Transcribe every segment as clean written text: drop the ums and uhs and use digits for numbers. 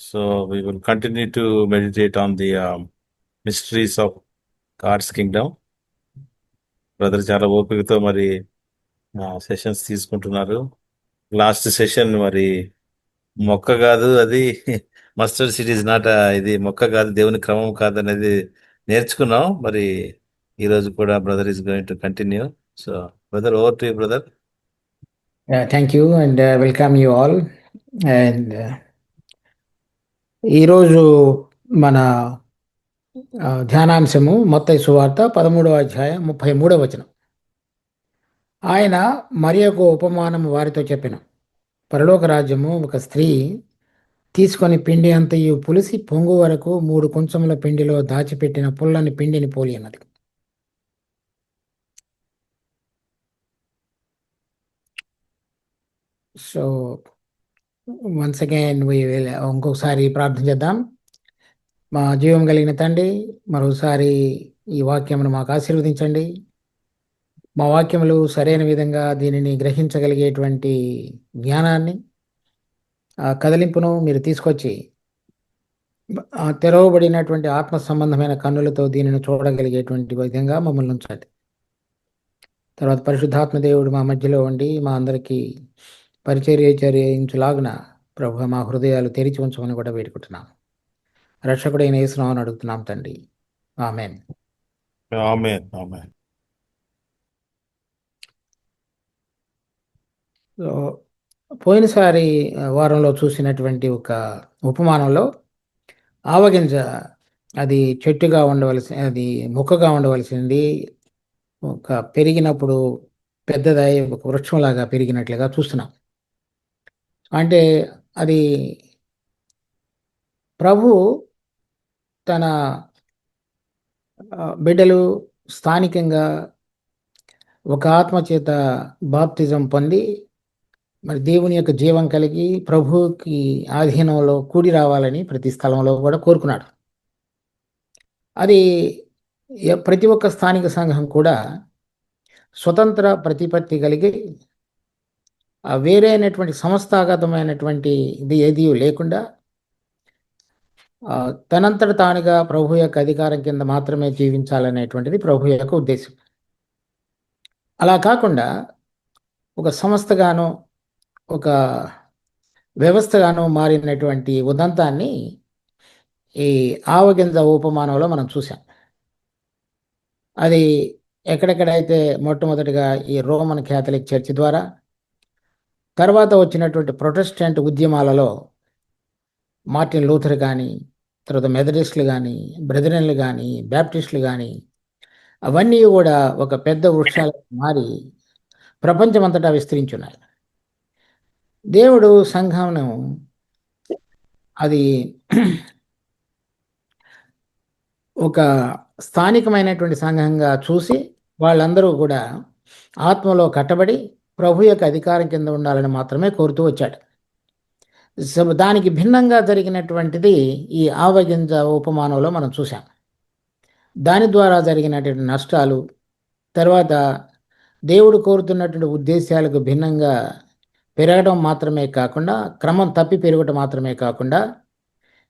So we will continue to meditate on the mysteries of God's kingdom. Brother చాలా ఓపికతో మరి sessions తీసుకుంటున్నారు. Last session మరి మొక్క కాదు అది మస్టర్డ్ సీడ్ ఇస్ నాట్, ఇది మొక్క కాదు, దేవుని క్రమం కాదు అనేది నేర్చుకున్నాం. మరి ఈ రోజు కూడా brother is going to continue. So brother, over to you brother. Thank you and welcome you all. And ఈరోజు మన ధ్యానాంశము మత్తయి సువార్త 13వ అధ్యాయం 33వ వచనం. ఆయన మరి ఒక ఉపమానము వారితో చెప్పెను. పరలోక రాజ్యము ఒక స్త్రీ తీసుకొని పిండి అంతయు పులిసి పొంగు వరకు 3 కుంచముల పిండిలో దాచిపెట్టిన పుల్లని పిండిని పోలి అన్నది. సో వన్స్ అగైన్ ఇంకొకసారి ప్రార్థన చేద్దాం. మా జీవం కలిగిన తండ్రి, మరోసారి ఈ వాక్యమును మాకు ఆశీర్వదించండి. మా వాక్యములు సరైన విధంగా దీనిని గ్రహించగలిగేటువంటి జ్ఞానాన్ని, కదలింపును మీరు తీసుకొచ్చి తెరవబడినటువంటి ఆత్మ సంబంధమైన కన్నులతో దీనిని చూడగలిగేటువంటి విధంగా మమ్మల్ని ఉంచండి. తర్వాత పరిశుద్ధాత్మ దేవుడు మా మధ్యలో ఉండి మా అందరికీ పరిచర్యించులాగున ప్రభు మా హృదయాలు తెరిచి ఉంచమని కూడా వేడుకుంటున్నాం. రక్షకుడైన యేసు నామమున అడుగుతున్నాం తండ్రి, ఆమేన్. ఆమేన్, ఆమేన్. పోయినసారి వారంలో చూసినటువంటి ఒక ఉపమానంలో ఆవగింజ అది చెట్టుగా ఉండవలసి, అది మొక్కగా ఉండవలసింది ఒక పెరిగినప్పుడు పెద్దదై ఒక వృక్షంలాగా పెరిగినట్లుగా చూస్తున్నాం. అంటే అది ప్రభు తన బిడ్డలు స్థానికంగా ఒక ఆత్మ చేత బాప్తిజం పొంది మరి దేవుని యొక్క జీవం కలిగి ప్రభువుకి ఆధీనంలో కూడి రావాలని ప్రతి స్థలంలో కూడా కోరుకున్నాడు. అది ప్రతి ఒక్క స్థానిక సంఘం కూడా స్వతంత్ర ప్రతిపత్తి కలిగి వేరే అయినటువంటి సంస్థాగతమైనటువంటి ఇది ఏది లేకుండా తనంతట తానుగా ప్రభు యొక్క అధికారం కింద మాత్రమే జీవించాలనేటువంటిది ప్రభు యొక్క ఉద్దేశం. అలా కాకుండా ఒక సంస్థగానో ఒక వ్యవస్థగానో మారినటువంటి ఉదంతాన్ని ఈ ఆవగింజ ఉపమానంలో మనం చూసాం. అది ఎక్కడెక్కడైతే మొట్టమొదటిగా ఈ రోమన్ క్యాథలిక్ చర్చ్ ద్వారా, తర్వాత వచ్చినటువంటి ప్రొటెస్టెంట్ ఉద్యమాలలో మార్టిన్ లూథర్ కానీ, తర్వాత మెథడిస్టులు కానీ, బ్రెదరన్లు కానీ, బ్యాప్టిస్టులు కానీ, అవన్నీ కూడా ఒక పెద్ద వృక్షాలు మారి ప్రపంచమంతటా విస్తరించున్నాయి. దేవుడు సంఘంను అది ఒక స్థానికమైనటువంటి సంఘంగా చూసి వాళ్ళందరూ కూడా ఆత్మలో కట్టబడి ప్రభు యొక్క అధికారం కింద ఉండాలని మాత్రమే కోరుతూ వచ్చాడు. దానికి భిన్నంగా జరిగినటువంటిది ఈ ఆవగింజ ఉపమానంలో మనం చూసాం. దాని ద్వారా జరిగినటువంటి నష్టాలు, తర్వాత దేవుడు కోరుతున్నటువంటి ఉద్దేశాలకు భిన్నంగా పెరగడం మాత్రమే కాకుండా, క్రమం తప్పి పెరగడం మాత్రమే కాకుండా,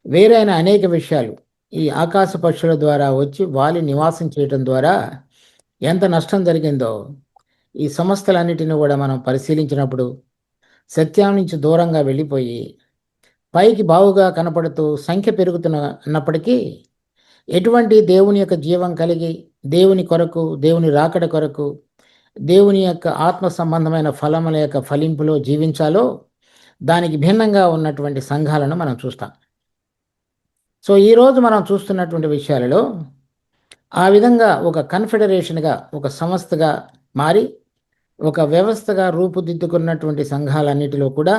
వేరైన అనేక విషయాలు ఈ ఆకాశ పక్షుల ద్వారా వచ్చి వాలి నివాసం చేయడం ద్వారా ఎంత నష్టం జరిగిందో ఈ సంస్థలన్నిటిని కూడా మనం పరిశీలించినప్పుడు సత్యం నుంచి దూరంగా వెళ్ళిపోయి పైకి బావుగా కనపడుతూ సంఖ్య పెరుగుతున్నప్పటికీ ఎటువంటి దేవుని యొక్క జీవం కలిగి దేవుని కొరకు, దేవుని రాకడ కొరకు, దేవుని యొక్క ఆత్మ సంబంధమైన ఫలముల యొక్క ఫలింపులో జీవించాలో దానికి భిన్నంగా ఉన్నటువంటి సంఘాలను మనం చూస్తాం. సో ఈరోజు మనం చూస్తున్నటువంటి విషయాలలో ఆ విధంగా ఒక కన్ఫెడరేషన్గా, ఒక సంస్థగా మారి ఒక వ్యవస్థగా రూపుదిద్దుకున్నటువంటి సంఘాలన్నిటిలో కూడా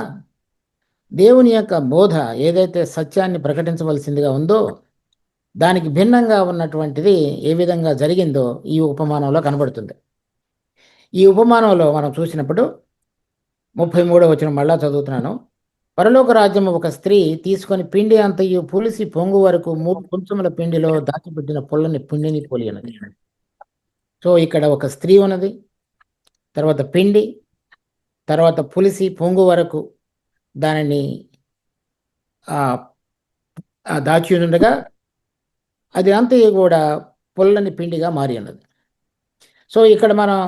దేవుని యొక్క బోధ ఏదైతే సత్యాన్ని ప్రకటించవలసిందిగా ఉందో దానికి భిన్నంగా ఉన్నటువంటిది ఏ విధంగా జరిగిందో ఈ ఉపమానంలో కనబడుతుంది. ఈ ఉపమానంలో మనం చూసినప్పుడు 33వ వచనం మళ్ళా చదువుతున్నాను. పరలోక రాజ్యం ఒక స్త్రీ తీసుకొని పిండి అంతయు పులిసి పొంగు వరకు 3 కుంచముల పిండిలో దాచిపెట్టిన పుల్లని పిండిని పోలి ఉన్నది. సో ఇక్కడ ఒక స్త్రీ ఉన్నది, తర్వాత పిండి, తర్వాత పులిసి పొంగు వరకు దానిని దాచి ఉండగా అది అంతయు కూడా పుల్లని పిండిగా మారి ఉన్నది. సో ఇక్కడ మనం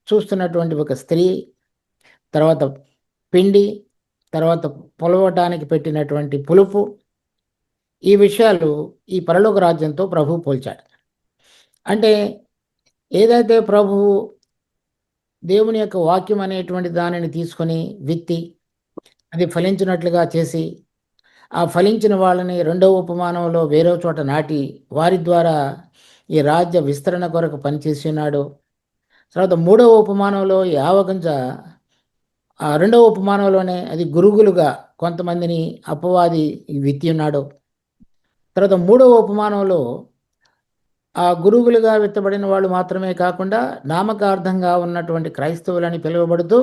చూస్తున్నటువంటి ఒక స్త్రీ, తర్వాత పిండి, తర్వాత పులవటానికి పెట్టినటువంటి పులుపు, ఈ విషయాలు ఈ పరలోక రాజ్యంతో ప్రభువు పోల్చాడు. అంటే ఏదైతే ప్రభువు దేవుని యొక్క వాక్యం అనేటువంటి దానిని తీసుకొని విత్తి అది ఫలించినట్లుగా చేసి, ఆ ఫలించిన వాళ్ళని రెండవ ఉపమానంలో వేరే చోట నాటి వారి ద్వారా ఈ రాజ్య విస్తరణ కొరకు పనిచేసి ఉన్నాడు. తర్వాత మూడవ ఉపమానంలో ఈ ఆవగింజ ఆ రెండవ ఉపమానంలోనే అది గురుగులుగా కొంతమందిని అపవాది విత్తి ఉన్నాడు. తర్వాత మూడవ ఉపమానంలో ఆ గురుగులుగా విత్తబడిన వాళ్ళు మాత్రమే కాకుండా నామకార్థంగా ఉన్నటువంటి క్రైస్తవులని పిలువబడుతూ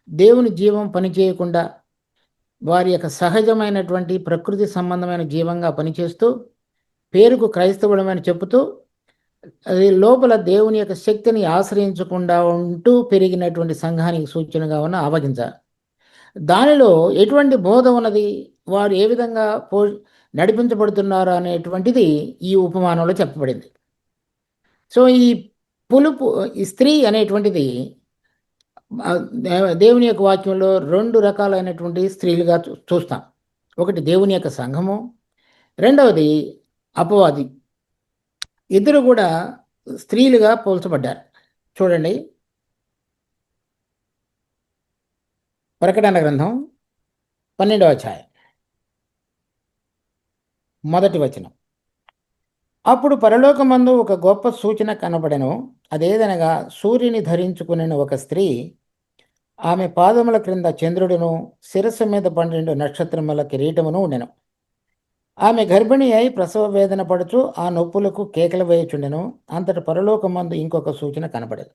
దేవుని జీవం పనిచేయకుండా వారి యొక్క సహజమైనటువంటి ప్రకృతి సంబంధమైన జీవంగా పనిచేస్తూ పేరుకు క్రైస్తవులమని చెబుతూ అది లోపల దేవుని యొక్క శక్తిని ఆశ్రయించకుండా ఉంటూ పెరిగినటువంటి సంఘానికి సూచనగా ఉన్న ఆవగింజ. దానిలో ఎటువంటి బోధ ఉన్నది, వారు ఏ విధంగా నడిపించబడుతున్నారు అనేటువంటిది ఈ ఉపమానంలో చెప్పబడింది. సో ఈ పులుపు, ఈ స్త్రీ అనేటువంటిది దేవుని యొక్క వాక్యంలో రెండు రకాలైనటువంటి స్త్రీలుగా చూస్తాం. ఒకటి దేవుని యొక్క సంఘము, రెండవది అపవాది. ఇద్దరు కూడా స్త్రీలుగా పోల్చబడ్డారు. చూడండి, ప్రకటన గ్రంథం 12వ అధ్యాయం మొదటి వచనం. అప్పుడు పరలోకమందు ఒక గొప్ప సూచన కనబడెను. అదేదనగా సూర్యుని ధరించుకుని ఒక స్త్రీ, ఆమె పాదముల క్రింద చంద్రుడును, శిరస్సు మీద 12 నక్షత్రముల కిరీటమును ఉండెను. ఆమె గర్భిణి అయి ప్రసవ వేదన పడుచు ఆ నొప్పులకు కేకలు వేయుచుండెను. అంతటి పరలోకమందు ఇంకొక సూచన కనబడేది.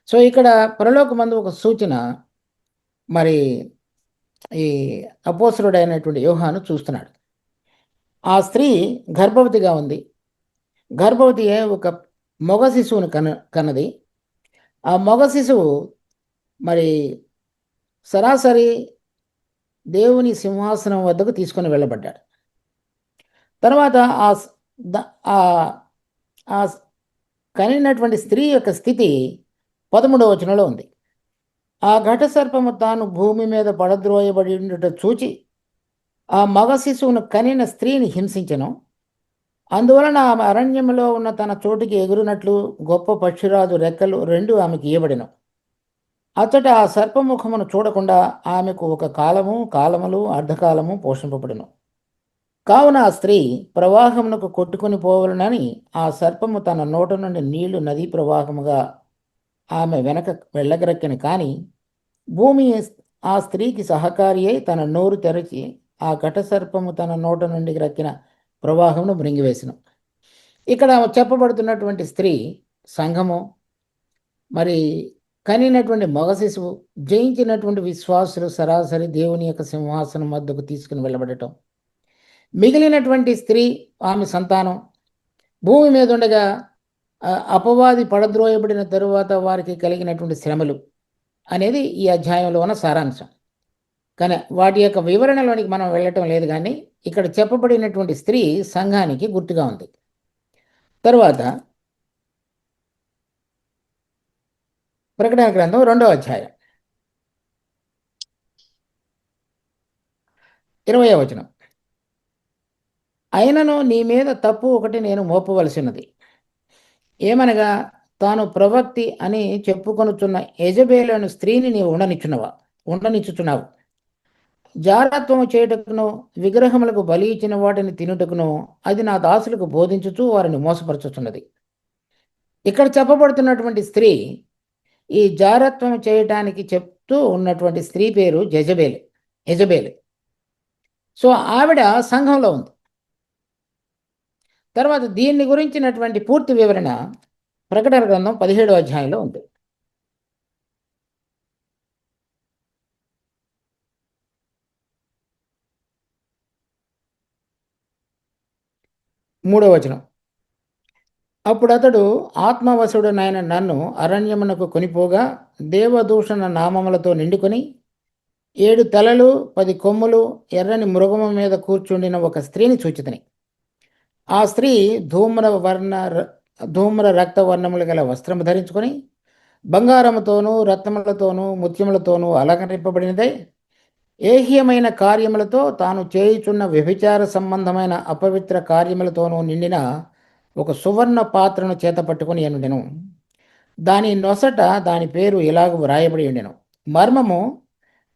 సో ఇక్కడ పరలోకమందు ఒక సూచన మరి ఈ అపోస్తలుడైనటువంటి యోహాను చూస్తున్నాడు. ఆ స్త్రీ గర్భవతిగా ఉంది. గర్భవతి ఒక మగ శిశువును కన్నది. ఆ మగ శిశువు మరి సరాసరి దేవుని సింహాసనం వద్దకు తీసుకొని వెళ్ళబడ్డాడు. తర్వాత ఆ కనినటువంటి స్త్రీ యొక్క స్థితి 13వ వచనంలో ఉంది. ఆ ఘట సర్పము తాను భూమి మీద పడద్రోయబడి ఉండట చూచి ఆ మగ శిశువును కనిన స్త్రీని హింసించెను. అందువలన ఆమె అరణ్యంలో ఉన్న తన చోటికి ఎగురునట్లు గొప్ప పక్షిరాజు రెక్కలు 2 ఆమెకు ఇయ్యబడిను. అచ్చట ఆ సర్పముఖమును చూడకుండా ఆమెకు ఒక కాలములు అర్ధకాలము పోషింపబడును. కావున ఆ స్త్రీ ప్రవాహమునకు కొట్టుకుని పోవలనని ఆ సర్పము తన నోట నుండి నీళ్లు నదీ ప్రవాహముగా ఆమె వెనక వెళ్ళగరక్కని. కానీ భూమి ఆ స్త్రీకి సహకారి అయి తన నోరు తెరచి ఆ ఘట సర్పము తన నోట నుండి రక్కిన ప్రవాహమును మృంగివేసిన. ఇక్కడ చెప్పబడుతున్నటువంటి స్త్రీ సంఘము, మరి కనినటువంటి మగ శిశువు, జయించినటువంటి విశ్వాసులు సరాసరి దేవుని యొక్క సింహాసనం వద్దకు తీసుకుని వెళ్ళబడటం, మిగిలినటువంటి స్త్రీ ఆమె సంతానం భూమి మీద ఉండగా అపవాది పడద్రోయబడిన తరువాత వారికి కలిగినటువంటి శ్రమలు అనేది ఈ అధ్యాయంలో ఉన్న సారాంశం. కానీ వాటి యొక్క వివరణలోనికి మనం వెళ్ళటం లేదు. కానీ ఇక్కడ చెప్పబడినటువంటి స్త్రీ సంఘానికి గుర్తుగా ఉంది. తరువాత ప్రకటన గ్రంథం 2వ అధ్యాయం 20వ వచనం. అయినను నీ మీద తప్పు ఒకటి నేను మోపవలసినది, ఏమనగా తాను ప్రవక్తి అని చెప్పుకొనుచున్న యెజబెలు అను స్త్రీని నీవు ఉండనిచ్చుచున్నావు. జారత్వము చేయుటకును విగ్రహములకు బలి ఇచ్చిన వాటిని తినుటకును అది నా దాసులకు బోధించుచు వారిని మోసపరచుచున్నది. ఇక్కడ చెప్పబడుతున్నటువంటి స్త్రీ ఈ జారత్వం చేయటానికి చెప్తూ ఉన్నటువంటి స్త్రీ పేరు యెజబెలు. సో ఆవిడ సంఘంలో ఉంది. తర్వాత దీన్ని గురించినటువంటి పూర్తి వివరణ ప్రకటన గ్రంథం 17వ అధ్యాయంలో ఉంది. 3వ వచనం. అప్పుడు అతడు ఆత్మవశుడనైన నన్ను అరణ్యమునకు కొనిపోగా దేవదూషణ నామములతో నిండుకొని 7 తలలు 10 కొమ్ములు ఎర్రని మృగము మీద కూర్చుండిన ఒక స్త్రీని చూచితిని. ఆ స్త్రీ ధూమ్ర రక్త వర్ణములు గల వస్త్రము ధరించుకొని బంగారముతోనూ రత్నములతోనూ ముత్యములతోనూ అలంకరింపబడినదై ఏహ్యమైన కార్యములతో తాను చేయుచున్న వ్యభిచార సంబంధమైన అపవిత్ర కార్యములతోనూ నిండిన ఒక సువర్ణ పాత్రను చేత పట్టుకుని ఉండెను. దాని నొసట దాని పేరు ఇలాగ వ్రాయబడి ఉండెను: మర్మము,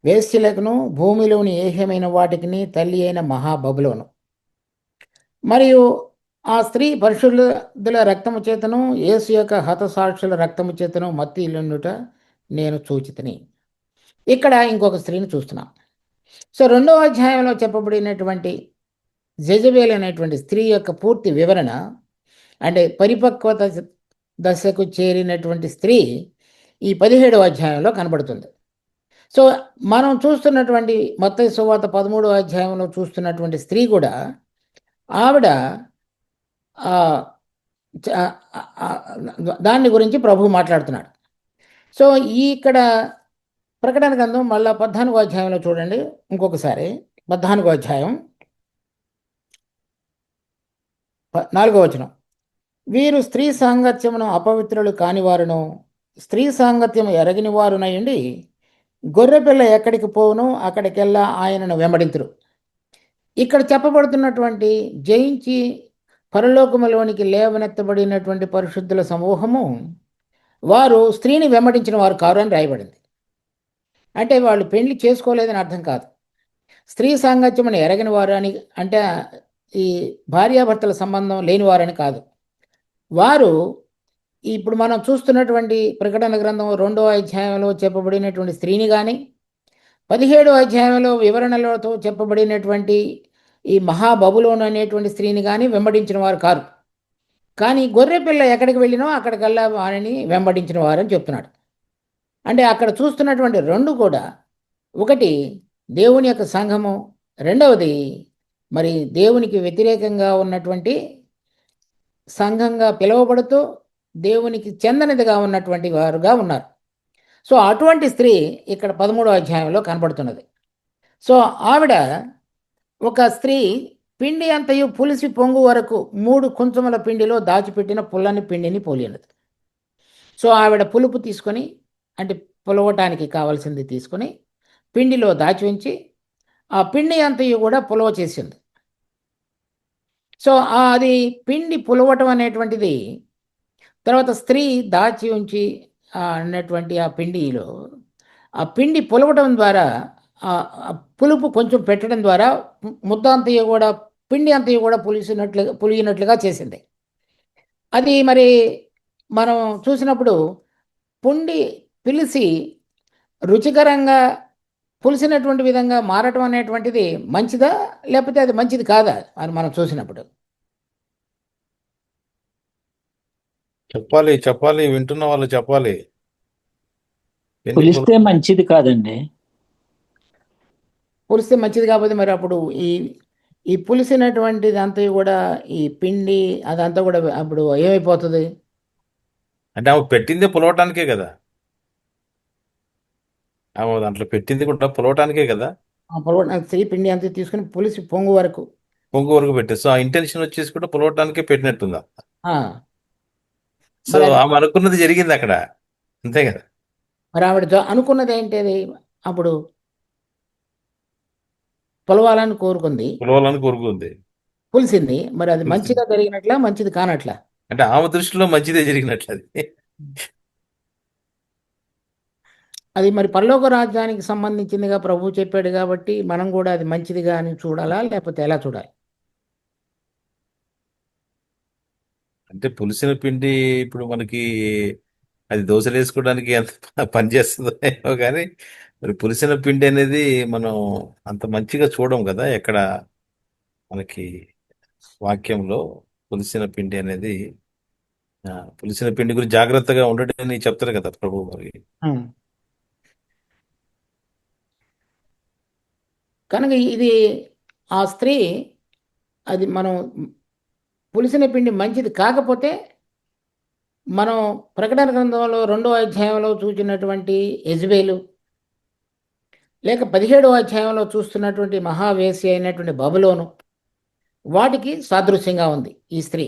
వేశ్యలకును భూమిలోని ఏహ్యమైన వాటికిని తల్లి అయిన మహాబబులోను. మరియు ఆ స్త్రీ పరిశుద్ధుల రక్తము చేతను యేసు యొక్క హతసాక్షుల రక్తము చేతను మత్తి ఇల్లుండుట నేను చూచితిని. ఇక్కడ ఇంకొక స్త్రీని చూస్తున్నాం. సో 2వ అధ్యాయంలో చెప్పబడినటువంటి జెజబేల్ అనేటువంటి స్త్రీ యొక్క పూర్తి వివరణ, అంటే పరిపక్వత దశకు చేరినటువంటి స్త్రీ ఈ 17వ అధ్యాయంలో కనబడుతుంది. సో మనం చూస్తున్నటువంటి మత్తయి సువార్త 13వ అధ్యాయంలో చూస్తున్నటువంటి స్త్రీ కూడా ఆవిడ దాన్ని గురించి ప్రభు మాట్లాడుతున్నాడు. సో ఇక్కడ ప్రకటన గ్రంథం మళ్ళా 14వ అధ్యాయంలో చూడండి ఇంకొకసారి. 14వ అధ్యాయం 4వ వచనం: వీరు స్త్రీ సాంగత్యమును అపవిత్రులు కానివారును స్త్రీ సాంగత్యము ఎరగిని వారునయండి గొర్రెపిల్ల ఎక్కడికి పోవును అక్కడికెల్లా ఆయనను వెంబడింతురు. ఇక్కడ చెప్పబడుతున్నటువంటి జయించి పరలోకములోనికి లేవనెత్తబడినటువంటి పరిశుద్ధుల సమూహము వారు స్త్రీని వెంబడించిన వారు కారు అని రాయబడింది. అంటే వాళ్ళు పెళ్లి చేసుకోలేదని అర్థం కాదు. స్త్రీ సాంగత్యమును ఎరగిన వారు అని అంటే ఈ భార్యాభర్తల సంబంధం లేని వారని కాదు. వారు ఇప్పుడు మనం చూస్తున్నటువంటి ప్రకటన గ్రంథం 2వ అధ్యాయంలో చెప్పబడినటువంటి స్త్రీని కానీ 17వ అధ్యాయంలో వివరణలతో చెప్పబడినటువంటి ఈ మహాబబులోను అనేటువంటి స్త్రీని కానీ వెంబడించిన వారు కారు. కానీ గొర్రెపిల్ల ఎక్కడికి వెళ్ళినో అక్కడికల్లా వారిని వెంబడించిన వారని చెప్తున్నాడు. అంటే అక్కడ చూస్తున్నటువంటి రెండు కూడా, ఒకటి దేవుని యొక్క సంఘము, రెండవది మరి దేవునికి వ్యతిరేకంగా ఉన్నటువంటి సంఘంగా పిలువబడుతూ దేవునికి చెందనిదిగా ఉన్నటువంటి వారుగా ఉన్నారు. సో అటువంటి స్త్రీ ఇక్కడ 13వ అధ్యాయంలో కనబడుతున్నది. సో ఆవిడ ఒక స్త్రీ పిండి అంతయు పులిసి పొంగు వరకు 3 కుంచముల పిండిలో దాచిపెట్టిన పుల్లని పిండిని పోలినది. సో ఆవిడ పులుపు తీసుకొని, అంటే పులవటానికి కావాల్సింది తీసుకొని పిండిలో దాచి ఉంచి ఆ పిండి అంతయు కూడా పులవ చేసింది. సో అది పిండి పులవటం అనేటువంటిది తర్వాత స్త్రీ దాచి ఉంచి అన్నటువంటి ఆ పిండిలో ఆ పిండి పులవటం ద్వారా ఆ పులుపు కొంచెం పెట్టడం ద్వారా ముద్ద అంతయు కూడా పిండి అంతయు కూడా పులిగినట్లుగా చేసింది. అది మరి మనం చూసినప్పుడు పుండి పిలిచి రుచికరంగా పులిసినటువంటి విధంగా మారటం అనేటువంటిది మంచిదా లేకపోతే అది మంచిది కాదా అని మనం చూసినప్పుడు చెప్పాలి చెప్పాలి, వింటున్న వాళ్ళు చెప్పాలి. పులిస్తే మంచిది కాదండి. పులిస్తే మంచిది కాకపోతే మరి అప్పుడు ఈ ఈ పులిసినటువంటిది అంతా కూడా ఈ పిండి అదంతా కూడా అప్పుడు ఏమైపోతుంది? అంటే ఆమె పెట్టిందే పులవటానికే కదా, ఆమె దాంట్లో పెట్టింది కూడా పులవటానికే కదా. స్త్రీ పిండి అంతా తీసుకుని పులిసి పొంగు వరకు పెట్టేది. సో ఆ ఇంటెన్షన్ వచ్చేసి కూడా పులవటానికే పెట్టినట్టుందా? ఆ, సో ఆమె అనుకున్నది జరిగింది అక్కడ, అంతే కదా. మరి ఆవిడ అనుకున్నది ఏంటి? అది అప్పుడు పులవాలని కోరుకుంది, పులిసింది. మరి అది మంచిగా జరిగినట్లా మంచిది కానట్లా? అంటే ఆమె దృష్టిలో మంచిదే జరిగినట్లు అది మరి పరలోక రాజ్యానికి సంబంధించిందిగా ప్రభు చెప్పాడు కాబట్టి మనం కూడా అది మంచిదిగా అని చూడాలా లేకపోతే ఎలా చూడాలి? అంటే పులిసిన పిండి ఇప్పుడు మనకి అది దోశలు వేసుకోవడానికి ఎంత పనిచేస్తుందో కానీ మరి పులిసిన పిండి అనేది మనం అంత మంచిగా చూడం కదా ఎక్కడ. మనకి వాక్యంలో పులిసిన పిండి అనేది, పులిసిన పిండి గురించి జాగ్రత్తగా ఉండడని చెప్తారు కదా ప్రభు. మరి కనుక ఇది ఆ స్త్రీ అది మనం పులిసిన పిండి మంచిది కాకపోతే మనం ప్రకటన గ్రంథంలో 2వ అధ్యాయంలో చూసినటువంటి యెజబేలు లేక 17వ అధ్యాయంలో చూస్తున్నటువంటి మహావేశ్య అయినటువంటి బబులోను, వాటికి సాదృశ్యంగా ఉంది ఈ స్త్రీ.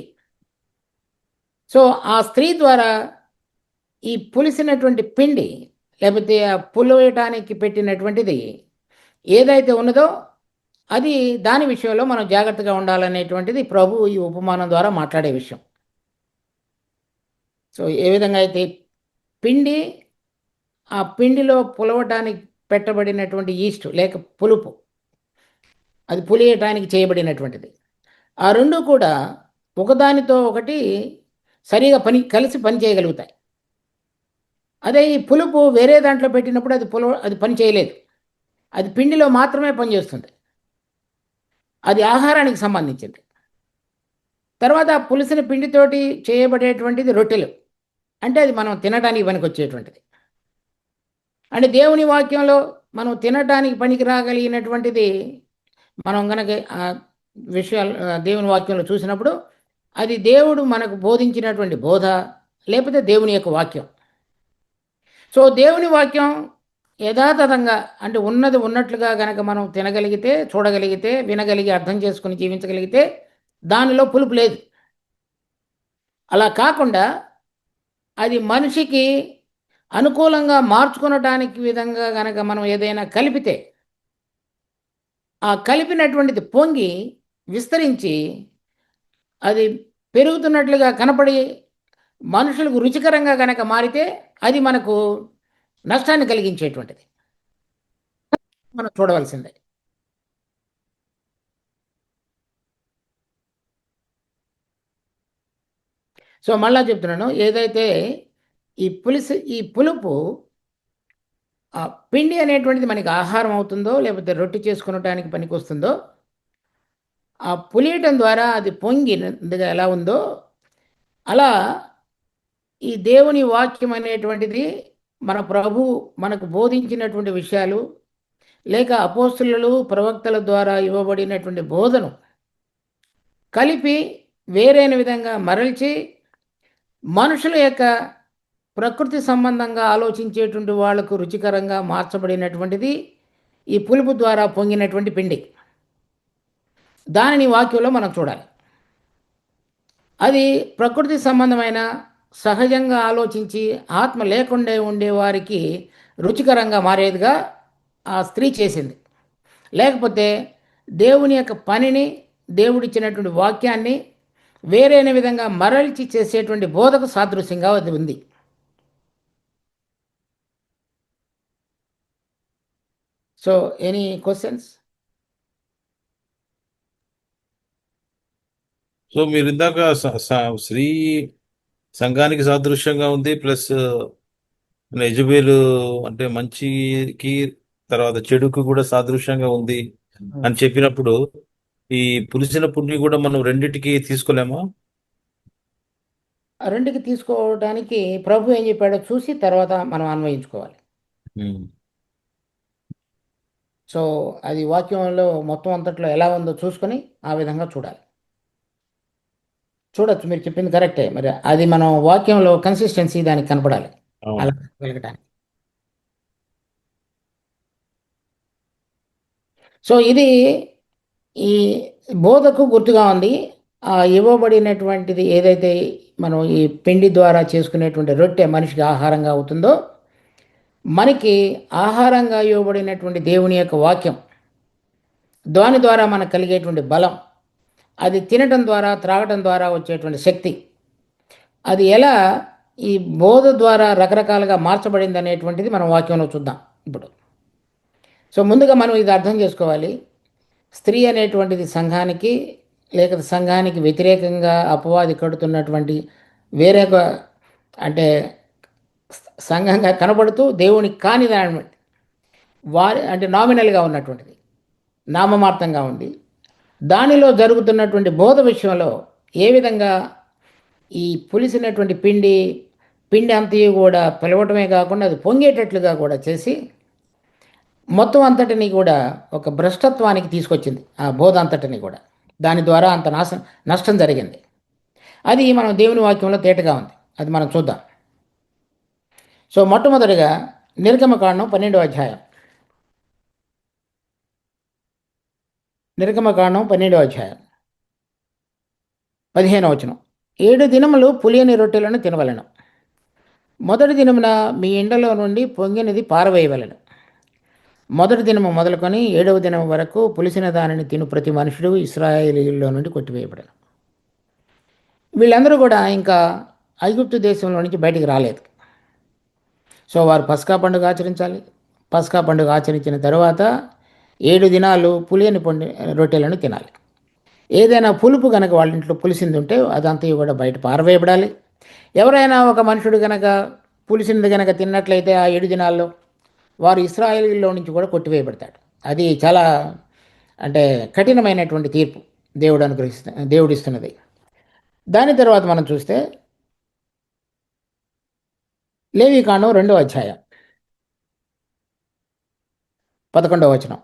సో ఆ స్త్రీ ద్వారా ఈ పులిసినటువంటి పిండి, లేకపోతే ఆ పులియటానికి పెట్టినటువంటిది ఏదైతే ఉన్నదో అది, దాని విషయంలో మనం జాగ్రత్తగా ఉండాలనేటువంటిది ప్రభు ఈ ఉపమానం ద్వారా మాట్లాడే విషయం. సో ఏ విధంగా అయితే పిండి, ఆ పిండిలో పులవటానికి పెట్టబడినటువంటి ఈస్ట్ లేక పులుపు, అది పులియటానికి చేయబడినటువంటిది, ఆ రెండు కూడా ఒకదానితో ఒకటి సరిగా కలిసి పని చేయగలుగుతాయి. అదే ఈ పులుపు వేరే దాంట్లో పెట్టినప్పుడు అది పని చేయలేదు. అది పిండిలో మాత్రమే పనిచేస్తుంది. అది ఆహారానికి సంబంధించింది. తర్వాత ఆ పులిసిన పిండితోటి చేయబడేటువంటిది రొట్టెలు, అంటే అది మనం తినడానికి పనికొచ్చేటువంటిది. అంటే దేవుని వాక్యంలో మనం తినడానికి పనికి రాగలిగినటువంటిది మనం కనుక ఆ విషయాలు దేవుని వాక్యంలో చూసినప్పుడు అది దేవుడు మనకు బోధించినటువంటి బోధ, లేకపోతే దేవుని యొక్క వాక్యం. సో దేవుని వాక్యం యథాతథంగా, అంటే ఉన్నది ఉన్నట్లుగా గనక మనం తినగలిగితే, చూడగలిగితే, వినగలిగి అర్థం చేసుకుని జీవించగలిగితే దానిలో పులుపు లేదు. అలా కాకుండా అది మనిషికి అనుకూలంగా మార్చుకునటానికి విధంగా గనక మనం ఏదైనా కలిపితే, ఆ కలిపినటువంటిది పొంగి విస్తరించి అది పెరుగుతున్నట్లుగా కనపడి మనుషులకు రుచికరంగా గనక మారితే అది మనకు నష్టాన్ని కలిగించేటువంటిది మనం చూడవలసిందే. సో మళ్ళా చెప్తున్నాను, ఏదైతే ఈ పులుపు, ఆ పిండి అనేటువంటిది మనకి ఆహారం అవుతుందో, లేకపోతే రొట్టె చేసుకునటానికి పనికి వస్తుందో, ఆ పులియటం ద్వారా అది పొంగినదిగా ఎలా ఉందో, అలా ఈ దేవుని వాక్యం అనేటువంటిది మన ప్రభు మనకు బోధించినటువంటి విషయాలు, లేక అపోస్తులు ప్రవక్తల ద్వారా ఇవ్వబడినటువంటి బోధను కలిపి వేరైన విధంగా మరల్చి మనుషుల యొక్క ప్రకృతి సంబంధంగా ఆలోచించేటువంటి వాళ్లకు రుచికరంగా మార్చబడినటువంటిది ఈ పులుపు ద్వారా పొంగినటువంటి పిండి. దానిని వాక్యంలో మనం చూడాలి. అది ప్రకృతి సంబంధమైన, సహజంగా ఆలోచించి ఆత్మ లేకుండా ఉండే వారికి రుచికరంగా మారేదిగా ఆ స్త్రీ చేసింది. లేకపోతే దేవుని యొక్క పనిని, దేవుడిచ్చినటువంటి వాక్యాన్ని వేరైన విధంగా మరల్చి చేసేటువంటి బోధకు సాదృశ్యంగా అది ఉంది. So any questions? సో మీరు ఇందాక స్త్రీ సంఘానికి సాదృశ్యంగా ఉంది, ప్లస్ యజబేలు అంటే మంచికి తర్వాత చెడుకు కూడా సాదృశ్యంగా ఉంది అని చెప్పినప్పుడు ఈ పులిసిన పుణ్ణి కూడా మనం రెండిటికి తీసుకోలేమా? రెండుకి తీసుకోవడానికి ప్రభు ఏం చెప్పాడో చూసి తర్వాత మనం అన్వయించుకోవాలి. సో అది వాక్యంలో మొత్తం అంతట్లో ఎలా ఉందో చూసుకొని ఆ విధంగా చూడాలి. చూడొచ్చు, మీరు చెప్పింది కరెక్టే. మరి అది మనం వాక్యంలో కన్సిస్టెన్సీ దానికి కనపడాలి అలా వెళ్ళగటానికి. సో ఇది ఈ బోధకు గుర్తుగా ఉంది. ఆ ఇవ్వబడినటువంటిది ఏదైతే మనం ఈ పిండి ద్వారా చేసుకునేటువంటి రొట్టె మనిషికి ఆహారంగా అవుతుందో, మనకి ఆహారంగా ఇవ్వబడినటువంటి దేవుని యొక్క వాక్యం, దాని ద్వారా మనకు కలిగేటువంటి బలం, అది తినటం ద్వారా, త్రాగటం ద్వారా వచ్చేటువంటి శక్తి, అది ఎలా ఈ బోధ ద్వారా రకరకాలుగా మార్చబడింది అనేటువంటిది మనం వాక్యంలో చూద్దాం ఇప్పుడు. సో ముందుగా మనం ఇది అర్థం చేసుకోవాలి, స్త్రీ అనేటువంటిది సంఘానికి, లేక సంఘానికి వ్యతిరేకంగా అపవాది కడుతున్నటువంటి వేరే అంటే సంఘంగా కనబడుతూ దేవునికి కాని దాని వారి అంటే నామినల్గా ఉన్నటువంటిది, నామమార్థంగా ఉంది. దానిలో జరుగుతున్నటువంటి బోధ విషయంలో ఏ విధంగా ఈ పులిసినటువంటి పిండి అంతయు కూడా పిలవటమే కాకుండా అది పొంగేటట్లుగా కూడా చేసి మొత్తం అంతటిని కూడా ఒక భ్రష్టత్వానికి తీసుకొచ్చింది, ఆ బోధ అంతటిని కూడా. దాని ద్వారా అంత నష్టం జరిగింది. అది మనం దేవుని వాక్యంలో తేటగా ఉంది, అది మనం చూద్దాం. సో మొట్టమొదటిగా నిర్గమకాండం 12వ అధ్యాయం. నిర్గమకాండం 12వ అధ్యాయం 15వ వచనం. 7 దినములు పులియని రొట్టెలను తినవలెను. మొదటి దినమున మీ ఇండ్లలో నుండి పొంగినది పారవేయవలెను. మొదటి దినము మొదలుకొని 7వ దినం వరకు పులిసిన దానిని తిను ప్రతి మనుషుడు ఇశ్రాయేలీయుల్లో నుండి కొట్టివేయబడెను. వీళ్ళందరూ కూడా ఇంకా ఐగుప్తు దేశంలో నుంచి బయటికి రాలేదు. సో వారు పస్కా పండుగ ఆచరించాలి. పస్కా పండుగ ఆచరించిన తర్వాత 7 దినాలు పులియని రొట్టెలను తినాలి. ఏదైనా పులుపు కనుక వాళ్ళ ఇంట్లో పులిసింది ఉంటే అదంతా కూడా బయట పారవేయబడాలి. ఎవరైనా ఒక మనుషుడు కనుక పులిసింది కనుక తిన్నట్లయితే ఆ 7 దినాల్లో వారు ఇశ్రాయేలీయుల్లో నుంచి కూడా కొట్టివేయబడతాడు. అది చాలా అంటే కఠినమైనటువంటి తీర్పు దేవుడు ఇస్తున్నది. దాని తర్వాత మనం చూస్తే లేవీకాండం 2వ అధ్యాయం 11వ వచనం.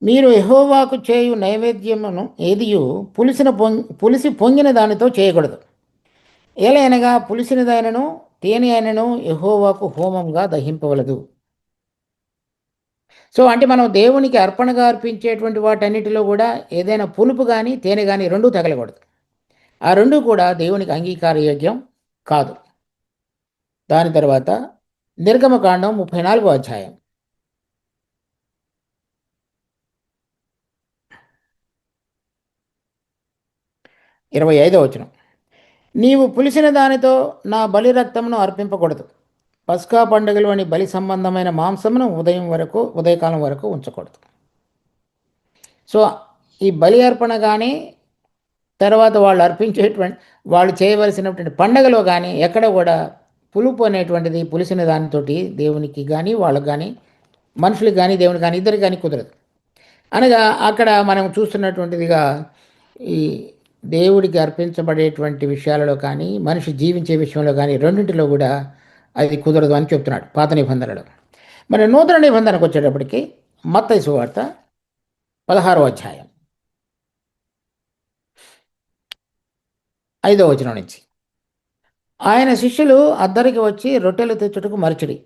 మీరు యెహోవాకు చేయు నైవేద్యమును ఏదియు పులిసి పొంగిన దానితో చేయకూడదు. ఏలైనగా పులిసినదైనను తేనె అయినను యెహోవాకు హోమంగా దహింపవలదు. సో అంటే మనం దేవునికి అర్పణగా అర్పించేటువంటి వాటన్నిటిలో కూడా ఏదైనా పులుపు కానీ తేనె కానీ రెండూ తగలకూడదు. ఆ రెండూ కూడా దేవునికి అంగీకారయోగ్యం కాదు. దాని తర్వాత నిర్గమకాండం 34వ అధ్యాయం 25వ వచనం. నీవు పులిసిన దానితో నా బలి రక్తమును అర్పింపకూడదు. పస్కా పండుగలోని బలి సంబంధమైన మాంసమును ఉదయకాలం వరకు ఉంచకూడదు. సో ఈ బలి అర్పణ కానీ తర్వాత వాళ్ళు చేయవలసినటువంటి పండగలో కానీ ఎక్కడ కూడా పులుపు అనేటువంటిది పులిసిన దానితోటి దేవునికి కానీ వాళ్ళకి కానీ మనుషులకు కానీ దేవునికి కానీ ఇద్దరికి కానీ కుదరదు. అనగా అక్కడ మనం చూస్తున్నటువంటిదిగా ఈ దేవుడికి అర్పించబడేటువంటి విషయాలలో కానీ మనిషి జీవించే విషయంలో కానీ రెండింటిలో కూడా అది కుదరదు అని చెప్తున్నాడు పాత నిబంధనలో. మరి నూతన నిబంధనకు వచ్చేటప్పటికి మత్తయి సువార్త 16వ అధ్యాయం 5వ వచనం నుంచి. ఆయన శిష్యులు అద్దరికి వచ్చి రొట్టెలు తెచ్చుటకు మరచిడి.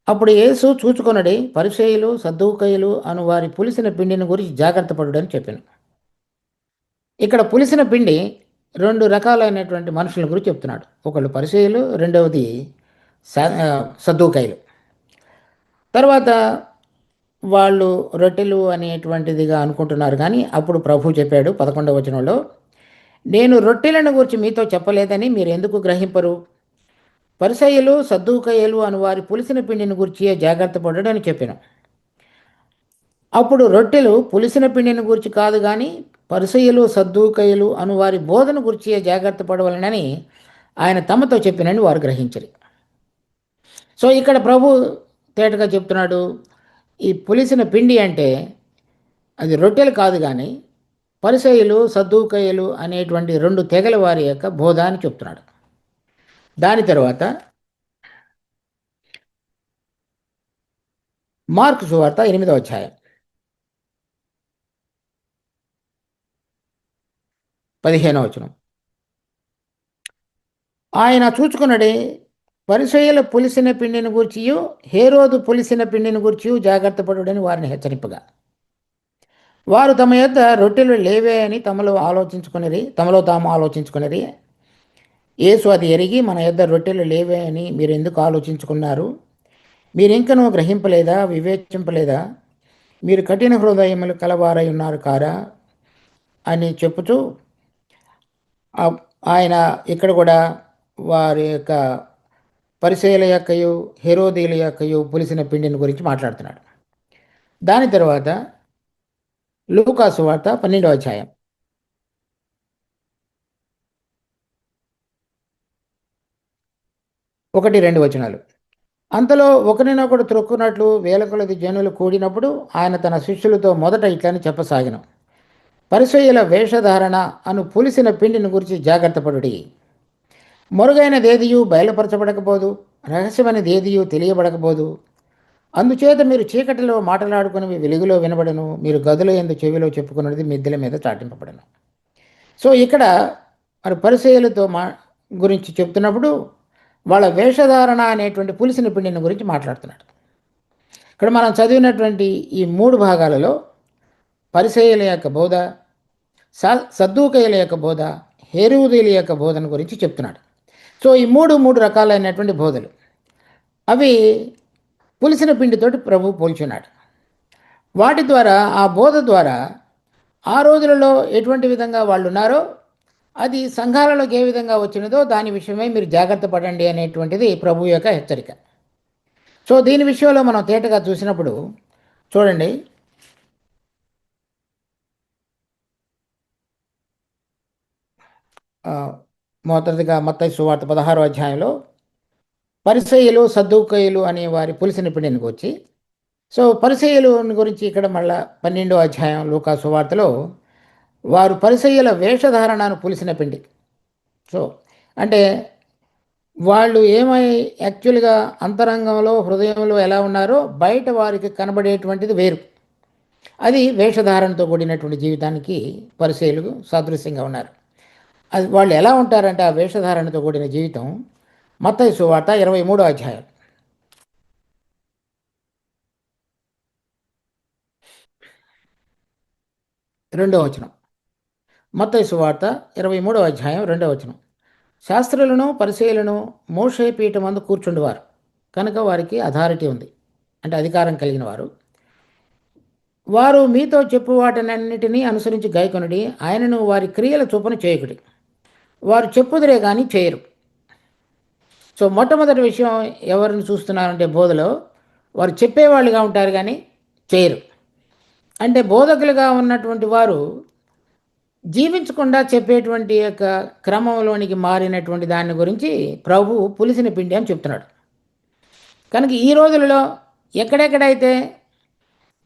అప్పుడు యేసు చూచుకొనడి పరిసయ్యులు సద్దూకయ్యులు అను వారి పులిసిన పిండిని గురించి జాగ్రత్త పడుడని చెప్పాను. ఇక్కడ పులిసిన పిండి 2 రకాలైనటువంటి మనుషుల గురించి చెప్తున్నాడు. ఒకళ్ళు పరిసయ్యులు, రెండవది సద్దూకయ్యులు. తర్వాత వాళ్ళు రొట్టెలు అనేటువంటిదిగా అనుకుంటున్నారు. కానీ అప్పుడు ప్రభు చెప్పాడు 11వ వచనంలో, నేను రొట్టెలను గురించి మీతో చెప్పలేదని మీరు ఎందుకు గ్రహింపరు? పరిసయ్యులు సద్దూకయ్యులు అను వారి పులిసిన పిండిని గురించి జాగ్రత్త పడడని చెప్పాను. అప్పుడు రొట్టెలు పులిసిన పిండిని గురించి కాదు కానీ పరిసయ్యులు సద్దూకయ్యులు అను వారి బోధన గురించి జాగ్రత్త పడవలనని ఆయన తమతో చెప్పినని వారు గ్రహించరు. సో ఇక్కడ ప్రభు తేటగా చెప్తున్నాడు, ఈ పులిసిన పిండి అంటే అది రొట్టెలు కాదు కానీ పరిసయ్యులు సద్దూకయ్యులు అనేటువంటి 2 తెగల వారి యొక్క బోధ అని చెప్తున్నాడు. దాని తర్వాత మార్కు సువార్త 8వ అధ్యాయం 15వ వచనం. ఆయన చూచుకున్నడే పరిసయ్యుల పులిసిన పిండిని గూర్చియు హేరోదు పులిసిన పిండిని గూర్చియు జాగ్రత్త పడుడని వారిని హెచ్చరింపగా, వారు తమ యొద్ద రొట్టెలు లేవే అని తమలో తాము ఆలోచించుకునేది. యేసు అది ఎరిగి, మన యొద్ద రొట్టెలు లేవే అని మీరు ఎందుకు ఆలోచించుకున్నారు? మీరింకనూ గ్రహింపలేదా, వివేచింపలేదా? మీరు కఠిన హృదయములు కలవారై ఉన్నారు కారా అని చెప్పుతూ ఆయన ఇక్కడ కూడా వారి యొక్క పరిసయ్యుల యొక్కయు హేరోదీయుల యొక్కయు పులిసిన పిండిని గురించి మాట్లాడుతున్నాడు. దాని తర్వాత లూకా సువార్త 12వ అధ్యాయం 1-2 వచనాలు. అంతలో ఒకరినొకడు త్రొక్కున్నట్లు వేల కొలది జనులు కూడినప్పుడు ఆయన తన శిష్యులతో మొదట ఇట్లని చెప్పసాగిన, పరిసయ్యుల వేషధారణ అను పులిసిన పిండిని గురించి జాగ్రత్త పడుడి. మొరుగైనదేదియు బయలుపరచబడకపోదు, రహస్యమైనదేదియు తెలియబడకపోదు. అందుచేత మీరు చీకటిలో మాట్లాడుకునేవి వెలుగులో వినబడను, మీరు గదుల యందు చెవిలో చెప్పుకున్నది మిద్దెల మీద చాటింపబడను. సో ఇక్కడ మరి పరిసయ్యులతో గురించి చెప్తున్నప్పుడు వాళ్ళ వేషధారణ అనేటువంటి పులిసిన పిండిని గురించి మాట్లాడుతున్నాడు. ఇక్కడ మనం చదివినటువంటి ఈ 3 భాగాలలో పరిసయ్యుల యొక్క బోధ, సద్దూకయ్యుల యొక్క బోధ, హేరోదీయుల యొక్క బోధన గురించి చెప్తున్నాడు. సో ఈ మూడు రకాలైనటువంటి బోధలు, అవి పులిసిన పిండితోటి ప్రభు పోల్చున్నాడు. వాటి ద్వారా, ఆ బోధ ద్వారా ఆ రోజులలో ఎటువంటి విధంగా వాళ్ళు ఉన్నారో, అది సంఘాలలోకి ఏ విధంగా వచ్చినదో దాని విషయమై మీరు జాగ్రత్త పడండి అనేటువంటిది ప్రభు యొక్క హెచ్చరిక. సో దీని విషయంలో మనం తేటగా చూసినప్పుడు చూడండి, మొదటిగా మత్తయి సువార్త 16వ అధ్యాయంలో పరిసయ్యులు సద్దూకయ్యులు అనే వారి పులిసిన పిండిని వచ్చి, సో పరిసయ్యులు గురించి ఇక్కడ మళ్ళా 12వ అధ్యాయం లూకా సువార్తలో వారు పరిసయ్యుల వేషధారణను పులిసిన పిండి. సో అంటే వాళ్ళు ఏమై యాక్చువల్గా అంతరంగంలో హృదయంలో ఎలా ఉన్నారో బయట వారికి కనబడేటువంటిది వేరు. అది వేషధారణతో కూడినటువంటి జీవితానికి పరిసయ్యులు సాదృశ్యంగా ఉన్నారు. అది వాళ్ళు ఎలా ఉంటారంటే ఆ వేషధారణతో కూడిన జీవితం మత్తయి సువార్త 23వ అధ్యాయం 2వ వచనం. మత్తయి సువార్త 23వ అధ్యాయం 2వ వచనం. శాస్త్రులను పరిసయ్యులను మోషే పీఠమందు కూర్చుండేవారు కనుక వారికి అథారిటీ ఉంది, అంటే అధికారం కలిగిన వారు. వారు మీతో చెప్పు వాటినన్నిటినీ అనుసరించి గైకొనుడి, ఆయనను వారి క్రియల చొప్పున చేయకుడి. వారు చెప్పుదురే కానీ చేయరు. సో మొట్టమొదటి విషయం ఎవరిని చూస్తున్నారంటే బోధలో వారు చెప్పేవాళ్ళుగా ఉంటారు కానీ చేయరు. అంటే బోధకులుగా ఉన్నటువంటి వారు జీవించకుండా చెప్పేటువంటి యొక్క క్రమంలోనికి మారినటువంటి దాని గురించి ప్రభు పులిసిన పిండి అని చెప్తున్నాడు. కనుక ఈ రోజులలో ఎక్కడెక్కడైతే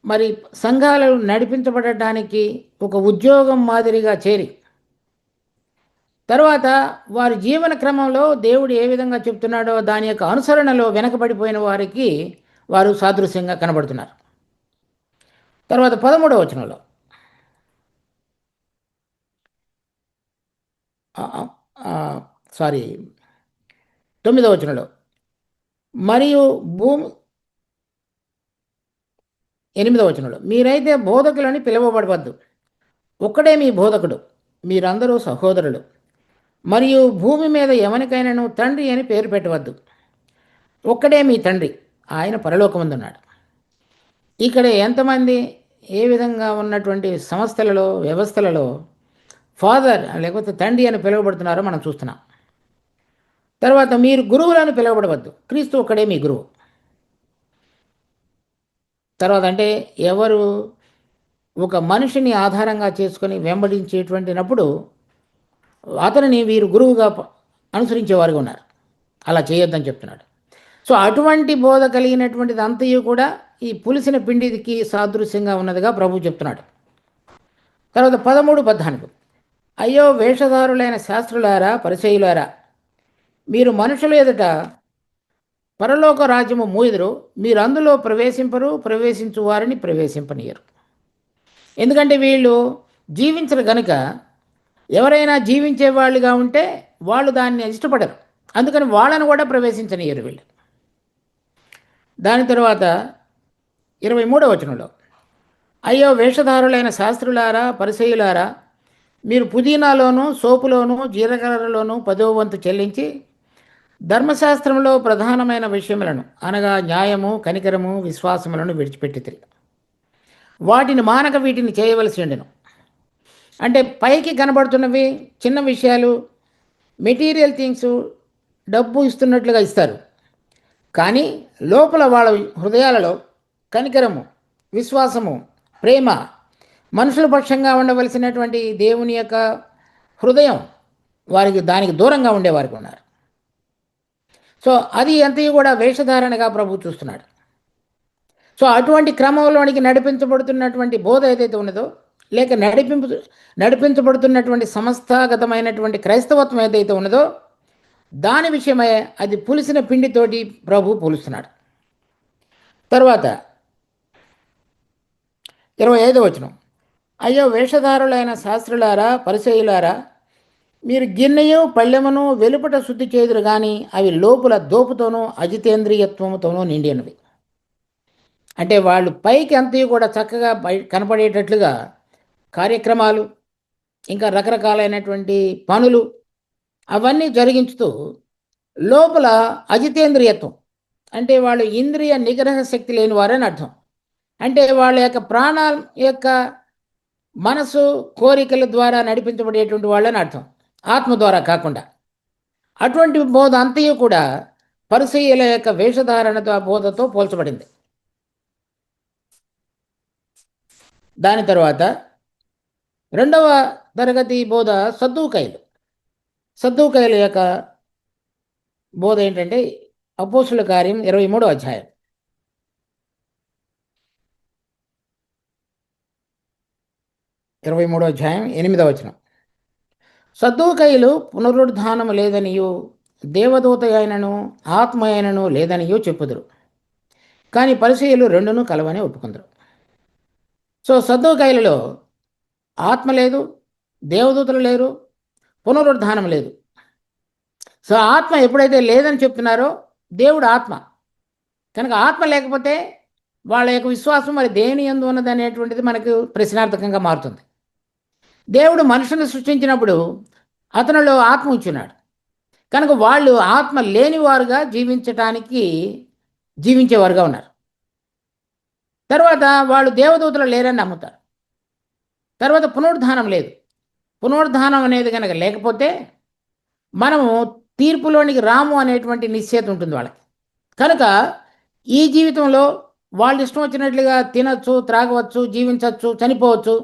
మరి సంఘాలు నడిపించబడటానికి ఒక ఉద్యోగం మాదిరిగా చేరి, తర్వాత వారి జీవన క్రమంలో దేవుడు ఏ విధంగా చెప్తున్నాడో దాని యొక్క అనుసరణలో వెనకబడిపోయిన వారికి వారు సాదృశ్యంగా కనబడుతున్నారు. తర్వాత 13వ వచనంలో సారీ 9వ వచనంలో, మరియు 8వ వచనంలో, మీరైతే బోధకులని పిలువబడవద్దు, ఒక్కడే మీ బోధకుడు, మీరందరూ సహోదరులు, మరియు భూమి మీద ఎవరికైనాను తండ్రి అని పేరు పెట్టవద్దు, ఒక్కడే మీ తండ్రి, ఆయన పరలోకమందున్నాడు. ఇక్కడ ఎంతమంది ఏ విధంగా ఉన్నటువంటి సంస్థలలో వ్యవస్థలలో ఫాదర్ లేకపోతే తండ్రి అని పిలువబడుతున్నారో మనం చూస్తున్నాం. తర్వాత మీరు గురువులను పిలువబడవద్దు, క్రీస్తు ఒక్కడే మీ గురువు. తర్వాత అంటే ఎవరు ఒక మనిషిని ఆధారంగా చేసుకొని వెంబడించేటువంటినప్పుడు అతనిని వీరు గురువుగా అనుసరించేవారుగా ఉన్నారు, అలా చేయొద్దని చెప్తున్నాడు. సో అటువంటి బోధ కలిగినటువంటిది అంతయు కూడా ఈ పులిసిన పిండికి సాదృశ్యంగా ఉన్నదిగా ప్రభు చెప్తున్నాడు. తర్వాత 13-14, అయ్యో వేషధారులైన శాస్త్రులారా పరిసయ్యులారా, మీరు మనుషుల ఎదుట పరలోక రాజ్యము మూయుదురు, మీరు అందులో ప్రవేశించు వారిని ప్రవేశింపనీయరు. ఎందుకంటే వీళ్ళు జీవించరు గనుక, ఎవరైనా జీవించే వాళ్ళుగా ఉంటే వాళ్ళు దాన్ని ఇష్టపడరు, అందుకని వాళ్ళను కూడా ప్రవేశించనీయరు వీళ్ళు. దాని తర్వాత 23వ వచనంలో, అయ్యో వేషధారులైన శాస్త్రులారా పరిసయ్యులారా, మీరు పుదీనాలోను సోపులోను జీలకర్రలోను 10వ వంతు చెల్లించి ధర్మశాస్త్రంలో ప్రధానమైన విషయములను అనగా న్యాయము కనికరము విశ్వాసములను విడిచిపెట్టితిరి, వాటిని మానక వీటిని చేయవలసి ఉండెను. అంటే పైకి కనబడుతున్నవి చిన్న విషయాలు, మెటీరియల్ థింగ్స్, డబ్బు ఇస్తున్నట్లుగా ఇస్తారు, కానీ లోపల వాళ్ళ హృదయాలలో కనికరము విశ్వాసము ప్రేమ మనుషుల పక్షంగా ఉండవలసినటువంటి దేవుని యొక్క హృదయం వారికి దానికి దూరంగా ఉండేవారికి ఉన్నారు. సో అది అంతయు కూడా వేషధారణగా ప్రభు చూస్తున్నాడు. సో అటువంటి క్రమంలోనికి నడిపించబడుతున్నటువంటి బోధ ఏదైతే ఉన్నదో, లేక నడిపించబడుతున్నటువంటి సంస్థాగతమైనటువంటి క్రైస్తవత్వం ఏదైతే ఉన్నదో దాని విషయమై అది పులిసిన పిండితోటి ప్రభు పోలుస్తున్నాడు. తర్వాత 25వ వచనం, అయ్యో వేషధారులైన శాస్త్రులారా పరిసయ్యులారా, మీరు గిన్నెయు పళ్ళెమును వెలుపట శుద్ధి చేదురు కానీ అవి లోపల దోపుతోనూ అజితేంద్రియత్వముతోనూ నిండినవి. అంటే వాళ్ళు పైకి అంతయు కూడా చక్కగా కనపడేటట్లుగా కార్యక్రమాలు, ఇంకా రకరకాలైనటువంటి పనులు అవన్నీ జరిగించుతూ లోపల అజితేంద్రియత్వం, అంటే వాళ్ళు ఇంద్రియ నిగ్రహ శక్తి లేని వారని అర్థం. అంటే వాళ్ళ యొక్క ప్రాణాల యొక్క మనసు కోరికల ద్వారా నడిపించబడేటువంటి వాళ్ళని అర్థం, ఆత్మ ద్వారా కాకుండా. అటువంటి బోధ అంతయు కూడా పరిసయ్యుల యొక్క వేషధారణ బోధతో పోల్చబడింది. దాని తర్వాత రెండవ తరగతి బోధ సద్దూకైలు. సద్దూకైల యొక్క బోధ ఏంటంటే అపోస్తుల కార్యం 23వ అధ్యాయం. 23వ అధ్యాయం 8వ వచనం. సద్దూకైలు పునరుద్ధానము లేదనియు దేవదూత అయినను ఆత్మ అయినను లేదనియు చెప్పుదురు, కానీ పరిసయ్యులు రెండును కలవని ఒప్పుకుందరు. సో సద్దూకైలలో ఆత్మ లేదు, దేవదూతలు లేరు, పునరుద్ధానం లేదు. సో ఆత్మ ఎప్పుడైతే లేదని చెప్తున్నారో, దేవుడు ఆత్మ కనుక ఆత్మ లేకపోతే వాళ్ళ యొక్క విశ్వాసం మరి దేని యందు ఉన్నది అనేటువంటిది మనకు ప్రశ్నార్థకంగా మారుతుంది. దేవుడు మనుషులను సృష్టించినప్పుడు అతనిలో ఆత్మ ఉంచున్నాడు కనుక వాళ్ళు ఆత్మ లేనివారుగా జీవించేవారుగా ఉన్నారు. తర్వాత వాళ్ళు దేవదూతలు లేరని నమ్ముతారు. తర్వాత పునరుద్ధానం లేదు. పునరుద్ధానం అనేది కనుక లేకపోతే మనము తీర్పులోనికి రాము అనేటువంటి నిశ్చయిత ఉంటుంది వాళ్ళకి. కనుక ఈ జీవితంలో వాళ్ళు ఇష్టం వచ్చినట్లుగా తినచ్చు, త్రాగవచ్చు, జీవించవచ్చు, చనిపోవచ్చు.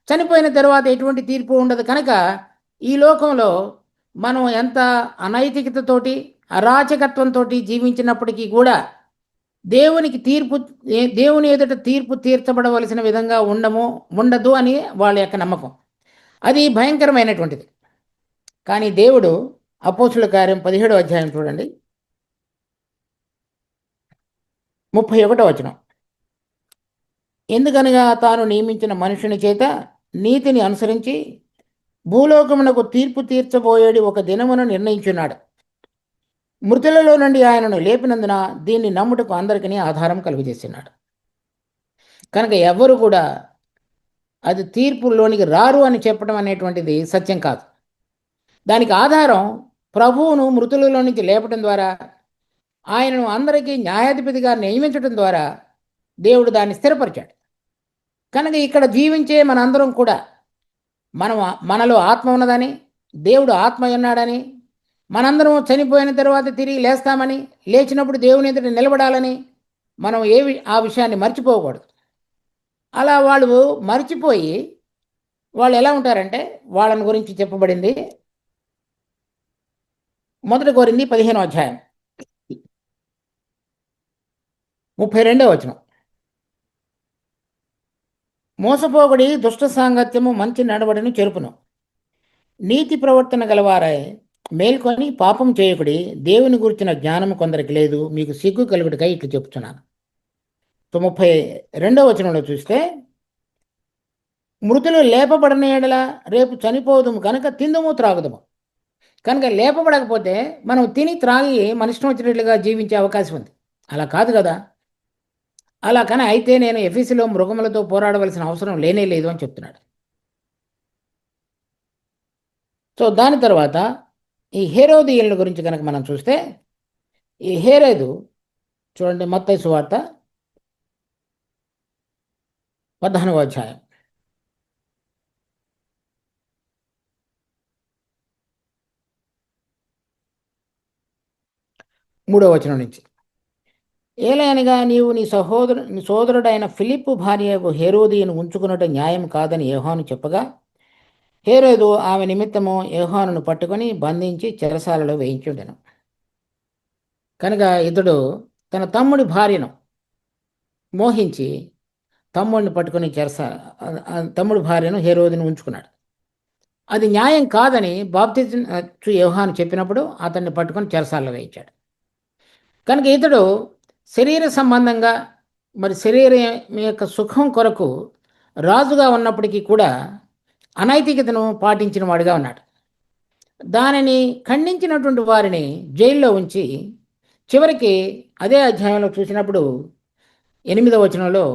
చనిపోయిన తర్వాత ఎటువంటి తీర్పు ఉండదు. కనుక ఈ లోకంలో మనం ఎంత అనైతికతతోటి అరాచకత్వంతో జీవించినప్పటికీ కూడా దేవుని ఎదుట తీర్పు తీర్చబడవలసిన విధంగా ఉండదు అని వాళ్ళ యొక్క నమ్మకం. అది భయంకరమైనటువంటిది. కానీ దేవుడు అపోస్తుల కార్యం 17వ అధ్యాయం చూడండి, 31వ వచనం. ఎందుకనగా తాను నియమించిన మనుషుని చేత నీతిని అనుసరించి భూలోకమునకు తీర్పు తీర్చబోయేది ఒక దినమును నిర్ణయించున్నాడు. మృతులలో నుండి ఆయనను లేపినందున దీన్ని నమ్ముటకు అందరికీ ఆధారం కలుగజేస్తున్నాడు. కనుక ఎవరు కూడా అది తీర్పులోనికి రారు అని చెప్పడం అనేటువంటిది సత్యం కాదు. దానికి ఆధారం ప్రభువును మృతులలో నుంచి లేపటం ద్వారా, ఆయనను అందరికీ న్యాయాధిపతిగా నియమించడం ద్వారా దేవుడు దాన్ని స్థిరపరిచాడు. కనుక ఇక్కడ జీవించే మనందరం కూడా మనలో ఆత్మ ఉన్నదని, దేవుడు ఆత్మ ఉన్నాడని, మనందరం చనిపోయిన తర్వాత తిరిగి లేస్తామని, లేచినప్పుడు దేవుని ఎదుట నిలబడాలని మనం ఆ విషయాన్ని మర్చిపోకూడదు. అలా వాళ్ళు మర్చిపోయి వాళ్ళు ఎలా ఉంటారంటే, వాళ్ళని గురించి చెప్పబడింది 1 కొరింథీ 15వ అధ్యాయం 32వ వచనం. మోసపోకడి దుష్ట సాంగత్యము మంచి నడవడిని చెరుపును. నీతి ప్రవర్తన గలవారై మేల్కొని పాపం చేయకుడి, దేవుని గురించిన జ్ఞానము కొందరికి లేదు, మీకు సిగ్గు కలుగుటకై ఇట్లు చెప్తున్నాను. 32వ వచనంలో చూస్తే, మృతులు లేపబడిన ఎడల రేపు చనిపోదుము కనుక తిందుము త్రాగుదము. కనుక లేపబడకపోతే మనం తిని త్రాగి మన ఇష్టం వచ్చినట్లుగా జీవించే అవకాశం ఉంది. అలా కాదు కదా. అలా కానీ అయితే నేను ఎఫెసులో మృగములతో పోరాడవలసిన అవసరం లేనే లేదు అని చెప్తున్నాడు. సో దాని తర్వాత ఈ హేరోదీయుల గురించి కనుక మనం చూస్తే, ఈ హేరోదు చూడండి, మత్తయి సువార్త 15వ అధ్యాయం 3వ వచనం నుంచి. ఏలయనగా నీవు నీ సోదరుడైన ఫిలిప్పు భార్యకు హేరోదియను ఉంచుకున్నట్టు న్యాయం కాదని యోహాను చెప్పగా, హేరోదు ఆమె నిమిత్తము యోహానును పట్టుకొని బంధించి చెరసాలలో వేయించుండెను. కనుక ఇతడు తన తమ్ముడి భార్యను మోహించి తమ్ముడిని పట్టుకొని తమ్ముడి భార్యను హేరోదుని ఉంచుకున్నాడు. అది న్యాయం కాదని బాప్తిజం యోహాను చెప్పినప్పుడు అతన్ని పట్టుకొని చెరసాలలో వేయించాడు. కనుక ఇతడు శరీర సంబంధంగా మరి శరీరం యొక్క సుఖం కొరకు రాజుగా ఉన్నప్పటికీ కూడా అనైతికతను పాటించిన వాడిగా ఉన్నాడు. దానిని ఖండించినటువంటి వారిని జైల్లో ఉంచి చివరికి అదే అధ్యాయంలో చూసినప్పుడు 8వ వచనంలో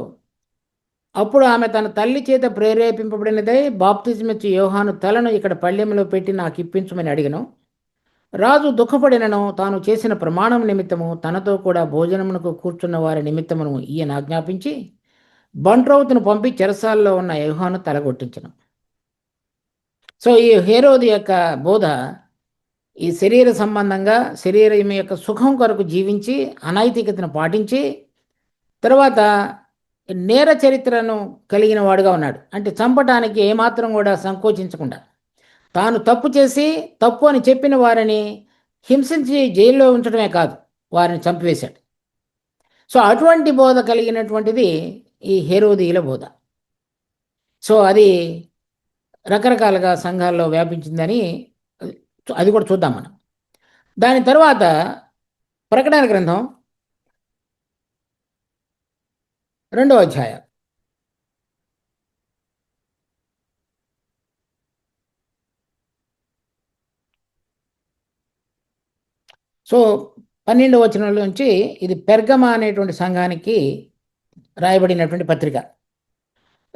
అప్పుడు ఆమె తన తల్లి చేత ప్రేరేపింపబడినదై బాప్తిజమిచ్చి యోహాను తలను ఇక్కడ పళ్ళెంలో పెట్టి నాకు ఇప్పించమని అడిగను. రాజు దుఃఖపడినను తాను చేసిన ప్రమాణం నిమిత్తము తనతో కూడా భోజనమునకు కూర్చున్న వారి నిమిత్తమును ఈయన ఆజ్ఞాపించి బంట్రౌతును పంపి చెరసాల్లో ఉన్న యోహాను తలగొట్టించను. సో ఈ హేరోది యొక్క బోధ ఈ శరీర సంబంధంగా శరీరం యొక్క సుఖం కొరకు జీవించి అనైతికతను పాటించి తర్వాత నేర చరిత్రను కలిగిన వాడుగా ఉన్నాడు. అంటే చంపటానికి ఏమాత్రం కూడా సంకోచించకుండా తాను తప్పు చేసి తప్పు అని చెప్పిన వారిని హింసించి జైల్లో ఉంచడమే కాదు, వారిని చంపివేశాడు. సో అటువంటి బోధ కలిగినటువంటిది ఈ హేరోదీయుల బోధ. సో అది రకరకాలుగా సంఘాల్లో వ్యాపించిందని అది కూడా చూద్దాం మనం. దాని తర్వాత ప్రకటన గ్రంథం 2వ అధ్యాయం. సో 12వ వచనం నుంచి ఇది పెర్గమా అనేటువంటి సంఘానికి రాయబడినటువంటి పత్రిక.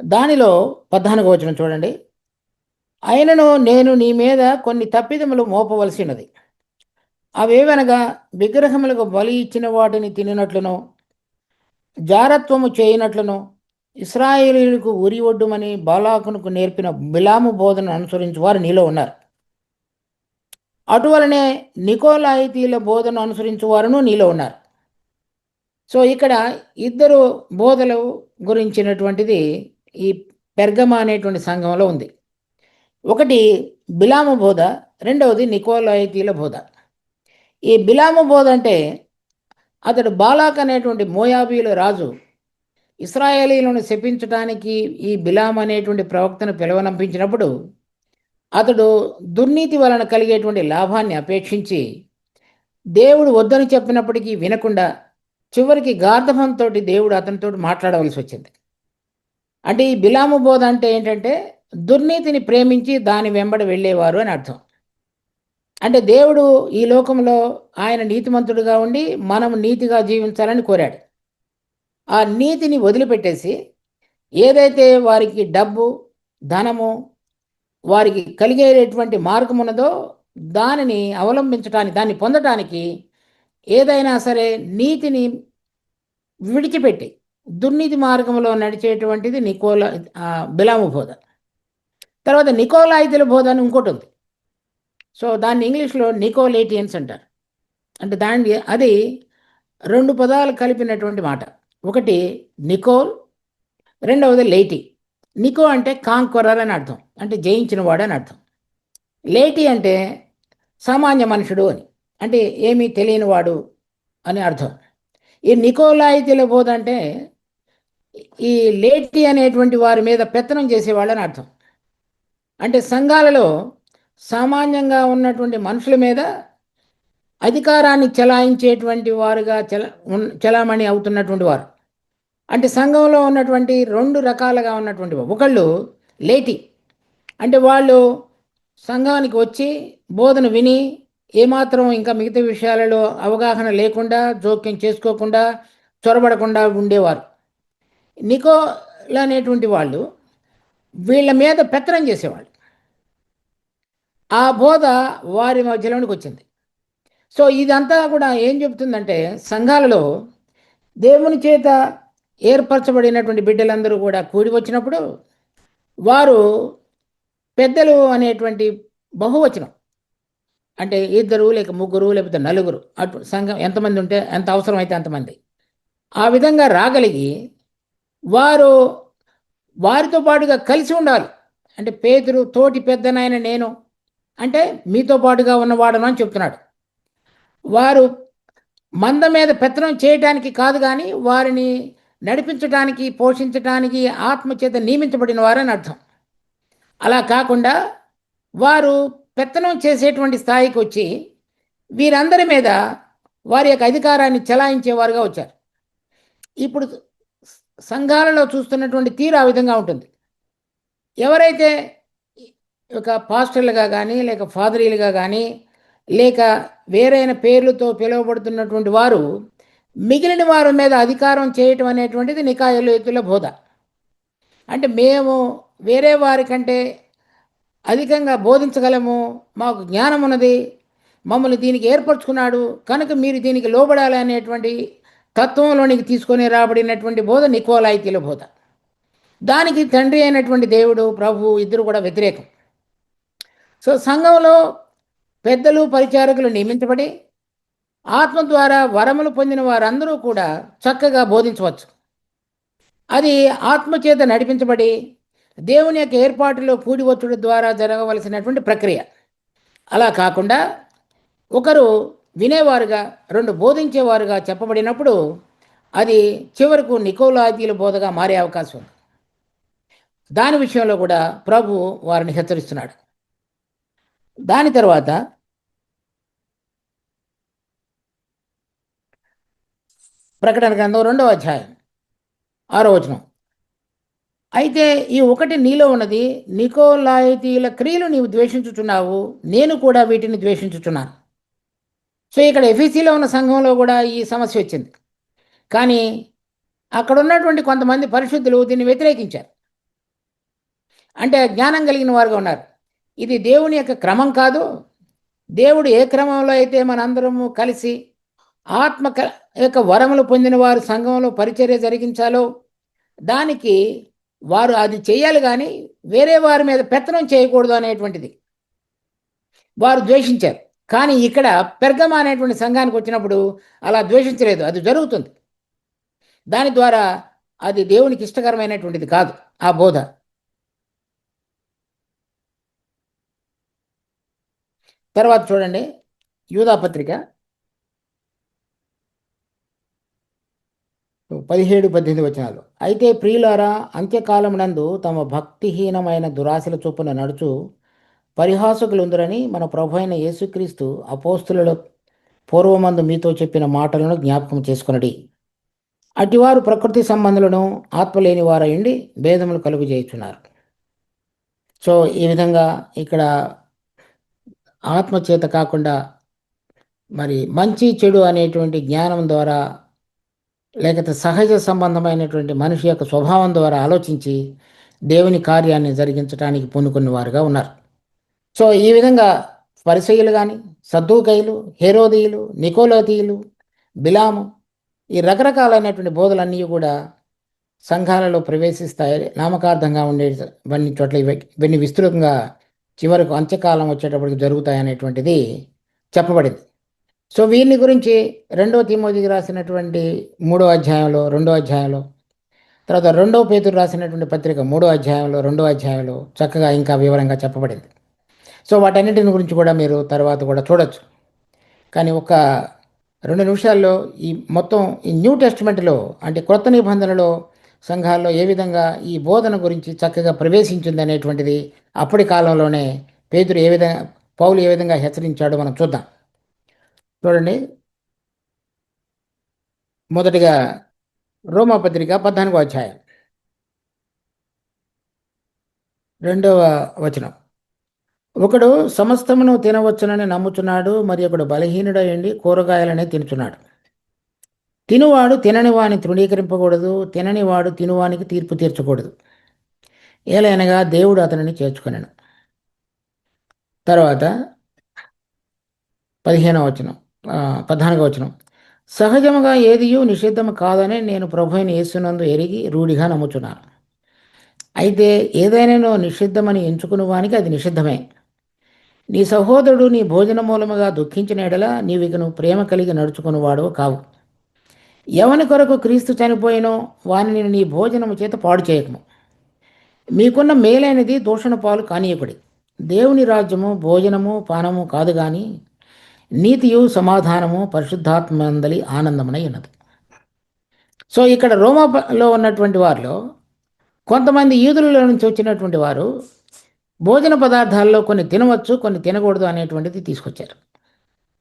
దానిలో 14వ వచనం చూడండి. అయినను నేను నీ మీద కొన్ని తప్పిదములు మోపవలసినది. అవేవనగా విగ్రహములకు బలి ఇచ్చిన వాటిని తినినట్లును, జారత్వము చేయనట్లును, ఇశ్రాయేలీయులకు ఉరి ఒడ్డుమని బాలాకునకు నేర్పిన బిలాము బోధనను అనుసరించి వారు నీలో ఉన్నారు. అటువలనే నికోలాయితీల బోధను అనుసరించు వారును నీలో ఉన్నారు. సో ఇక్కడ ఇద్దరు బోధలు గురించినటువంటిది ఈ పెర్గమా అనేటువంటి సంఘంలో ఉంది. ఒకటి బిలాము బోధ, రెండవది నికోలాయితీల బోధ. ఈ బిలాము బోధ అంటే అతడు బాలాక్ అనేటువంటి మోయాబీల రాజు ఇశ్రాయేలీలను శపించడానికి ఈ బిలాం అనేటువంటి ప్రవక్తను పిలువనంపించినప్పుడు అతడు దుర్నీతి వలన కలిగేటువంటి లాభాన్ని అపేక్షించి దేవుడు వద్దని చెప్పినప్పటికీ వినకుండా చివరికి గార్ధభంతో దేవుడు అతనితో మాట్లాడవలసి వచ్చింది. అంటే ఈ బిలాము బోధ అంటే ఏంటంటే దుర్నీతిని ప్రేమించి దాని వెంబడి వెళ్ళేవారు అని అర్థం. అంటే దేవుడు ఈ లోకంలో ఆయన నీతిమంతుడుగా ఉండి మనం నీతిగా జీవించాలని కోరాడు. ఆ నీతిని వదిలిపెట్టేసి ఏదైతే వారికి డబ్బు, ధనము, వారికి కలిగేటువంటి మార్గం ఉన్నదో దానిని అవలంబించడానికి, దాన్ని పొందటానికి ఏదైనా సరే నీతిని విడిచిపెట్టి దుర్నీతి మార్గంలో నడిచేటువంటిది బిలాము బోధ. తర్వాత నికోలాయితుల బోధ అని ఇంకోటి ఉంది. సో దాన్ని ఇంగ్లీష్లో నికోలేటియన్స్ అంటారు. అంటే అది 2 పదాలు కలిపినటువంటి మాట. ఒకటి నికోల్, రెండవది లేటి. నికో అంటే కాంక్వరర్ అని అర్థం, అంటే జయించినవాడు అని అర్థం. లేటి అంటే సామాన్య మనుషుడు అని, అంటే ఏమీ తెలియనివాడు అని అర్థం. ఈ నికోలాయితీల బోధ అంటే ఈ లేటి అనేటువంటి వారి మీద పెత్తనం చేసేవాళ్ళు అని అర్థం. అంటే సంఘాలలో సామాన్యంగా ఉన్నటువంటి మనుషుల మీద అధికారాన్ని చెలాయించేటువంటి వారుగా చలామణి అవుతున్నటువంటి వారు. అంటే సంఘంలో ఉన్నటువంటి 2 రకాలుగా ఉన్నటువంటి ఒకళ్ళు లేటి, అంటే వాళ్ళు సంఘానికి వచ్చి బోధన విని ఏమాత్రం ఇంకా మిగతా విషయాలలో అవగాహన లేకుండా, జోక్యం చేసుకోకుండా, చొరబడకుండా ఉండేవారు. నికోలు అనేటువంటి వాళ్ళు వీళ్ళ మీద పెత్తనం చేసేవాళ్ళు. ఆ బోధ వారి మధ్యలోనికి వచ్చింది. సో ఇదంతా కూడా ఏం చెబుతుందంటే సంఘాలలో దేవుని చేత ఏర్పరచబడినటువంటి బిడ్డలందరూ కూడా కూడి వచ్చినప్పుడు వారు పెద్దలు అనేటువంటి బహువచనం, అంటే 2 లేక 3 లేకపోతే 4 అటు సంఘం ఎంతమంది ఉంటే ఎంత అవసరమైతే అంతమంది ఆ విధంగా రాగలిగి వారు వారితో పాటుగా కలిసి ఉండాలి. అంటే పేతురు తోటి పెద్దనైన నేను అంటే మీతో పాటుగా ఉన్నవాడను అని చెప్తున్నాడు. వారు మంద మీద పెత్తనం చేయటానికి కాదు, కానీ వారిని నడిపించడానికి, పోషించడానికి ఆత్మచేత నియమించబడిన వారని అర్థం. అలా కాకుండా వారు పెత్తనం చేసేటువంటి స్థాయికి వచ్చి వీరందరి మీద వారి యొక్క అధికారాన్ని చెలాయించేవారుగా వచ్చారు. ఇప్పుడు సంఘాలలో చూస్తున్నటువంటి తీరు ఆ విధంగా ఉంటుంది. ఎవరైతే ఒక పాస్టర్లుగా కానీ లేక ఫాదరీలుగా కానీ లేక వేరైన పేర్లతో పిలువబడుతున్నటువంటి వారు మిగిలిన వారి మీద అధికారం చేయటం అనేటువంటిది నికాయల బోధ. అంటే మేము వేరే వారికంటే అధికంగా బోధించగలము, మాకు జ్ఞానం ఉన్నది, మమ్మల్ని దీనికి ఏర్పరచుకున్నాడు కనుక మీరు దీనికి లోబడాలి అనేటువంటి తత్వంలోనికి తీసుకొని రాబడినటువంటి బోధ నికోలాయితీల బోధ. దానికి తండ్రి అయినటువంటి దేవుడు ప్రభు ఇద్దరు కూడా వ్యతిరేకం. సో సంఘంలో పెద్దలు పరిచారకులు నియమించబడి ఆత్మ ద్వారా వరములు పొందిన వారందరూ కూడా చక్కగా బోధించవచ్చు. అది ఆత్మచేత నడిపించబడి దేవుని యొక్క ఏర్పాటులో కూడి వచ్చుడు ద్వారా జరగవలసినటువంటి ప్రక్రియ. అలా కాకుండా ఒకరు వినేవారుగా, రెండు బోధించేవారుగా చెప్పబడినప్పుడు అది చివరకు నికోలాయితీల బోధగా మారే అవకాశం ఉంది. దాని విషయంలో కూడా ప్రభు వారిని హెచ్చరిస్తున్నాడు. దాని తర్వాత ప్రకటన గ్రంథం 2వ అధ్యాయం 6వ వచనం. అయితే ఈ ఒకటి నీలో ఉన్నది, నికోలాయితీల క్రియలు నీవు ద్వేషించుచున్నావు, నేను కూడా వీటిని ద్వేషించుచున్నాను. సో ఇక్కడ ఎఫీసీలో ఉన్న సంఘంలో కూడా ఈ సమస్య వచ్చింది. కానీ అక్కడ ఉన్నటువంటి కొంతమంది పరిశుద్ధులు దీన్ని వ్యతిరేకించారు. అంటే జ్ఞానం కలిగిన వారుగా ఉన్నారు. ఇది దేవుని యొక్క క్రమం కాదు. దేవుడు ఏ క్రమంలో అయితే మనందరము కలిసి ఆత్మ యొక్క వరములు పొందిన వారు సంఘంలో పరిచర్య జరిగించాలో దానికి వారు అది చేయాలి, కానీ వేరే వారి మీద పెత్తనం చేయకూడదు అనేటువంటిది వారు ద్వేషించారు. కానీ ఇక్కడ పెర్గమ అనేటువంటి సంఘానికి వచ్చినప్పుడు అలా ద్వేషించలేదు, అది జరుగుతుంది. దాని ద్వారా అది దేవునికి ఇష్టకరమైనటువంటిది కాదు ఆ బోధ. తర్వాత చూడండి యూదాపత్రిక 17-18 వచనాలు. అయితే ప్రియులారా, అంత్యకాలమునందు తమ భక్తిహీనమైన దురాశల చొప్పున నడుచు పరిహాసకులుందరని మన ప్రభు అయిన యేసుక్రీస్తు అపోస్తుల పూర్వమందు మీతో చెప్పిన మాటలను జ్ఞాపకం చేసుకొనడి. అటివారు ప్రకృతి సంబంధులను ఆత్మలేని వారయుండి భేదములు కలుగు చేయుచున్నారు. సో ఈ విధంగా ఇక్కడ ఆత్మచేత కాకుండా మరి మంచి చెడు అనేటువంటి జ్ఞానం ద్వారా, లేకపోతే సహజ సంబంధమైనటువంటి మనిషి యొక్క స్వభావం ద్వారా ఆలోచించి దేవుని కార్యాన్ని జరిగించడానికి పూనుకున్న వారుగా ఉన్నారు. సో ఈ విధంగా పరిసయ్యులు కానీ, సద్దూకయ్యులు, హేరోదీయులు, నికోలాతీయులు, బిలాము, ఈ రకరకాలైనటువంటి బోధలన్నీ కూడా సంఘాలలో ప్రవేశిస్తాయి. నామకార్థంగా ఉండేవన్నీ చోట్ల ఇవన్నీ విస్తృతంగా చివరకు అంత్యకాలం వచ్చేటప్పటికి జరుగుతాయనేటువంటిది చెప్పబడింది. సో వీరిని గురించి 2వ తిమోతికి రాసినటువంటి 3వ అధ్యాయంలో, 2వ అధ్యాయంలో, తర్వాత 2వ పేతురు రాసినటువంటి పత్రిక 3వ అధ్యాయంలో, 2వ అధ్యాయంలో చక్కగా ఇంకా వివరంగా చెప్పబడింది. సో వాటన్నిటిని గురించి కూడా మీరు తర్వాత కూడా చూడొచ్చు. కానీ ఒక 2 నిమిషాల్లో ఈ మొత్తం ఈ న్యూ టెస్టిమెంట్లో అంటే క్రొత్త నిబంధనలో సంఘాల్లో ఏ విధంగా ఈ బోధన గురించి చక్కగా ప్రవేశించింది అనేటువంటిది అప్పటి కాలంలోనే పేతురు ఏ విధంగా, పౌలు ఏ విధంగా హెచ్చరించాడో మనం చూద్దాం. చూడండి, మొదటిగా రోమాపత్రిక 14వ అధ్యాయం 2వ వచనం. ఒకడు సమస్తమును తినవచ్చునని నమ్ముచున్నాడు, మరి ఒకడు బలహీనుడయ్యండి కూరగాయలనే తినుచున్నాడు. తినువాడు తినని వాని తృణీకరింపకూడదు, తిననివాడు తినువానికి తీర్పు తీర్చకూడదు, ఏలైనగా దేవుడు అతనిని చేర్చుకొనెను. తర్వాత 15వ వచనం, 14వ వచనం. సహజముగా ఏదియూ నిషిద్ధము కాదని నేను ప్రభువైన యేసునందు ఎరిగి రూఢిగా నమ్ముచున్నాను. అయితే ఏదైనా నిషిద్ధమని ఎంచుకుని వానికి అది నిషిద్ధమే. నీ సహోదరుడు నీ భోజన మూలముగా దుఃఖించిన ఎడల నీవికను ప్రేమ కలిగి నడుచుకునివాడు కావు. ఎవని కొరకు క్రీస్తు చనిపోయినో వానిని నీ భోజనము చేత పాడు చేయకము. మీకున్న మేలైనది దూషణ పాలు కానీయకుడి. దేవుని రాజ్యము భోజనము పానము కాదు కానీ నీతియు సమాధానము పరిశుద్ధాత్మందలి ఆనందమునై ఉన్నది. సో ఇక్కడ రోమాలో ఉన్నటువంటి వారిలో కొంతమంది యూదులలో నుంచి వచ్చినటువంటి వారు భోజన పదార్థాల్లో కొన్ని తినవచ్చు, కొన్ని తినకూడదు అనేటువంటిది తీసుకొచ్చారు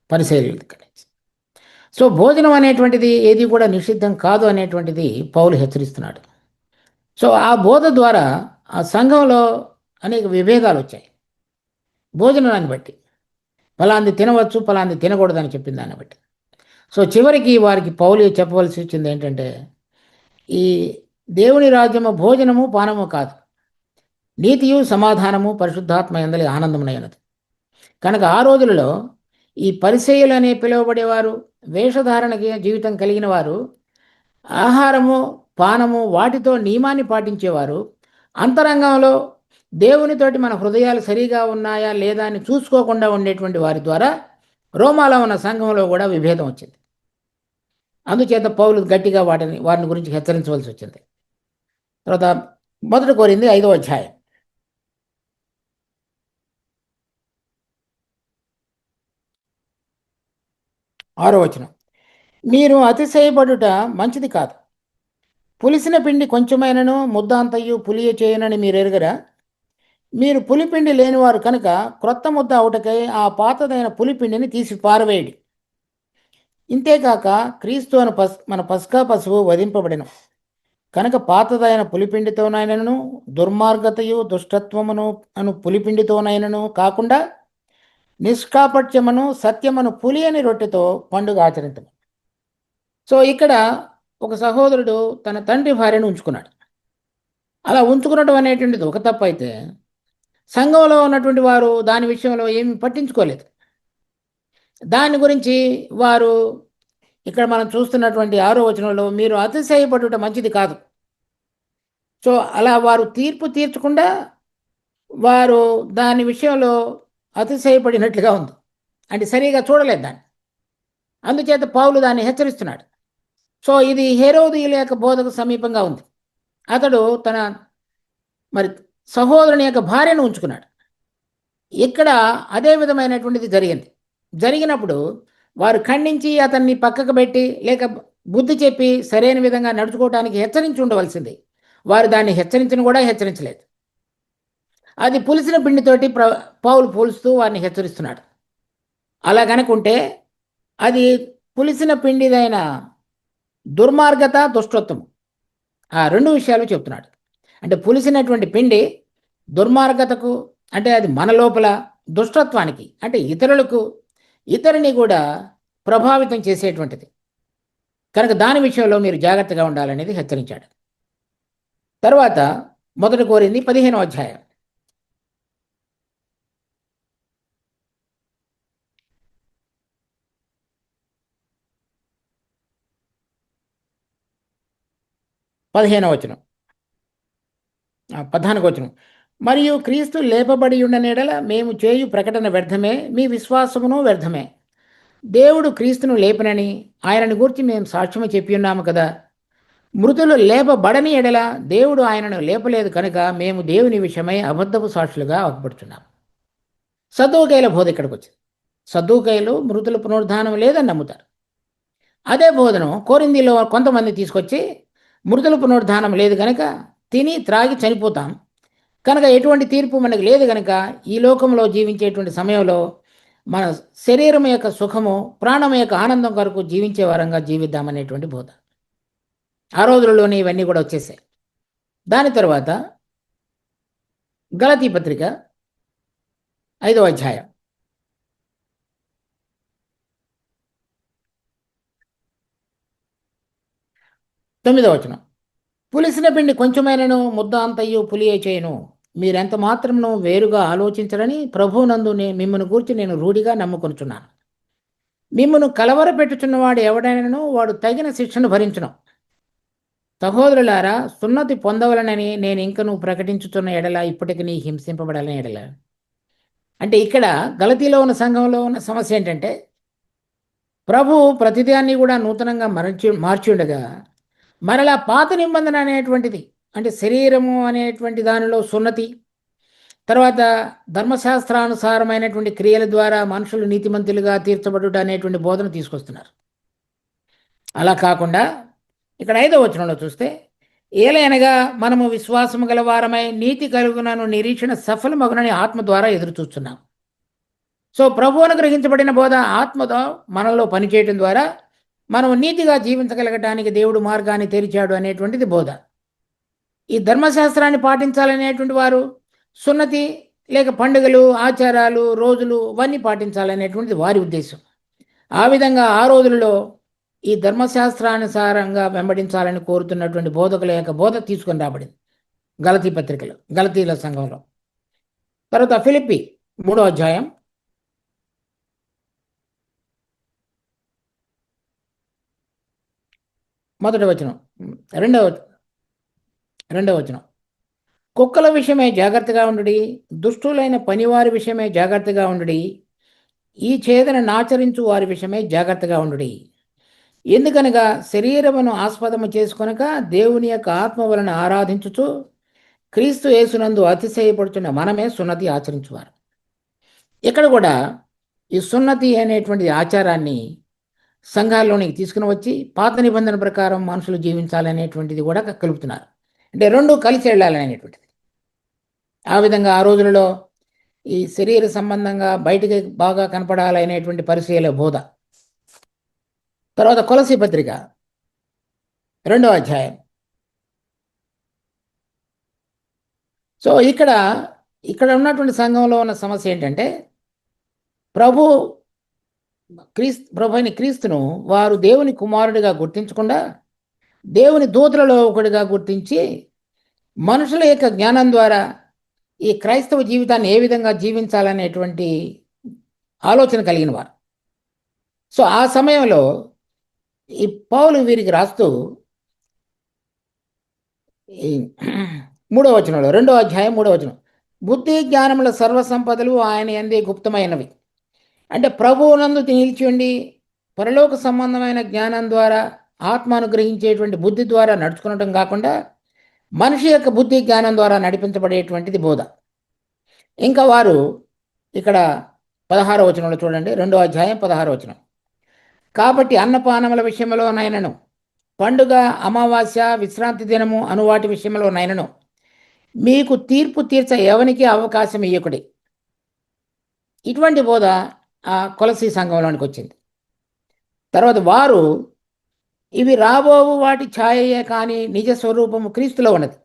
పరిశీలన. సో భోజనం అనేటువంటిది ఏది కూడా నిషిద్ధం కాదు అనేటువంటిది పౌలు హెచ్చరిస్తున్నాడు. సో ఆ బోధ ద్వారా ఆ సంఘంలో అనేక విభేదాలు వచ్చాయి భోజనాన్ని బట్టి. ఫలాంది తినవచ్చు, ఫలాంది తినకూడదు అని చెప్పిన దాన్ని బట్టి. సో చివరికి వారికి పౌలు చెప్పవలసి వచ్చింది ఏంటంటే, ఈ దేవుని రాజ్యము భోజనము పానము కాదు, నీతియు సమాధానము పరిశుద్ధాత్మ యందలి ఆనందమునైనది. కనుక ఆ రోజులలో ఈ పరిసయ్యులు అనే పిలువబడేవారు, వేషధారణకి జీవితం కలిగిన వారు, ఆహారము పానము వాటితో నియమాన్ని పాటించేవారు. అంతరంగంలో దేవునితోటి మన హృదయాలు సరిగా ఉన్నాయా లేదా అని చూసుకోకుండా ఉండేటువంటి వారి ద్వారా రోమాలో ఉన్న సంఘంలో కూడా విభేదం వచ్చింది. అందుచేత పౌలు గట్టిగా వారిని గురించి హెచ్చరించవలసి వచ్చింది. తర్వాత 1 కొరింథీ 5వ అధ్యాయం 6వ వచనం. మీరు అతిశయపడుట మంచిది కాదు. పులిసిన పిండి కొంచెమైనను ముద్ద అంతయు పులియ చేయనని మీరు ఎరుగరా? మీరు పులిపిండి లేనివారు కనుక క్రొత్త ముద్ద అవుటకై ఆ పాతదైన పులిపిండిని తీసి పారవేయడి. ఇంతేకాక క్రీస్తు అను మన పస్కా పశువు వధింపబడిన కనుక పాతదైన పులిపిండితోనైనను దుర్మార్గతయు దుష్టత్వమును అను పులిపిండితోనైనను కాకుండా నిష్కాపట్యమును సత్యమును పులియని రొట్టెతో పండుగ ఆచరించము. సో ఇక్కడ ఒక సహోదరుడు తన తండ్రి భార్యను ఉంచుకున్నాడు. అలా ఉంచుకునడం అనేటువంటిది ఒక తప్పు అయితే, సంఘంలో ఉన్నటువంటి వారు దాని విషయంలో ఏమి పట్టించుకోలేదు. దాని గురించి వారు ఇక్కడ మనం చూస్తున్నటువంటి 6వ వచనంలో మీరు అతిశయపడుట మంచిది కాదు. సో అలా వారు తీర్పు తీర్చకుండా వారు దాని విషయంలో అతిశయపడినట్లుగా ఉంది. అంటే సరిగా చూడలేదు దాన్ని. అందుచేత పౌలు దాన్ని హెచ్చరిస్తున్నాడు. సో ఇది హేరోదీయుల యొక్క బోధకు సమీపంగా ఉంది. అతడు తన మరి సహోదరుని యొక్క భార్యను ఉంచుకున్నాడు. ఇక్కడ అదే విధమైనటువంటిది జరిగినప్పుడు వారు ఖండించి అతన్ని పక్కకు పెట్టి లేక బుద్ధి చెప్పి సరైన విధంగా నడుచుకోవడానికి హెచ్చరించి ఉండవలసింది. వారు దాన్ని హెచ్చరించలేదు. అది పులిసిన పిండితోటి పౌలు పోలుస్తూ వారిని హెచ్చరిస్తున్నాడు. అలా కనుకుంటే అది పులిసిన పిండిదైన దుర్మార్గత దుష్టత్వము, ఆ 2 విషయాలు చెప్తున్నాడు. అంటే పులిసినటువంటి పిండి దుర్మార్గతకు, అంటే అది మన లోపల, దుష్టత్వానికి అంటే ఇతరుని కూడా ప్రభావితం చేసేటువంటిది. కనుక దాని విషయంలో మీరు జాగ్రత్తగా ఉండాలనేది హెచ్చరించాడు. తర్వాత 1 కొరింథీ 15వ అధ్యాయం 15వ వచనం 14వ వచనం. మరియు క్రీస్తు లేపబడి ఉండని యెడల మేము చేయు ప్రకటన వ్యర్థమే, మీ విశ్వాసమును వ్యర్థమే. దేవుడు క్రీస్తును లేపనని ఆయనను గురించి మేము సాక్ష్యము చెప్పి ఉన్నాము కదా. మృతులు లేపబడని ఎడల దేవుడు ఆయనను లేపలేదు కనుక మేము దేవుని విషయమై అబద్ధపు సాక్షులుగా అగుపడుచున్నాము. సద్దూకైల బోధ ఇక్కడికి వచ్చింది. సద్దూకైలు మృతుల పునరుద్ధానం లేదని నమ్ముతారు. అదే బోధను కొరింథీలో కొంతమంది తీసుకొచ్చి మృతుల పునరుద్ధానం లేదు కనుక తిని త్రాగి చనిపోతాం కనుక ఎటువంటి తీర్పు మనకు లేదు కనుక ఈ లోకంలో జీవించేటువంటి సమయంలో మన శరీరం యొక్క సుఖము, ప్రాణం యొక్క ఆనందం కొరకు జీవించే వారంగా జీవిద్దామనేటువంటి బోధ ఆ రోజులలోనే ఇవన్నీ కూడా వచ్చేసాయి. దాని తర్వాత గలతీ పత్రిక 5వ అధ్యాయం 9వ వచనం. పులిసిన పిండి కొంచెమైనను ముద్ద అంతయు పులియే చేయను, మీరెంత మాత్రమును వేరుగా ఆలోచించరని ప్రభువునందు మిమ్మల్ని గూర్చి నేను రూఢిగా నమ్ముకొనుచున్నాను. మిమ్మను కలవరపెట్టుచున్నవాడు ఎవడైనను వాడు తగిన శిక్షను భరించును. సహోదరులారా, సున్నతి పొందవలనని నేను ఇంకను ప్రకటించుతున్న ఎడల ఇప్పటికి నీ హింసింపబడాలని ఎడల. అంటే ఇక్కడ గలతీలో ఉన్న సంఘంలో ఉన్న సమస్య ఏంటంటే, ప్రభు ప్రతిదాన్ని కూడా నూతనంగా మార్చి ఉండగా మరలా పాత నిబంధన అనేటువంటిది, అంటే శరీరము అనేటువంటి దానిలో సున్నతి, తర్వాత ధర్మశాస్త్రానుసారమైనటువంటి క్రియల ద్వారా మనుషులు నీతిమంతులుగా తీర్చబడుట అనేటువంటి బోధన తీసుకొస్తున్నారు. అలా కాకుండా ఇక్కడ 5వ వచనంలో చూస్తే, ఏలయనగా మనము విశ్వాసము గల వారమై నీతి కలుగునను నిరీక్షణ సఫలమగునని ఆత్మ ద్వారా ఎదురు చూస్తున్నాం. సో ప్రభు అనుగ్రహించబడిన బోధ ఆత్మతో మనలో పనిచేయడం ద్వారా మనం నీతిగా జీవించగలగటానికి దేవుడు మార్గాన్ని తెరిచాడు అనేటువంటిది బోధ. ఈ ధర్మశాస్త్రాన్ని పాటించాలనేటువంటి వారు సున్నతి లేక పండుగలు, ఆచారాలు, రోజులు ఇవన్నీ పాటించాలనేటువంటిది వారి ఉద్దేశం. ఆ విధంగా ఆ రోజులలో ఈ ధర్మశాస్త్రానుసారంగా వెంబడించాలని కోరుతున్నటువంటి బోధకుల యొక్క బోధ తీసుకొని రాబడింది గలతీ పత్రికలో, గలతీల సంఘంలో. తర్వాత ఫిలిప్పి 3వ అధ్యాయం 1వ వచనం, 2వ వచనం. కుక్కల విషయమై జాగ్రత్తగా ఉండుడి, దుష్టులైన పనివారి విషయమై జాగ్రత్తగా ఉండుడి, ఈ ఛేదనను ఆచరించు వారి విషయమై జాగ్రత్తగా ఉండుడి. ఎందుకనగా శరీరమును ఆస్పదము చేసుకొనక దేవుని యొక్క ఆత్మ వలన ఆరాధించుచు క్రీస్తు యేసునందు అతిశయపడుతున్న మనమే సున్నతి ఆచరించువారు. ఇక్కడ కూడా ఈ సున్నతి అనేటువంటి ఆచారాన్ని సంఘాల్లోనికి తీసుకుని వచ్చి పాత నిబంధన ప్రకారం మనుషులు జీవించాలనేటువంటిది కూడా కలుపుతున్నారు. అంటే రెండు కలిసి వెళ్ళాలనేటువంటిది. ఆ విధంగా ఆ రోజులలో ఈ శరీర సంబంధంగా బయటికి బాగా కనపడాలనేటువంటి పరిశీల బోధ. తర్వాత కొలసీ పత్రిక 2వ అధ్యాయం. సో ఇక్కడ ఉన్నటువంటి సంఘంలో ఉన్న సమస్య ఏంటంటే ప్రభు అయిన క్రీస్తును వారు దేవుని కుమారుడిగా గుర్తించకుండా దేవుని దూతలలో ఒకటిగా గుర్తించి మనుషుల యొక్క జ్ఞానం ద్వారా ఈ క్రైస్తవ జీవితాన్ని ఏ విధంగా జీవించాలనేటువంటి ఆలోచన కలిగిన వారు. సో ఆ సమయంలో ఈ పౌలు వీరికి రాస్తూ ఈ 3వ వచనంలో, 2వ అధ్యాయం 3వ వచనం, బుద్ధి జ్ఞానముల సర్వసంపదలు ఆయన యందే గుప్తమైనవి. అంటే ప్రభువునందు నిలిచి ఉండి పరలోక సంబంధమైన జ్ఞానం ద్వారా ఆత్మ అనుగ్రహించేటువంటి బుద్ధి ద్వారా నడుచుకునటం కాకుండా మనిషి యొక్క బుద్ధి జ్ఞానం ద్వారా నడిపించబడేటువంటిది బోధ. ఇంకా వారు ఇక్కడ 16వ వచనంలో చూడండి, 2వ అధ్యాయం 16వ వచనం. కాబట్టి అన్నపానముల విషయంలోనైనను పండుగ, అమావాస్య, విశ్రాంతి దినము అను వాటి విషయంలోనైనను మీకు తీర్పు తీర్చ ఎవనికి అవకాశం ఇయ్యకుడి. ఇటువంటి బోధ ఆ కొలసీ సంఘంలోనికి వచ్చింది. తర్వాత వారు ఇవి రాబోవు వాటి ఛాయయే కానీ నిజ స్వరూపము క్రీస్తులో ఉన్నది.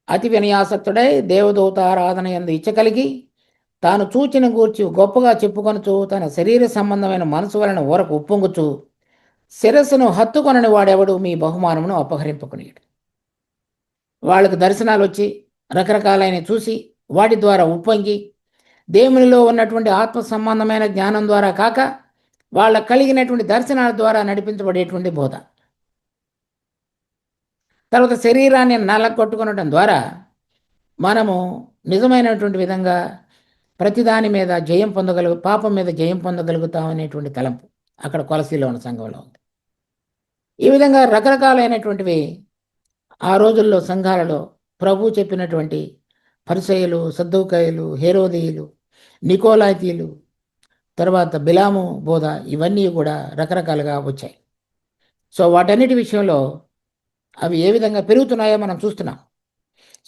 అతి వినయాసక్తుడై దేవదూత ఆరాధన యందు ఇచ్చ కలిగి తాను చూచిన గూర్చి గొప్పగా చెప్పుకొనుచు తన శరీర సంబంధమైన మనసు వలన ఊరకు ఉప్పొంగుచు శిరస్సును హత్తుకొనని వాడెవడు మీ బహుమానమును అపహరింపుకునేడు. వాళ్ళకు దర్శనాలు వచ్చి రకరకాలైన చూసి వాటి ద్వారా ఉప్పొంగి దేవునిలో ఉన్నటువంటి ఆత్మ సంబంధమైన జ్ఞానం ద్వారా కాక వాళ్ళకు కలిగినటువంటి దర్శనాల ద్వారా నడిపించబడేటువంటి బోధ. తర్వాత శరీరాన్ని నలగొట్టుకొనడం ద్వారా మనము నిజమైనటువంటి విధంగా ప్రతిదాని మీద జయం పాపం మీద జయం పొందగలుగుతాం అనేటువంటి తలంపు అక్కడ కొలసీలో ఉన్న సంఘంలో ఉంది. ఈ విధంగా రకరకాలైనటువంటివి ఆ రోజుల్లో సంఘాలలో ప్రభు చెప్పినటువంటి పరిసయ్యులు, సద్దూకాయులు, హేరోదీయులు, నికోలాతీయులు, తర్వాత బిలాము బోధ, ఇవన్నీ కూడా రకరకాలుగా వచ్చాయి. సో వాటన్నిటి విషయంలో అవి ఏ విధంగా పెరుగుతున్నాయో మనం చూస్తున్నాం.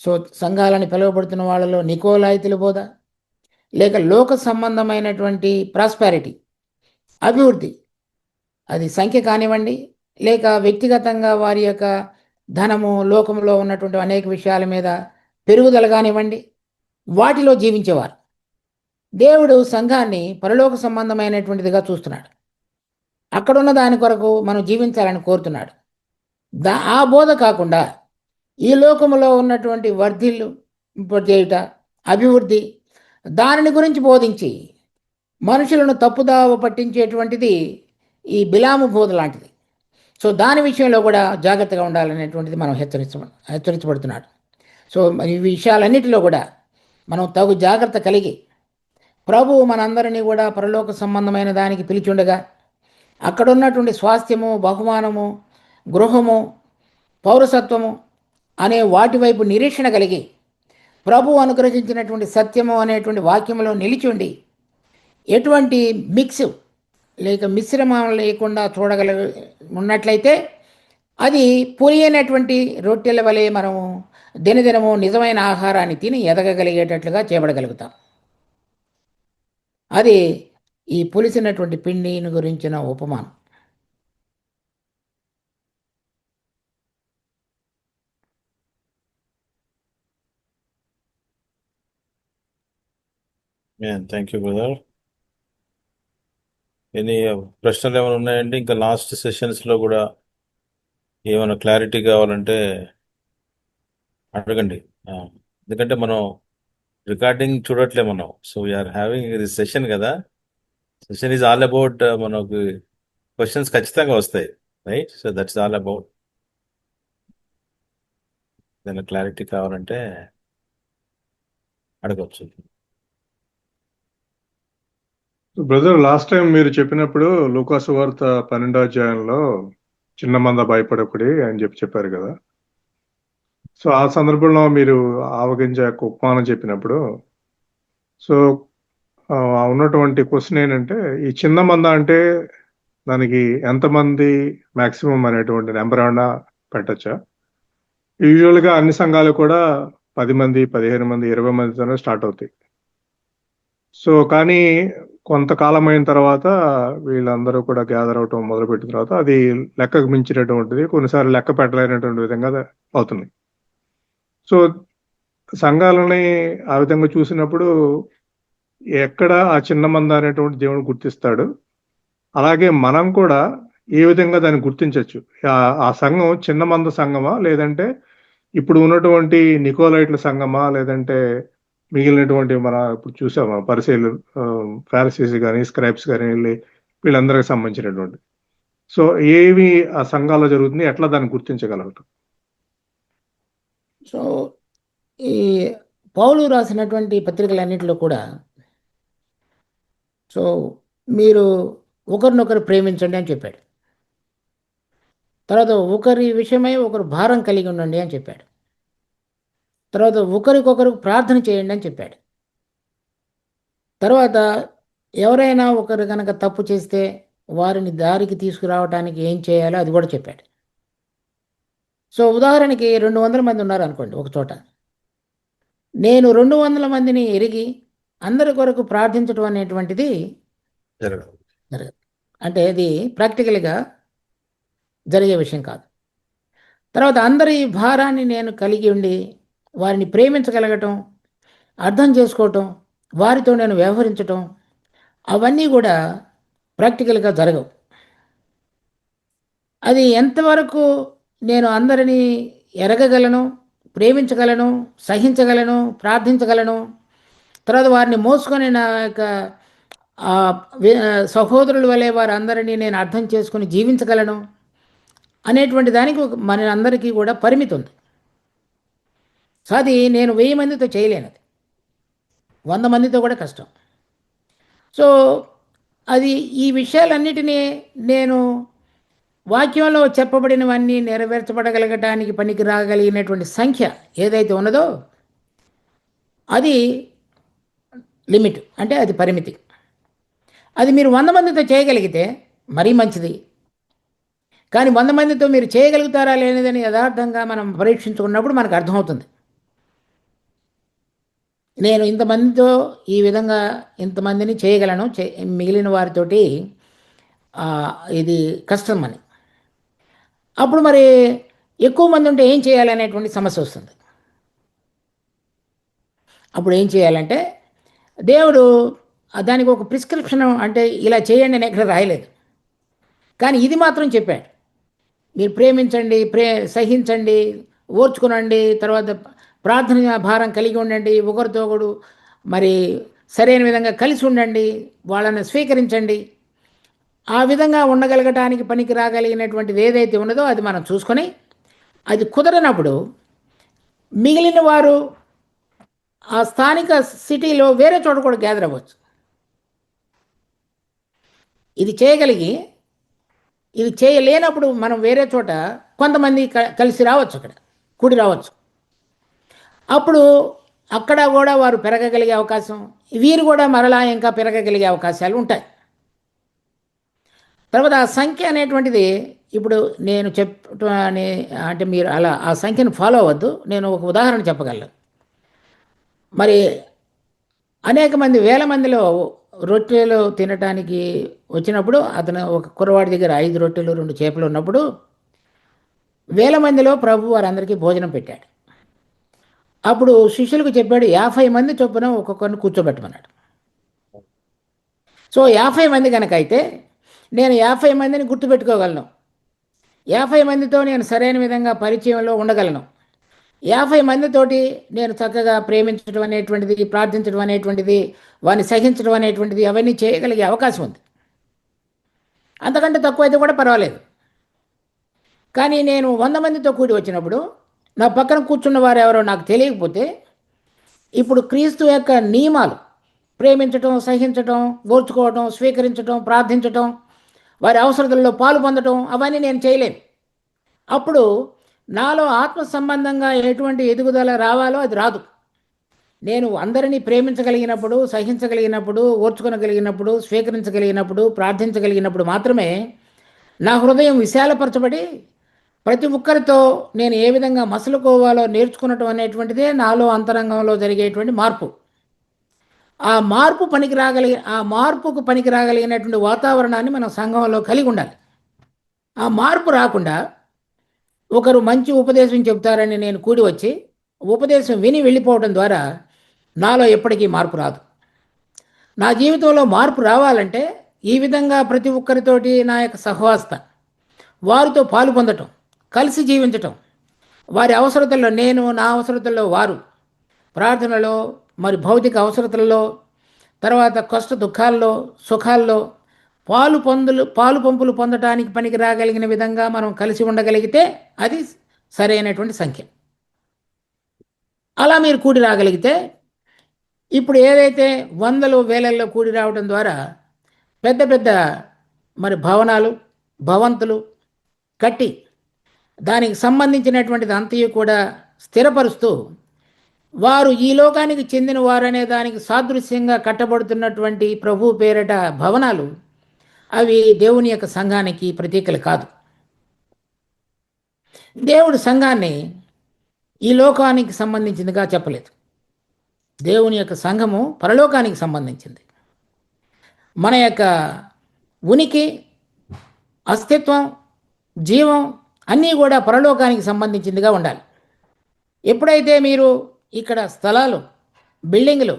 సో సంఘాలని పిలువబడుతున్న వాళ్ళలో నికోలాయితుల బోధ, లేక లోక సంబంధమైనటువంటి ప్రాస్పారిటీ, అభివృద్ధి, అది సంఖ్య కానివ్వండి, లేక వ్యక్తిగతంగా వారి యొక్క ధనము, లోకంలో ఉన్నటువంటి అనేక విషయాల మీద పెరుగుదల కానివ్వండి, వాటిలో జీవించేవారు. దేవుడు సంఘాన్ని పరలోక సంబంధమైనటువంటిదిగా చూస్తున్నాడు. అక్కడున్న దాని కొరకు మనం జీవించాలని కోరుతున్నాడు. ఆ బోధ కాకుండా ఈ లోకములో ఉన్నటువంటి వర్ధిల్లు చేయుట, అభివృద్ధి, దానిని గురించి బోధించి మనుషులను తప్పుదావ పట్టించేటువంటిది ఈ బిలాము బోధ లాంటిది. సో దాని విషయంలో కూడా జాగ్రత్తగా ఉండాలనేటువంటిది మనం హెచ్చరించబడుతున్నాడు. సో ఈ విషయాలన్నిటిలో కూడా మనం తగు జాగ్రత్త కలిగి ప్రభువు మనందరినీ కూడా పరలోక సంబంధమైన దానికి పిలిచుండగా అక్కడ ఉన్నటువంటి స్వాస్థ్యము, బహుమానము, గృహము, పౌరసత్వము అనే వాటి వైపు నిరీక్షణ కలిగి ప్రభు అనుగ్రహించినటువంటి సత్యము అనేటువంటి వాక్యంలో నిలిచుండి ఎటువంటి మిక్స్ లేక మిశ్రమం లేకుండా ఉన్నట్లయితే అది పులియనటువంటి రొట్టెల వలె మనము దినదినము నిజమైన ఆహారాన్ని తిని ఎదగగలిగేటట్లుగా చేయబడగలుగుతాం. అది ఈ పులిసినటువంటి పిండిని గురించిన ఉపమానం. Thank you, brother. ఎనీ ప్రశ్నలు ఏమైనా ఉన్నాయండి? ఇంకా లాస్ట్ సెషన్స్లో కూడా ఏమైనా క్లారిటీ కావాలంటే అడగండి. ఆ, ఎందుకంటే మనం రికార్డింగ్ చూడట్లే మనం. సో వీఆర్ హ్యావింగ్ ఇది సెషన్ కదా. సెషన్ ఈజ్ ఆల్ అబౌట్ మనకు క్వశ్చన్స్ ఖచ్చితంగా వస్తాయి, right? So that's all about. ఏదైనా క్లారిటీ కావాలంటే అడగచ్చు. బ్రదర్, లాస్ట్ టైం మీరు చెప్పినప్పుడు లూకాసు వార్త 12వ అధ్యాయంలో చిన్న మంద భయపడకుడి అని చెప్పారు కదా. సో ఆ సందర్భంలో మీరు ఆవగింజ యొక్క ఉపమానం చెప్పినప్పుడు, సో ఉన్నటువంటి క్వశ్చన్ ఏంటంటే, ఈ చిన్న మంద అంటే దానికి ఎంతమంది మాక్సిమం అనేటువంటి నెంబర్ ఏమన్నా పెట్టచ్చా? యూజువల్గా అన్ని సంఘాలు కూడా 10 మంది, 15 మంది, 20 మందితోనే స్టార్ట్ అవుతాయి. సో కానీ కొంతకాలం అయిన తర్వాత వీళ్ళందరూ కూడా గ్యాదర్ అవటం మొదలుపెట్టిన తర్వాత అది లెక్కకు మించినటువంటిది, కొన్నిసార్లు లెక్క పెట్టలేనటువంటి విధంగా అవుతుంది. సో సంఘాలని ఆ విధంగా చూసినప్పుడు ఎక్కడ ఆ చిన్న మంద అనేటువంటి దేవుడు గుర్తిస్తాడు, అలాగే మనం కూడా ఏ విధంగా దాన్ని గుర్తించవచ్చు? ఆ సంఘం చిన్న మంద సంఘమా, లేదంటే ఇప్పుడు ఉన్నటువంటి నికోలైట్ల సంఘమా, లేదంటే మిగిలినటువంటి మన ఇప్పుడు చూసామా పరిశీలు, ఫారిసీస్ కానీ స్క్రైబ్స్ కానీ వీళ్ళందరికి సంబంధించినటువంటి, సో ఏవి ఆ సంఘాల్లో జరుగుతుంది, ఎట్లా దాన్ని గుర్తించగలరు? సో ఈ పౌలు రాసినటువంటి పత్రికలన్నింటిలో కూడా సో మీరు ఒకరినొకరు ప్రేమించండి అని చెప్పాడు. తర్వాత ఒకరి విషయమై ఒకరు భారం కలిగి ఉండండి అని చెప్పాడు. తర్వాత ఒకరికొకరు ప్రార్థన చేయండి అని చెప్పాడు. తర్వాత ఎవరైనా ఒకరు కనుక తప్పు చేస్తే వారిని దారికి తీసుకురావడానికి ఏం చేయాలో అది కూడా చెప్పాడు. సో ఉదాహరణకి 200 మంది ఉన్నారు అనుకోండి ఒక చోట. నేను 200 మందిని ఎరిగి అందరి కొరకు ప్రార్థించడం అనేటువంటిది జరగదు. జరగదు. అంటే ఇది ప్రాక్టికల్గా జరిగే విషయం కాదు. తర్వాత అందరి భారాన్ని నేను కలిగి ఉండి వారిని ప్రేమించగలగటం, అర్థం చేసుకోవటం, వారితో నేను వ్యవహరించటం, అవన్నీ కూడా ప్రాక్టికల్గా జరగవు. అది ఎంతవరకు నేను అందరినీ ఎరగగలను, ప్రేమించగలను, సహించగలను, ప్రార్థించగలను, తర్వాత వారిని మోసుకొని నా యొక్క సహోదరుల వలె వారందరినీ నేను అర్థం చేసుకుని జీవించగలను అనేటువంటి దానికి మన అందరికీ కూడా పరిమితి ఉంది. సో అది నేను 1000 మందితో చేయలేనది, 100 మందితో కూడా కష్టం. సో అది ఈ విషయాలన్నిటినీ నేను వాక్యంలో చెప్పబడినవన్నీ నెరవేర్చబడగలగటానికి పనికి రాగలిగినటువంటి సంఖ్య ఏదైతే ఉన్నదో అది లిమిట్, అంటే అది పరిమితి. అది మీరు 100 మందితో చేయగలిగితే మరీ మంచిది. కానీ 100 మందితో మీరు చేయగలుగుతారా లేనిదని యథార్థంగా మనం పరీక్షించుకున్నప్పుడు మనకు అర్థమవుతుంది. నేను ఇంతమందితో ఈ విధంగా ఇంతమందిని చేయగలను, మిగిలిన వారితోటి ఇది కష్టం అని. అప్పుడు మరి ఎక్కువ మంది ఉంటే ఏం చేయాలనేటువంటి సమస్య వస్తుంది. అప్పుడు ఏం చేయాలంటే దేవుడు దానికి ఒక ప్రిస్క్రిప్షన్, అంటే ఇలా చేయండి అని ఎక్కడ రాయలేదు, కానీ ఇది మాత్రం చెప్పాడు. మీరు ప్రేమించండి, సహించండి, ఓర్చుకునండి, తర్వాత ప్రార్థన భారం కలిగి ఉండండి, ఒకరితో ఒకడు మరి సరైన విధంగా కలిసి ఉండండి, వాళ్ళని స్వీకరించండి. ఆ విధంగా ఉండగలగటానికి పనికి రాగలిగినటువంటిది ఏదైతే ఉన్నదో అది మనం చూసుకొని, అది కుదరనప్పుడు మిగిలిన వారు ఆ స్థానిక సిటీలో వేరే చోట కూడా గ్యాదర్ అవ్వచ్చు. ఇది చేయగలిగి ఇది చేయలేనప్పుడు మనం వేరే చోట కొంతమంది కలిసి రావచ్చు, అక్కడ కూడి రావచ్చు. అప్పుడు అక్కడ కూడా వారు పెరగగలిగే అవకాశం, వీరు కూడా మరలా ఇంకా పెరగగలిగే అవకాశాలు ఉంటాయి. తర్వాత ఆ సంఖ్య అనేటువంటిది ఇప్పుడు నేను అంటే మీరు అలా ఆ సంఖ్యను ఫాలో అవ్వద్దు. నేను ఒక ఉదాహరణ చెప్పగలను. మరి అనేక మంది, వేల మందిలో రొట్టెలు తినటానికి వచ్చినప్పుడు అతను ఒక కుర్రవాడి దగ్గర 5 రొట్టెలు 2 చేపలు ఉన్నప్పుడు వేల మందిలో ప్రభు వారందరికీ భోజనం పెట్టాడు. అప్పుడు శిష్యులకు చెప్పాడు, 50 మంది చొప్పున ఒక్కొక్కరిని కూర్చోబెట్టమన్నాడు. సో 50 మంది కనుక అయితే నేను 50 మందిని గుర్తుపెట్టుకోగలను. 50 మందితో నేను సరైన విధంగా పరిచయంలో ఉండగలను. 50 మందితోటి నేను చక్కగా ప్రేమించడం అనేటువంటిది, ప్రార్థించడం అనేటువంటిది, వారిని సహించడం అనేటువంటిది అవన్నీ చేయగలిగే అవకాశం ఉంది. అంతకంటే తక్కువైతే కూడా పర్వాలేదు. కానీ నేను 100 మందితో కూడి వచ్చినప్పుడు నా పక్కన కూర్చున్న వారు ఎవరో నాకు తెలియకపోతే, ఇప్పుడు క్రీస్తు యొక్క నియమాలు ప్రేమించటం, సహించటం, ఓర్చుకోవటం, స్వీకరించటం, ప్రార్థించటం, వారి అవసరతల్లో పాలు పొందటం అవన్నీ నేను చేయలేను. అప్పుడు నాలో ఆత్మ సంబంధంగా ఎటువంటి ఎదుగుదల రావాలో అది రాదు. నేను అందరినీ ప్రేమించగలిగినప్పుడు, సహించగలిగినప్పుడు, ఓర్చుకొనగలిగినప్పుడు, స్వీకరించగలిగినప్పుడు, ప్రార్థించగలిగినప్పుడు మాత్రమే నా హృదయం విశాలపరచబడి ప్రతి ఒక్కరితో నేను ఏ విధంగా మసలుకోవాలో నేర్చుకునటం అనేటువంటిదే నాలో అంతరంగంలో జరిగేటువంటి మార్పు. ఆ మార్పుకు పనికి రాగలిగినటువంటి వాతావరణాన్ని మనం సంఘంలో కలిగి ఉండాలి. ఆ మార్పు రాకుండా ఒకరు మంచి ఉపదేశం చెప్తారని నేను కూడి వచ్చి ఉపదేశం విని వెళ్ళిపోవడం ద్వారా నాలో ఎప్పటికీ మార్పు రాదు. నా జీవితంలో మార్పు రావాలంటే ఈ విధంగా ప్రతి ఒక్కరితోటి నా యొక్క సహవాసత, వారితో పాలు పొందటం, కలిసి జీవించటం, వారి అవసరతల్లో నేను, నా అవసరతల్లో వారు, ప్రార్థనలో, మరి భౌతిక అవసరతల్లో, తర్వాత కష్ట దుఃఖాల్లో, సుఖాల్లో పాలు పంపులు పొందటానికి పనికి రాగలిగిన విధంగా మనం కలిసి ఉండగలిగితే అది సరైనటువంటి సంఖ్య. అలా మీరు కూడి రాగలిగితే ఇప్పుడు ఏదైతే వందలు వేలల్లో కూడి రావడం ద్వారా పెద్ద పెద్ద మరి భవంతులు కట్టి దానికి సంబంధించినటువంటిది అంతయు కూడా స్థిరపరుస్తూ వారు ఈ లోకానికి చెందిన వారనే దానికి సాదృశ్యంగా కట్టబడుతున్నటువంటి ప్రభు పేరట భవనాలు అవి దేవుని యొక్క సంఘానికి ప్రతీకలు కాదు. దేవుడు సంఘాన్ని ఈ లోకానికి సంబంధించిందిగా చెప్పలేదు. దేవుని యొక్క సంఘము పరలోకానికి సంబంధించింది. మన యొక్క ఉనికి, అస్తిత్వం, జీవం అన్నీ కూడా పరలోకానికి సంబంధించిందిగా ఉండాలి. ఎప్పుడైతే మీరు ఇక్కడ స్థలాలు, బిల్డింగులు,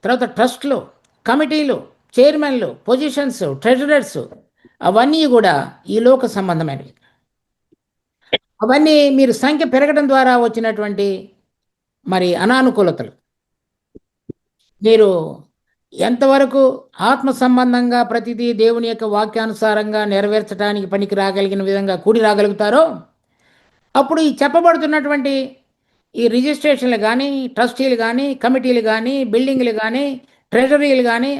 తర్వాత ట్రస్ట్లు, కమిటీలు, చైర్మన్లు, పొజిషన్స్, ట్రెజరర్స్ అవన్నీ కూడా ఈ లోక సంబంధమైనవి. అవన్నీ మీరు సంఖ్య పెరగడం ద్వారా వచ్చినటువంటి మరి అనానుకూలతలు. మీరు ఎంతవరకు ఆత్మ సంబంధంగా ప్రతిదీ దేవుని యొక్క వాక్యానుసారంగా నెరవేర్చడానికి పనికి రాగలిగిన విధంగా కూడి రాగలుగుతారో అప్పుడు ఈ చెప్పబడుతున్నటువంటి ఈ రిజిస్ట్రేషన్లు కానీ, ట్రస్టీలు కానీ, కమిటీలు కానీ, బిల్డింగ్లు కానీ, ట్రెజరీలు కానీ,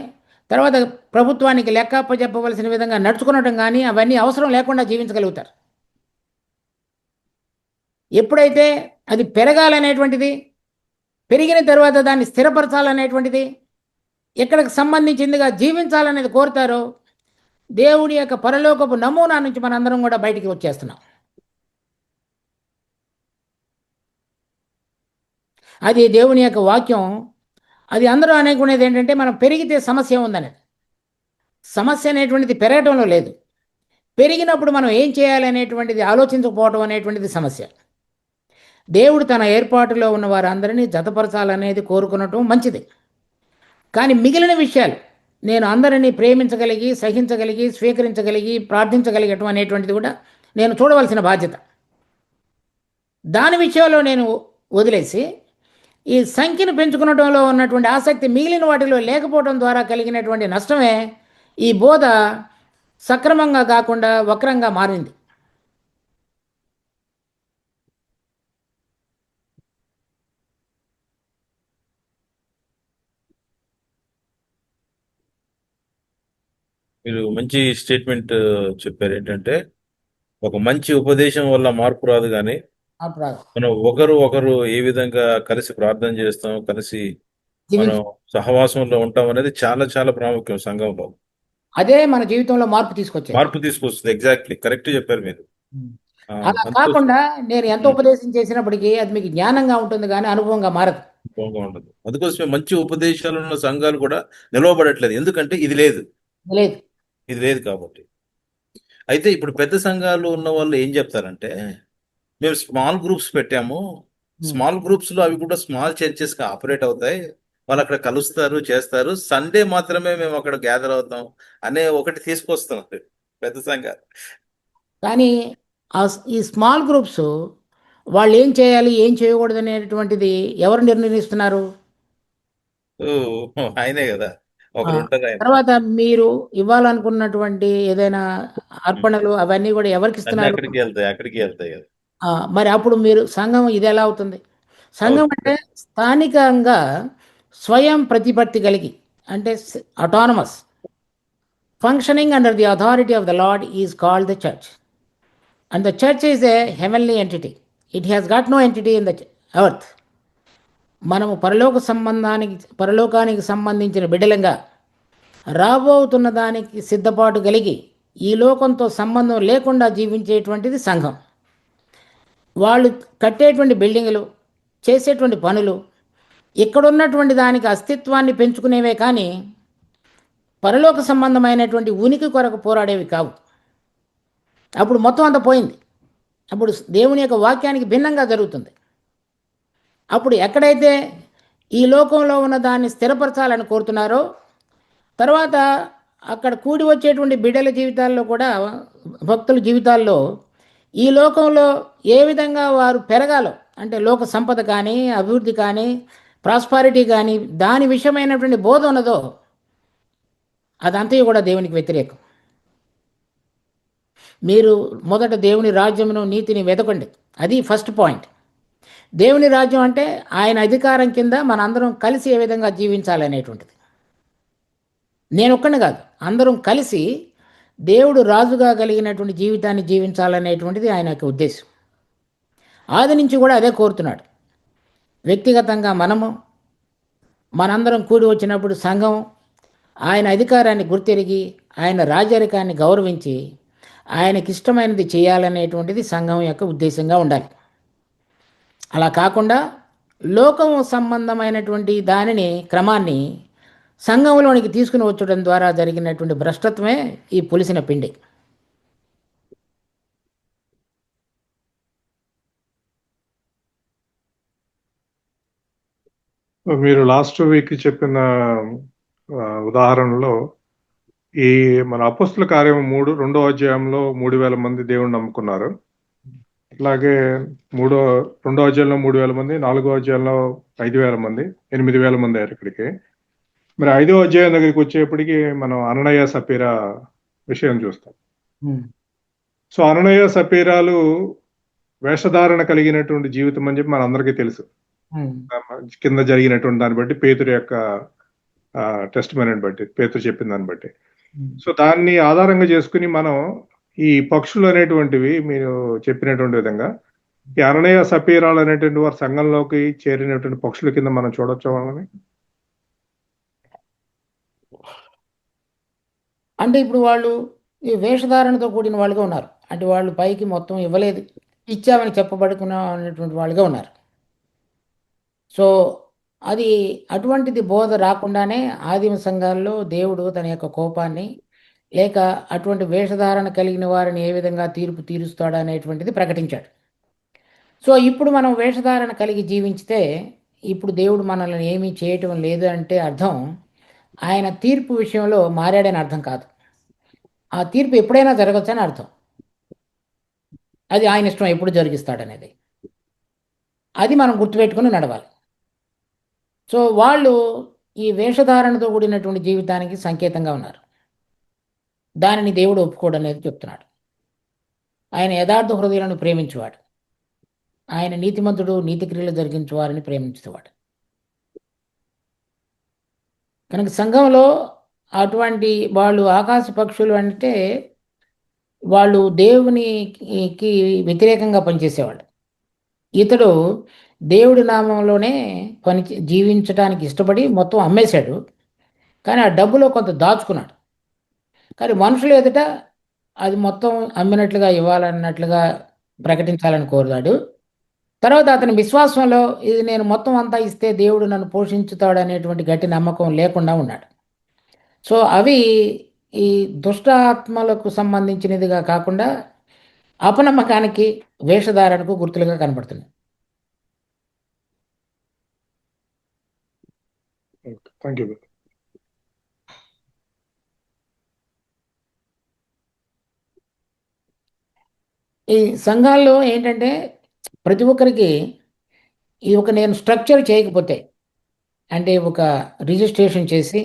తర్వాత ప్రభుత్వానికి లెక్క అప్పచెప్పవలసిన విధంగా నడుచుకునటం కానీ అవన్నీ అవసరం లేకుండా జీవించగలుగుతారు. ఎప్పుడైతే అది పెరగాలనేటువంటిది, పెరిగిన తర్వాత దాన్ని స్థిరపరచాలనేటువంటిది, ఎక్కడికి సంబంధించిందిగా జీవించాలనేది కోరుతారో దేవుడి యొక్క పరలోకపు నమూనా నుంచి మనందరం కూడా బయటికి వచ్చేస్తున్నాం. అది దేవుని యొక్క వాక్యం. అది అందరూ అనుకునేది ఏంటంటే మనం పెరిగితే సమస్య ఉందనేది. సమస్య అనేటువంటిది పెరగటంలో లేదు, పెరిగినప్పుడు మనం ఏం చేయాలి అనేటువంటిది ఆలోచించకపోవడం అనేటువంటిది సమస్య. దేవుడు తన ఏర్పాటులో ఉన్న వారందరినీ జతపరచాలనేది కోరుకునటం మంచిది. కానీ మిగిలిన విషయాలు నేను అందరినీ ప్రేమించగలిగి, సహించగలిగి, స్వీకరించగలిగి, ప్రార్థించగలిగటం అనేటువంటిది కూడా నేను చూడవలసిన బాధ్యత. దాని విషయంలో నేను వదిలేసి ఈ సంఖ్యను పెంచుకునడంలో ఉన్నటువంటి ఆసక్తి మిగిలిన వాటిలో లేకపోవడం ద్వారా కలిగినటువంటి నష్టమే ఈ బోధ సక్రమంగా కాకుండా వక్రంగా మారింది. మీరు మంచి స్టేట్మెంట్ చెప్పారు. ఏంటంటే ఒక మంచి ఉపదేశం వల్ల మార్పు రాదు, కానీ మనం ఒకరు ఏ విధంగా కలిసి ప్రార్థన చేస్తాం, కలిసి మనం సహవాసంలో ఉంటాం అనేది చాలా చాలా ప్రాముఖ్యం సంఘంలో. అదే మన జీవితంలో మార్పు తీసుకొస్తుంది. ఎగ్జాక్ట్లీ కరెక్ట్ చెప్పారు మీరు. అలా కాకుండా నేను ఎంత ఉపదేశం చేసినప్పటికీ అది మీకు జ్ఞానంగా ఉంటుంది కానీ అనుభవంగా మారదు. ఉండదు. అందుకోసమే మంచి ఉపదేశాలు ఉన్న సంఘాలు కూడా నిలవబడట్లేదు. ఎందుకంటే ఇది లేదు కాబట్టి. అయితే ఇప్పుడు పెద్ద సంఘాలు ఉన్న వాళ్ళు ఏం చెప్తారంటే, మేము స్మాల్ గ్రూప్స్ పెట్టాము, స్మాల్ గ్రూప్స్ లో అవి కూడా స్మాల్ చర్చెస్ గా ఆపరేట్ అవుతాయి, వాళ్ళు అక్కడ కలుస్తారు, చేస్తారు. సండే మాత్రమే మేము అక్కడ గ్యాదర్ అవుతాం అనే ఒకటి తీసుకొస్తున్నారు పెద్ద సంఘాలు. కానీ ఈ స్మాల్ గ్రూప్స్ వాళ్ళు ఏం చేయాలి ఏం చేయకూడదు అనేటువంటిది ఎవరు నిర్ణయిస్తున్నారు? ఓ, ఆయనే కదా, ఆ, ఒకరు ఉంటారు ఆయన. తర్వాత మీరు ఇవ్వాలనుకున్నటువంటి ఏదైనా అర్పణలు అవన్నీ కూడా ఎవరికి అన్ని ఇస్తున్నారు? అక్కడికి వెళ్తాయి కదా. మరి అప్పుడు మీరు సంఘం ఇది ఎలా అవుతుంది? సంఘం అవుతుంది. అంటే స్థానికంగా స్వయం ప్రతిపత్తి కలిగి, అంటే autonomous functioning under the authority of the Lord is called the church. And the church is a heavenly entity. It has got no entity in the earth. మనము పరలోకానికి సంబంధించిన బిడ్డలంగా రాబోతున్న దానికి సిద్ధపాటు కలిగి ఈ లోకంతో సంబంధం లేకుండా జీవించేటువంటిది సంఘం. వాళ్ళు కట్టేటువంటి బిల్డింగులు, చేసేటువంటి పనులు ఇక్కడున్నటువంటి దానికి అస్తిత్వాన్ని పెంచుకునేవే కానీ పరలోక సంబంధమైనటువంటి ఉనికి కొరకు పోరాడేవి కావు. అప్పుడు మొత్తం అంతా పోయింది. అప్పుడు దేవుని యొక్క వాక్యానికి భిన్నంగా జరుగుతుంది. అప్పుడు ఎక్కడైతే ఈ లోకంలో ఉన్న దాన్ని స్థిరపరచాలని కోరుతున్నారో, తర్వాత అక్కడ కూడి వచ్చేటువంటి బిడ్డల జీవితాల్లో కూడా, భక్తుల జీవితాల్లో ఈ లోకంలో ఏ విధంగా వారు పెరగాలో, అంటే లోక సంపద కానీ, అభివృద్ధి కానీ, ప్రాస్పారిటీ కానీ, దాని విషయమైనటువంటి బోధ ఉన్నదో అదంతా కూడా దేవునికి వ్యతిరేకం. మీరు మొదట దేవుని రాజ్యమును నీతిని వెతకండి, అది ఫస్ట్ పాయింట్. దేవుని రాజ్యం అంటే ఆయన అధికారం కింద మనందరం కలిసి ఏ విధంగా జీవించాలనేటువంటిది. నేను ఒక్కడిని కాదు, అందరం కలిసి దేవుడు రాజుగా కలిగినటువంటి జీవితాన్ని జీవించాలనేటువంటిది ఆయన యొక్క ఉద్దేశం. ఆది నుంచి కూడా అదే కోరుతున్నాడు. వ్యక్తిగతంగా మనందరం కూడి వచ్చినప్పుడు సంఘం ఆయన అధికారాన్ని గుర్తెరిగి, ఆయన రాజరికాన్ని గౌరవించి ఆయనకి ఇష్టమైనది చేయాలనేటువంటిది సంఘం యొక్క ఉద్దేశంగా ఉండాలి. అలా కాకుండా లోకం సంబంధమైనటువంటి దానిని, క్రమాన్ని సంఘంలోనికి తీసుకుని వచ్చడం ద్వారా జరిగినటువంటి భ్రష్టత్వమే ఈ పులిసిన పిండి. మీరు లాస్ట్ వీక్ చెప్పిన ఉదాహరణలో ఈ మన అపోస్తుల కార్యం 2వ అధ్యాయంలో 3,000 మంది దేవుణ్ణి నమ్ముకున్నారు. అలాగే 2వ అధ్యాయంలో 3,000 మంది, 4వ అధ్యాయంలో 5,000 మంది, 8,000 మంది అయ్యారు ఇక్కడికి. మరి 5వ అధ్యాయం దగ్గరికి వచ్చేప్పటికి మనం అననయ సపీరా విషయం చూస్తాం. సో అననయ సపీరాలు వేషధారణ కలిగినటువంటి జీవితం అని చెప్పి మనందరికీ తెలుసు. కింద జరిగినటువంటి దాన్ని బట్టి, పేతురు యొక్క టెస్టిమనీని బట్టి, పేతురు చెప్పిన దాన్ని బట్టి. సో దాన్ని ఆధారంగా చేసుకుని మనం ఈ పక్షులు అనేటువంటివి మీరు చెప్పినటువంటి విధంగా ఈ అననయ సపీరాలు అనేటువంటి వారి సంఘంలోకి చేరినటువంటి పక్షుల కింద మనం చూడొచ్చు వాళ్ళని. అంటే ఇప్పుడు వాళ్ళు ఈ వేషధారణతో కూడిన వాళ్ళుగా ఉన్నారు. అంటే వాళ్ళు పైకి మొత్తం ఇవ్వలేదు, ఇచ్చామని చెప్పబడుకున్నటువంటి వాళ్ళుగా ఉన్నారు. సో అది అటువంటిది బోధ రాకుండానే ఆదిమ సంఘాల్లో దేవుడు తన యొక్క కోపాన్ని, లేక అటువంటి వేషధారణ కలిగిన వారిని ఏ విధంగా తీర్పు తీరుస్తాడు అనేటువంటిది ప్రకటించాడు. సో ఇప్పుడు మనం వేషధారణ కలిగి జీవించితే ఇప్పుడు దేవుడు మనల్ని ఏమీ చేయటం లేదు అంటే అర్థం ఆయన తీర్పు విషయంలో మారాడని అర్థం కాదు. ఆ తీర్పు ఎప్పుడైనా జరగచ్చు అని అర్థం. అది ఆయన ఇష్టం ఎప్పుడు జరిగిస్తాడనేది, అది మనం గుర్తుపెట్టుకుని నడవాలి. సో వాళ్ళు ఈ వేషధారణతో కూడినటువంటి జీవితానికి సంకేతంగా ఉన్నారు. దానిని దేవుడు ఒప్పుకోడు అనేది చెప్తున్నాడు. ఆయన యథార్థ హృదయాలను ప్రేమించేవాడు, ఆయన నీతిమంతుడు, నీతి క్రియలు జరిగించే వారిని ప్రేమించేవాడు. కనుక సంఘంలో అటువంటి వాళ్ళు ఆకాశ పక్షులు అంటే వాళ్ళు దేవునికి వ్యతిరేకంగా పనిచేసేవాళ్ళు. ఇతడు దేవుడి నామంలోనే జీవించడానికి ఇష్టపడి మొత్తం అమ్మేశాడు, కానీ ఆ డబ్బులో కొంత దాచుకున్నాడు. కానీ మనుషులు ఎదుట అది మొత్తం అమ్మినట్లుగా ఇవ్వాలన్నట్లుగా ప్రకటించాలని కోరాడు. తర్వాత అతని విశ్వాసంలో ఇది నేను మొత్తం అంతా ఇస్తే దేవుడు నన్ను పోషించుతాడు అనేటువంటి గట్టి నమ్మకం లేకుండా ఉన్నాడు. సో అవి ఈ దుష్టాత్మలకు సంబంధించినదిగా కాకుండా అపనమ్మకానికి, వేషధారణకు గుర్తులుగా కనబడుతున్నాయి. Thank you. ఈ సంఘాల్లో ఏంటంటే ప్రతి ఒక్కరికి ఈ ఒక నేను స్ట్రక్చర్ చేయకపోతే, అంటే ఒక రిజిస్ట్రేషన్ చేసి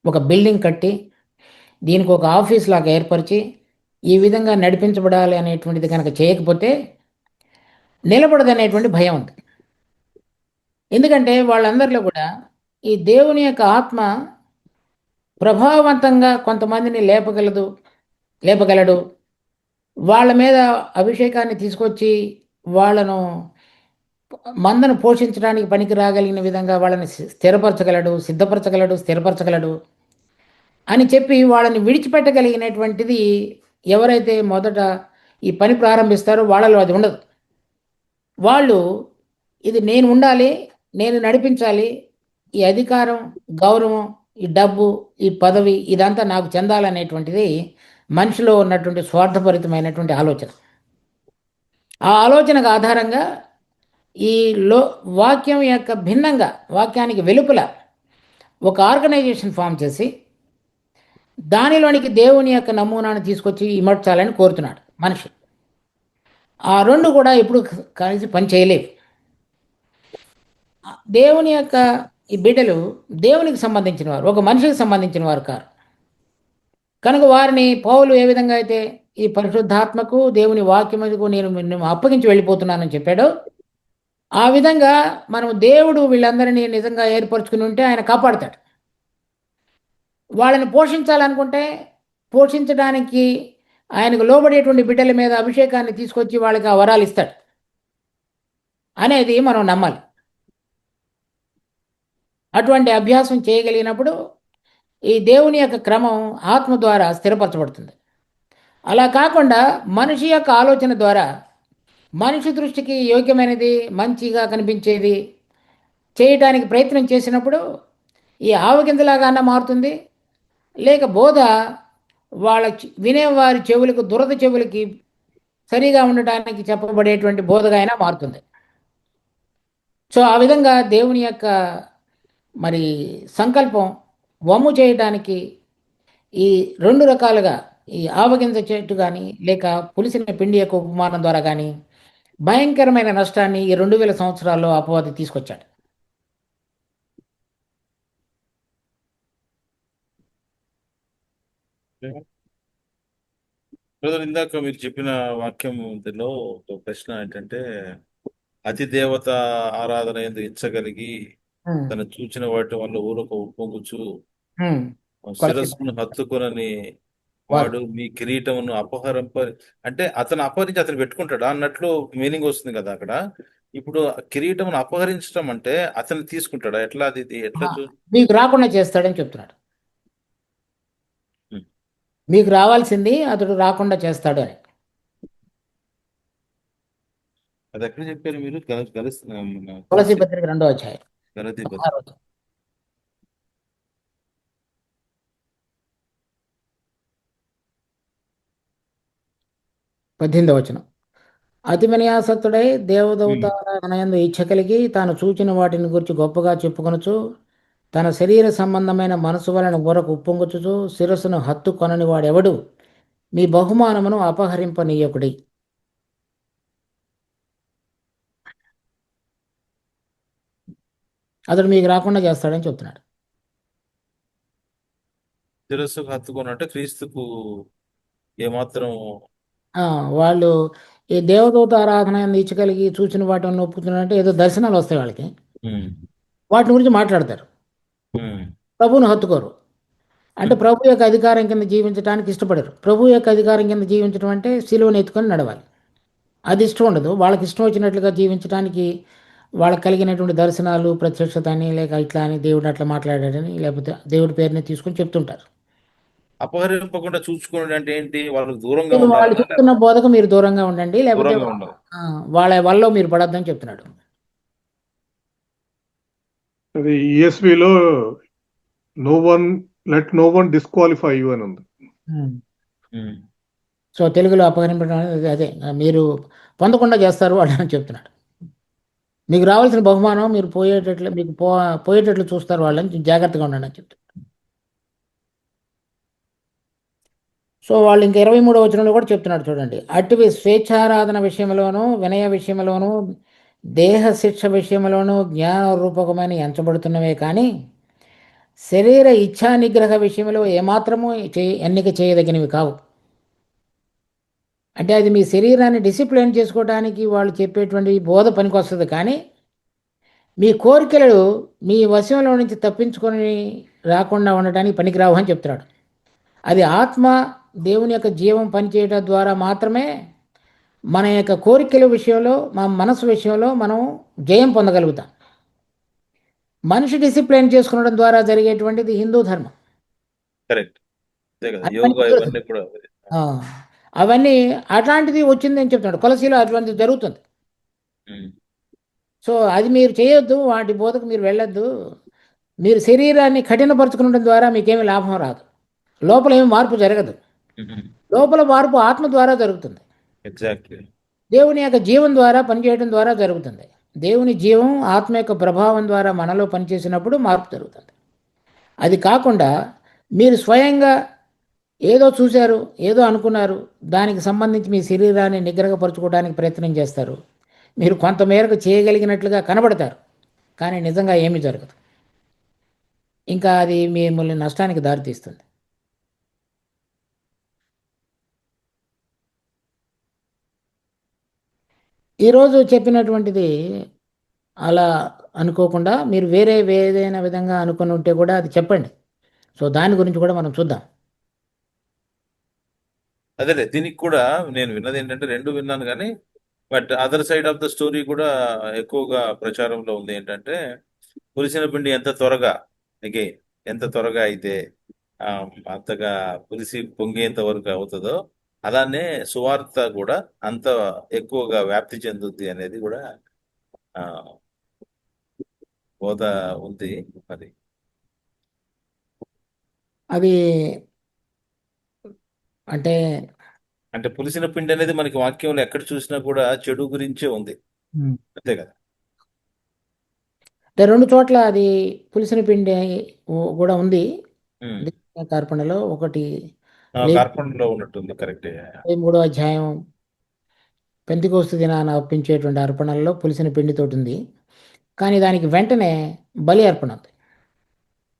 ఒక బిల్డింగ్ కట్టి దీనికి ఒక ఆఫీస్ లాగా ఏర్పరిచి ఈ విధంగా నడిపించబడాలి అనేటువంటిది కనుక చేయకపోతే నిలబడదనేటువంటి భయం ఉంది. ఎందుకంటే వాళ్ళందరిలో కూడా ఈ దేవుని యొక్క ఆత్మ ప్రభావవంతంగా కొంతమందిని లేపగలడు. వాళ్ళ మీద అభిషేకాన్ని తీసుకొచ్చి వాళ్ళను మందను పోషించడానికి పనికి రాగలిగిన విధంగా వాళ్ళని స్థిరపరచగలడు అని చెప్పి వాళ్ళని విడిచిపెట్టగలిగినటువంటిది ఎవరైతే మొదట ఈ పని ప్రారంభిస్తారో వాళ్ళలో అది ఉండదు. వాళ్ళు ఇది నేను ఉండాలి, నేను నడిపించాలి, ఈ అధికారం, గౌరవం, ఈ డబ్బు, ఈ పదవి ఇదంతా నాకు చెందాలనేటువంటిది మనిషిలో ఉన్నటువంటి స్వార్థపరితమైనటువంటి ఆలోచన. ఆ ఆలోచనకు ఆధారంగా ఈ వాక్యం యొక్క భిన్నంగా, వాక్యానికి వెలుపల ఒక ఆర్గనైజేషన్ ఫామ్ చేసి దానిలోనికి దేవుని యొక్క నమూనాను తీసుకొచ్చి ఇమర్చాలని కోరుతున్నాడు మనిషి. ఆ రెండు కూడా ఎప్పుడు కలిసి పని చేయలేవు. దేవుని యొక్క ఈ బిడ్డలు దేవునికి సంబంధించిన వారు, ఒక మనిషికి సంబంధించిన వారు కారు. కనుక వారిని పౌలు ఏ విధంగా అయితే ఈ పరిశుద్ధాత్మకు దేవుని వాక్యముకు నేను అప్పగించి వెళ్ళిపోతున్నానని చెప్పాడో, ఆ విధంగా మనం దేవుడు వీళ్ళందరినీ నిజంగా ఏర్పరచుకుని ఉంటే ఆయన కాపాడుతాడు. వాళ్ళని పోషించాలనుకుంటే పోషించడానికి ఆయనకు లోబడేటువంటి బిడ్డల మీద అభిషేకాన్ని తీసుకొచ్చి వాళ్ళకి ఆ వరాలు ఇస్తాడు అనేది మనం నమ్మాలి. అటువంటి అభ్యాసం చేయగలిగినప్పుడు ఈ దేవుని యొక్క క్రమం ఆత్మ ద్వారా స్థిరపరచబడుతుంది. అలా కాకుండా మనిషి యొక్క ఆలోచన ద్వారా మనిషి దృష్టికి యోగ్యమైనది, మంచిగా కనిపించేది చేయడానికి ప్రయత్నం చేసినప్పుడు ఈ ఆవగింజలాగా అన్న మారుతుంది, లేక బోధ వినేవారి చెవులకు, దురద చెవులకి సరిగా ఉండటానికి చెప్పబడేటువంటి బోధగా అయినా మారుతుంది. సో ఆ విధంగా దేవుని యొక్క మరి సంకల్పం వమ్ము చేయడానికి ఈ రెండు రకాలుగా, ఈ ఆవగింజ చెట్టు కానీ లేక పులిసిన పిండి యొక్క ఉపమానం ద్వారా కానీ భయంకరమైన నష్టాన్ని ఈ 2000 సంవత్సరాల్లో అపవాది తీసుకొచ్చాడు. బ్రదర్, ఇందాక మీరు చెప్పిన వాక్యంలో ఒక ప్రశ్న ఏంటంటే, అతి దేవత ఆరాధన ఎందుకు ఇచ్చగలిగి తను చూచిన వాటి వల్ల ఊరక ఉప్పొంగుచు శిరస్సును హత్తుకొనని వాడు మీ కిరీటమును అపహరింప, అంటే అతను అపహరించి అతను పెట్టుకుంటాడా అన్నట్లు మీనింగ్ వస్తుంది కదా అక్కడ. ఇప్పుడు కిరీటమును అపహరించడం అంటే అతను తీసుకుంటాడా? ఎట్లా అది ఎట్లా మీకు రాకుండా చేస్తాడని చెప్తున్నాడు. మీకు రావాల్సింది అతడు రాకుండా చేస్తాడు అని. అది ఎక్కడ చెప్పారు మీరు? తులసి పత్రిక 2వ అధ్యాయం. గలతీ పత్రిక 18వ వచనం. అతి వినయాసక్తుడై దేవదూతారాధనయందు ఇచ్చ కలిగి తాను చూచిన వాటిని గురించి గొప్పగా చెప్పుకొనుచు తన శరీర సంబంధమైన మనసు వలన ఊరకు ఉప్పొంగుచుచు శిరస్సును హత్తుకొనని వాడెవడు మీ బహుమానమును అపహరింపనీయకుడి. అతడు మీకు రాకుండా చేస్తాడని చెప్తున్నాడు. శిరస్సుకు హత్తుకున్నట్టే క్రీస్తుకు ఏమాత్రం వాళ్ళు ఈ దేవదూత ఆరాధన ఇచ్చగలిగి చూసిన వాటిని ఒప్పుతున్నారంటే ఏదో దర్శనాలు వస్తాయి వాళ్ళకి, వాటి గురించి మాట్లాడతారు, ప్రభువును హత్తుకోరు. అంటే ప్రభు యొక్క అధికారం కింద జీవించడానికి ఇష్టపడరు. ప్రభు యొక్క అధికారం కింద జీవించడం అంటే సిలువను ఎత్తుకొని నడవాలి, అది ఇష్టం ఉండదు. వాళ్ళకి ఇష్టం వచ్చినట్లుగా జీవించడానికి వాళ్ళకి కలిగినటువంటి దర్శనాలు, ప్రత్యక్షత అని లేక ఇట్లా అని దేవుడు అట్లా మాట్లాడాడని లేకపోతే దేవుడి పేరుని తీసుకొని చెప్తుంటారు. అపహరింపకుండా చూసుకోండి అంటే ఏంటి? వాళ్ళకి దూరంగా వాళ్ళు చెప్తున్న బోధకు మీరు దూరంగా ఉండండి, లేకపోతే వాళ్ళ వల్ల మీరు పడద్దని చెప్తున్నాడు. అది ESVలో నో వన్ డిస్క్వాలిఫై యు అని ఉంది. సో తెలుగులో అపహరింపడం అదే మీరు పొందకుండా చేస్తారు వాళ్ళని చెప్తున్నాడు. మీకు రావాల్సిన బహుమానం మీరు పోయేటట్లు మీకు పోయేటట్లు చూస్తారు వాళ్ళని, జాగ్రత్తగా ఉండండి అని చెప్తారు. సో వాళ్ళు ఇంకా 23వ వచనంలో కూడా చెప్తున్నాడు చూడండి, అటువి స్వేచ్ఛారాధన విషయంలోనూ వినయ విషయంలోనూ దేహ శిక్ష విషయంలోనూ జ్ఞాన రూపకమని ఎంచబడుతున్నవే కానీ శరీర ఇచ్ఛా నిగ్రహ విషయంలో ఏమాత్రము ఎన్నిక చేయదగినవి కావు. అంటే అది మీ శరీరాన్ని డిసిప్లిన్ చేసుకోవడానికి వాళ్ళు చెప్పేటువంటి బోధ పనికి వస్తుంది, కానీ మీ కోరికలు మీ వశంలో నుంచి తప్పించుకొని రాకుండా ఉండటానికి పనికిరావు అని చెప్తున్నాడు. అది ఆత్మ దేవుని యొక్క జీవం పనిచేయడం ద్వారా మాత్రమే మన యొక్క కోరికల విషయంలో, మన మనసు విషయంలో మనం జయం పొందగలుగుతాం. మనిషి డిసిప్లిన్ చేసుకోవడం ద్వారా జరిగేటువంటిది హిందూ ధర్మం. కరెక్ట్. అదే కదా, అది యోగా పనికి ఇవన్నీ కూడా ఆ, అవన్నీ అట్లాంటిది వచ్చిందని చెప్తున్నాడు. కొలసీలో అటువంటిది జరుగుతుంది. ఉమ్. సో అది మీరు చేయొద్దు, వాటి బోధకు మీరు వెళ్ళొద్దు. మీరు శరీరాన్ని కఠినపరుచుకునడం ద్వారా మీకేమీ లాభం రాదు, లోపల ఏమి మార్పు జరగదు. ఉమ్. లోపల మార్పు ఆత్మ ద్వారా జరుగుతుంది, ఎగ్జాక్ట్లీ. దేవుని యొక్క జీవం ద్వారా పనిచేయడం ద్వారా జరుగుతుంది. దేవుని జీవం ఆత్మ యొక్క ప్రభావం ద్వారా మనలో పనిచేసినప్పుడు మార్పు జరుగుతుంది. అది కాకుండా మీరు స్వయంగా ఏదో చూశారు, ఏదో అనుకున్నారు, దానికి సంబంధించి మీ శరీరాన్ని నిగ్రహపరచుకోవడానికి ప్రయత్నం చేస్తారు. మీరు కొంతమేరకు చేయగలిగినట్లుగా కనబడతారు, కానీ నిజంగా ఏమీ జరగదు. ఇంకా అది మిమ్మల్ని నష్టానికి దారితీస్తుంది. ఈరోజు చెప్పినటువంటిది అలా అనుకోకుండా మీరు ఏదైనా విధంగా అనుకుని ఉంటే కూడా అది చెప్పండి. సో దాని గురించి కూడా మనం చూద్దాం. అదేలే, దీనికి కూడా నేను విన్నది ఏంటంటే, రెండు విన్నాను కానీ but other side of the story కూడా ఎక్కువగా ప్రచారంలో ఉంది. ఏంటంటే, పులిసిన పిండి ఎంత త్వరగా అగైన్ ఎంత త్వరగా అయితే ఆ, అంతగా పులిసి పొంగేంత వరకు అవుతుందో, అలానే సువార్త కూడా అంత ఎక్కువగా వ్యాప్తి చెందుద్ది అనేది కూడా ఆ, బోధ ఉంది మరి. అది అంటే అంటే పులిసిన పిండి అనేది మనకి వాక్యంలో ఎక్కడ చూసినా కూడా చెడు గురించే ఉంది, అంతే కదా. అంటే రెండు చోట్ల అది పులిసిన పిండి కూడా ఉంది. ఉమ్. దేవుని యొక్క అర్పణలో ఒకటి కార్పణలో ఉన్నట్టుంది, కరెక్టే. 3వ అధ్యాయం పెంతెకోస్తు దినాన అర్పించేటువంటి అర్పణల్లో పులిసిన పిండితోటి ఉంది, కానీ దానికి వెంటనే బలి అర్పణ ఉంది.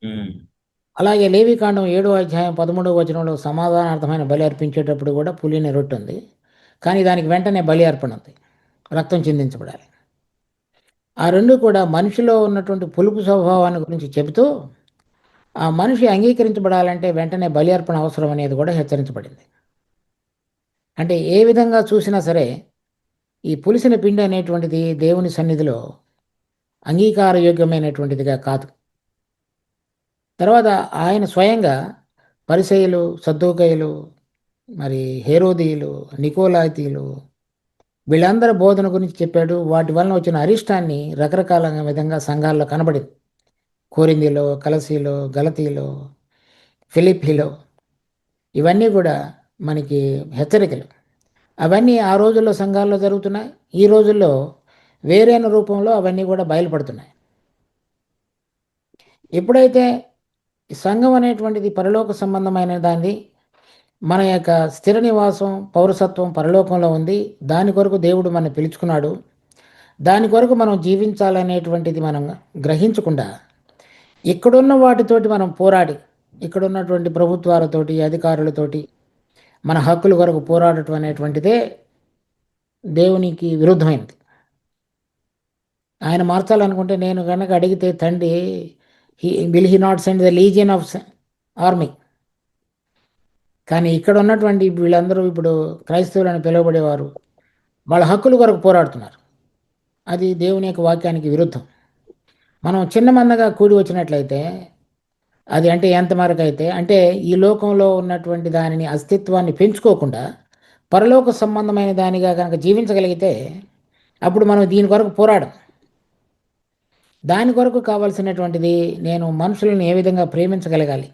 ఉమ్. అలాగే లేవికాండం 7వ అధ్యాయం 13వ వచనంలో సమాధానార్థమైన బలి అర్పించేటప్పుడు కూడా పులిని రొట్టె ఉంది, కానీ దానికి వెంటనే బలి అర్పణ ఉంది, రక్తం చిందించబడాలి. ఆ రెండు కూడా మనిషిలో ఉన్నటువంటి పులుపు స్వభావాన్ని గురించి చెబుతూ ఆ మనిషి అంగీకరించబడాలంటే వెంటనే బలి అర్పణ అవసరం అనేది కూడా హెచ్చరించబడింది. అంటే ఏ విధంగా చూసినా సరే ఈ పులిసిన పిండి అనేటువంటిది దేవుని సన్నిధిలో అంగీకారయోగ్యమైనటువంటిదిగా కాదు. తర్వాత ఆయన స్వయంగా పరిసయ్యులు, సద్దూకయ్యులు, మరి హేరోదీయులు, నికోలాతీయులు వీళ్ళందరి బోధన గురించి చెప్పాడు. వాటి వలన వచ్చిన అరిష్టాన్ని రకరకాల విధంగా సంఘాల్లో కనబడింది. కోరింథీలో, కలసీలో, గలతీలో, ఫిలిప్పీలో, ఇవన్నీ కూడా మనకి హెచ్చరికలు. అవన్నీ ఆ రోజుల్లో సంఘాల్లో జరుగుతున్నాయి. ఈ రోజుల్లో వేరైన రూపంలో అవన్నీ కూడా బయలుపడుతున్నాయి. ఎప్పుడైతే ఈ సంఘం అనేటువంటిది పరలోక సంబంధమైన దాన్ని, మన యొక్క స్థిర నివాసం పౌరసత్వం పరలోకంలో ఉంది, దాని కొరకు దేవుడు మనం పిలుచుకున్నాడు, దాని కొరకు మనం జీవించాలనేటువంటిది మనం గ్రహించకుండా ఇక్కడున్న వాటితోటి మనం పోరాడి, ఇక్కడున్నటువంటి ప్రభుత్వాలతోటి అధికారులతోటి మన హక్కుల కొరకు పోరాడటం అనేటువంటిదే దేవునికి విరుద్ధమైనది. ఆయన మార్చాలనుకుంటే నేను కనుక అడిగితే తండ్రి will he not send the legion of army, కానీ ఇక్కడ ఉన్నటువంటి వీళ్ళందరూ ఇప్పుడు క్రైస్తవులని పిలువబడేవారు వాళ్ళ హక్కుల కొరకు పోరాడుతున్నారు. అది దేవుని యొక్క వాక్యానికి విరుద్ధం. మనం చిన్న మందగా కూడి వచ్చినట్లయితే అది అంటే ఎంతవరకు అయితే అంటే ఈ లోకంలో ఉన్నటువంటి దానిని అస్తిత్వాన్ని పెంచుకోకుండా పరలోక సంబంధమైన దానిగా కనుక జీవించగలిగితే అప్పుడు మనం దీని కొరకు పోరాడం. దాని కొరకు కావాల్సినటువంటిది నేను మనుషులను ఏ విధంగా ప్రేమించగలగాలి,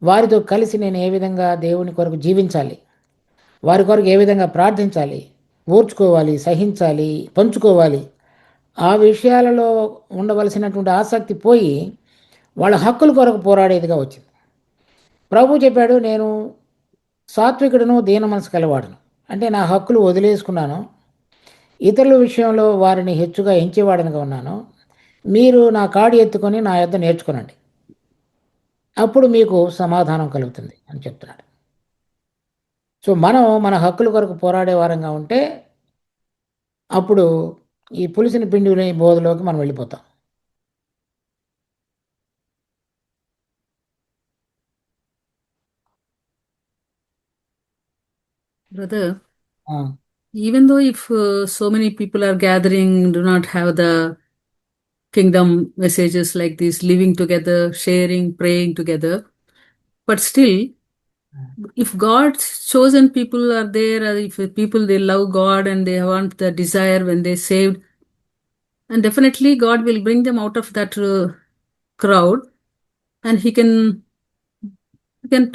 వారితో కలిసి నేను ఏ విధంగా దేవుని కొరకు జీవించాలి, వారి కొరకు ఏ విధంగా ప్రార్థించాలి, ఓర్చుకోవాలి, సహించాలి, పంచుకోవాలి, ఆ విషయాలలో ఉండవలసినటువంటి ఆసక్తి పోయి వాళ్ళ హక్కుల కొరకు పోరాడేదిగా వచ్చింది. ప్రభు చెప్పాడు, నేను సాత్వికుడును దీన మనసు కలవాడును. అంటే నా హక్కులు వదిలేసుకున్నాను, ఇతరుల విషయంలో వారిని హెచ్చుగా ఎంచేవాడనుగా ఉన్నాను. మీరు నా కాడి ఎత్తుకొని నా యొద్ద నేర్చుకునండి, అప్పుడు మీకు సమాధానం కలుగుతుంది అని చెప్తున్నాడు. సో మనం మన హక్కుల కొరకు పోరాడే వారంగా ఉంటే అప్పుడు ఈ పులిసిన పిండి బోధలోకి మనం వెళ్ళిపోతాం. Brother, ఆ, even though if so many people are gathering, do not have the kingdom messages like this, living together, sharing, praying together, but still, if God's chosen people are there, or if people they love God and they want the desire when they saved, and definitely God will bring them out of that crowd, and he can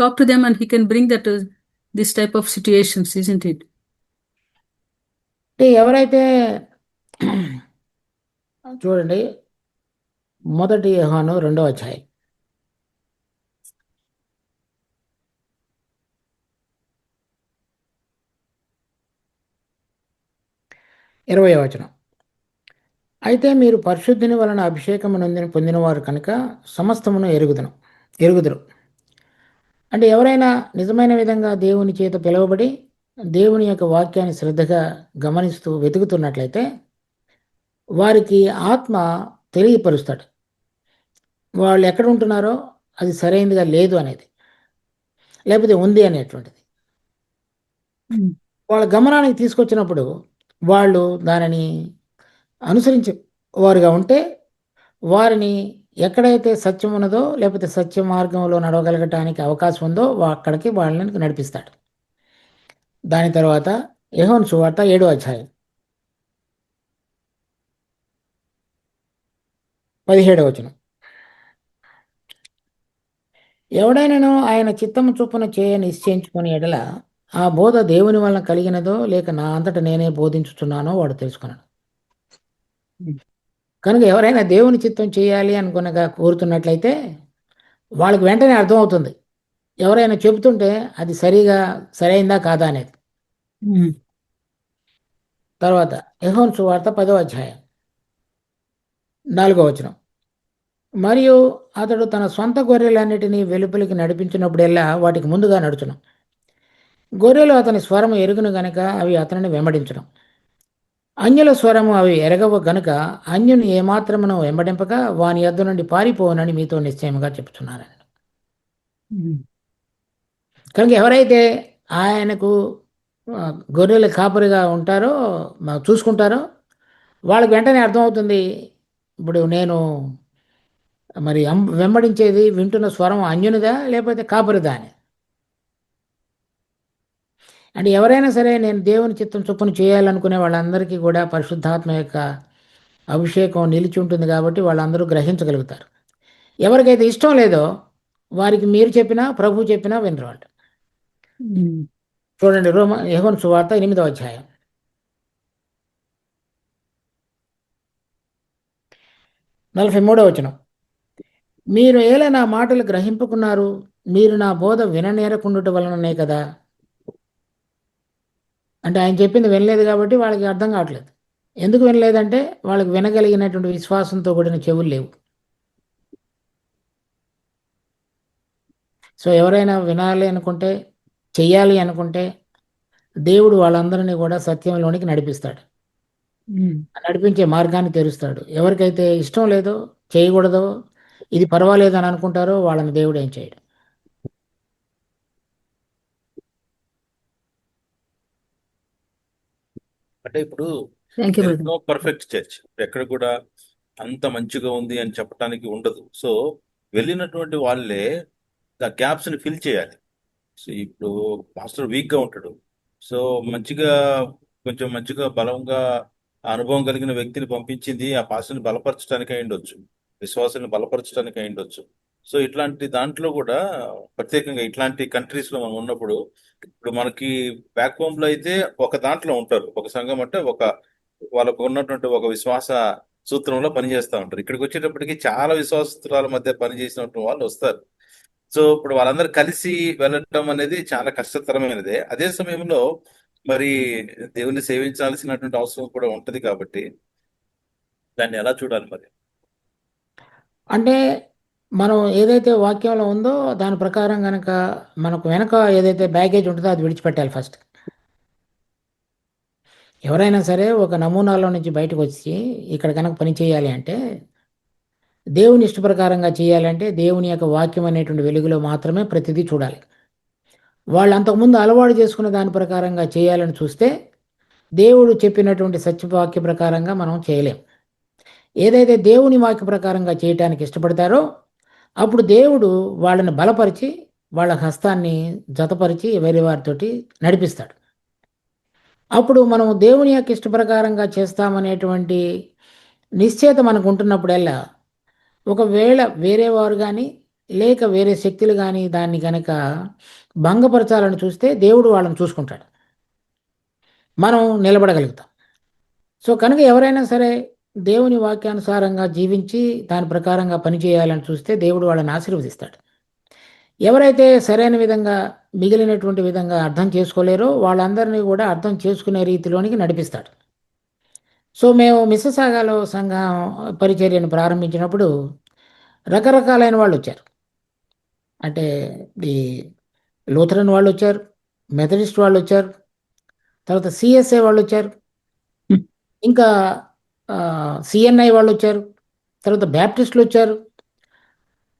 talk to them and he can bring that this type of situations, isn't it? అంటే ఎవరైతే చూడండి, 1 యోహాను 2వ అధ్యాయం 20వ వచనం. అయితే మీరు పరిశుద్ధిని వలన అభిషేకము పొందినవారు కనుక సమస్తమును ఎరుగుదురు. అంటే ఎవరైనా నిజమైన విధంగా దేవుని చేత పిలువబడి దేవుని యొక్క వాక్యాన్ని శ్రద్ధగా గమనిస్తూ వెతుకుతున్నట్లయితే వారికి ఆత్మ తెలియపరుస్తాడు వాళ్ళు ఎక్కడ ఉంటున్నారో అది సరైనదిగా లేదు అనేది, లేకపోతే ఉంది అనేటువంటిది. వాళ్ళ గమనానికి తీసుకొచ్చినప్పుడు వాళ్ళు దానిని అనుసరించే వారుగా ఉంటే వారిని ఎక్కడైతే సత్యం ఉన్నదో లేకపోతే సత్య మార్గంలో నడవగలగటానికి అవకాశం ఉందో అక్కడికి వాళ్ళని నడిపిస్తాడు. దాని తర్వాత యోహాను సువార్త 7వ అధ్యాయం 17వ వచనం. ఎవడైనాను ఆయన చిత్తము చొప్పున చేయ నిశ్చయించుకుని ఎడల ఆ బోధ దేవుని వలన కలిగినదో లేక నా అంతట నేనే బోధించుతున్నానో వాడు తెలుసుకున్నాడు. కనుక ఎవరైనా దేవుని చిత్తం చేయాలి అనుకునగా కోరుతున్నట్లయితే వాళ్ళకి వెంటనే అర్థమవుతుంది ఎవరైనా చెబుతుంటే అది సరైందా కాదా అనేది. తర్వాత యోహాను సువార్త 10వ అధ్యాయం 4వ వచనం. మరియు అతడు తన సొంత గొర్రెలన్నిటినీ వెలుపలికి నడిపించినప్పుడెల్లా వాటికి ముందుగా నడుచును. గొర్రెలు అతని స్వరము ఎరుగును గనుక అవి అతనిని వెంబడించడం. అన్యుల స్వరము అవి ఎరగవు గనుక అన్యుని ఏమాత్రమును వెంబడింపక వాని యొద్ద నుండి పారిపోవునని మీతో నిశ్చయముగా చెప్తున్నారని. కనుక ఎవరైతే ఆయనకు గొర్రెల కాపరిగా ఉంటారో చూసుకుంటారో వాళ్ళకి వెంటనే అర్థమవుతుంది, ఇప్పుడు నేను మరి వెంబడించేది వింటున్న స్వరం అన్యునిదా లేకపోతే కాపరిదా అని. అంటే ఎవరైనా సరే నేను దేవుని చిత్తం చొప్పున చేయాలనుకునే వాళ్ళందరికీ కూడా పరిశుద్ధాత్మ యొక్క అభిషేకం నిలిచి ఉంటుంది కాబట్టి వాళ్ళందరూ గ్రహించగలుగుతారు. ఎవరికైతే ఇష్టం లేదో వారికి మీరు చెప్పినా ప్రభు చెప్పినా వినరు వాళ్ళు. చూడండి యోహాను సువార్త 8వ అధ్యాయం 43వ వచనం. మీరు ఏలా నా మాటలు గ్రహింపుకున్నారు, మీరు నా బోధ విననేరకుండుట వలననే కదా. అంటే ఆయన చెప్పింది వినలేదు కాబట్టి వాళ్ళకి అర్థం కావట్లేదు. ఎందుకు వినలేదంటే వాళ్ళకి వినగలిగినటువంటి విశ్వాసంతో కూడిన చెవులు లేవు. సో ఎవరైనా వినాలి అనుకుంటే, చెయ్యాలి అనుకుంటే దేవుడు వాళ్ళందరినీ కూడా సత్యంలోనికి నడిపిస్తాడు, నడిపించే మార్గాన్ని తెరుస్తాడు. ఎవరికైతే ఇష్టం లేదో, చేయకూడదో, ఇది పర్వాలేదు అని అనుకుంటారో వాళ్ళని దేవుడు ఏం చేయడు. అంటే ఇప్పుడు Thank you, brother. No perfect church, ఎక్కడ కూడా అంత మంచిగా ఉంది అని చెప్పడానికి ఉండదు. సో వెళ్ళినటువంటి వాళ్ళే ఆ గ్యాప్స్ ని ఫిల్ చేయాలి. సో ఇప్పుడు మాస్టర్ వీక్ గా ఉంటాడు, సో కొంచెం మంచిగా బలంగా అనుభవం కలిగిన వ్యక్తిని పంపించింది ఆ పాస్టర్ని బలపరచడానికి అయి ఉండొచ్చు, విశ్వాసాన్ని బలపరచడానికి అయి ఉండొచ్చు. సో ఇట్లాంటి దాంట్లో కూడా ప్రత్యేకంగా ఇట్లాంటి కంట్రీస్ లో మనం ఉన్నప్పుడు, ఇప్పుడు మనకి బ్యాక్ హోమ్ లో అయితే ఒక దాంట్లో ఉంటారు, ఒక సంఘం అంటే ఒక వాళ్ళకు ఉన్నటువంటి ఒక విశ్వాస సూత్రంలో పనిచేస్తూ ఉంటారు. ఇక్కడికి వచ్చేటప్పటికి చాలా విశ్వాస సూత్రాల మధ్య పనిచేసినటువంటి వాళ్ళు వస్తారు. సో ఇప్పుడు వాళ్ళందరూ కలిసి వెళ్ళటం అనేది చాలా కష్టతరమైనదే. అదే సమయంలో మరి దేవుణ్ణి సేవించాల్సినటువంటి అవసరం కూడా ఉంటది కాబట్టి దాన్ని ఎలా చూడాలి మరి? అంటే మనం ఏదైతే వాక్యంలో ఉందో దాని ప్రకారం గనక మనకు వెనక ఏదైతే బ్యాగేజ్ ఉంటుందో అది విడిచిపెట్టాలి ఫస్ట్. ఎవరైనా సరే ఒక నమూనాలో నుంచి బయటకు వచ్చి ఇక్కడ కనుక పని చేయాలి అంటే, దేవుని ఇష్ట ప్రకారంగా చేయాలంటే దేవుని యొక్క వాక్యం అనేటువంటి వెలుగులో మాత్రమే ప్రతిదీ చూడాలి. వాళ్ళు అంతకుముందు అలవాటు చేసుకున్న దాని ప్రకారంగా చేయాలని చూస్తే దేవుడు చెప్పినటువంటి సత్యవాక్య ప్రకారంగా మనం చేయలేం. ఏదైతే దేవుని వాక్య ప్రకారంగా చేయటానికి ఇష్టపడతారో అప్పుడు దేవుడు వాళ్ళని బలపరిచి వాళ్ళ హస్తాన్ని జతపరిచి వేరే వారితోటి నడిపిస్తాడు. అప్పుడు మనం దేవుని యొక్క ఇష్ట ప్రకారంగా చేస్తామనేటువంటి నిశ్చయత మనకు ఉంటున్నప్పుడల్లా ఒకవేళ వేరే వారు కానీ లేక వేరే శక్తులు కానీ దాన్ని కనుక భంగపరచాలని చూస్తే దేవుడు వాళ్ళని చూసుకుంటాడు, మనం నిలబడగలుగుతాం. సో కనుక ఎవరైనా సరే దేవుని వాక్యానుసారంగా జీవించి దాని ప్రకారంగా పనిచేయాలని చూస్తే దేవుడు వాళ్ళని ఆశీర్వదిస్తాడు. ఎవరైతే సరైన విధంగా మిగిలినటువంటి విధంగా అర్థం చేసుకోలేరో వాళ్ళందరినీ కూడా అర్థం చేసుకునే రీతిలోనికి నడిపిస్తాడు. సో మేము మిస్ససాగాలో సంఘం పరిచర్యను ప్రారంభించినప్పుడు రకరకాలైన వాళ్ళు వచ్చారు. అంటే ఈ లూథరన్ వాళ్ళు వచ్చారు, మెథడిస్ట్ వాళ్ళు వచ్చారు, తర్వాత సిఎస్ఐ వాళ్ళు వచ్చారు, ఇంకా సిఎన్ఐ వాళ్ళు వచ్చారు, తర్వాత బ్యాప్టిస్టులు వచ్చారు,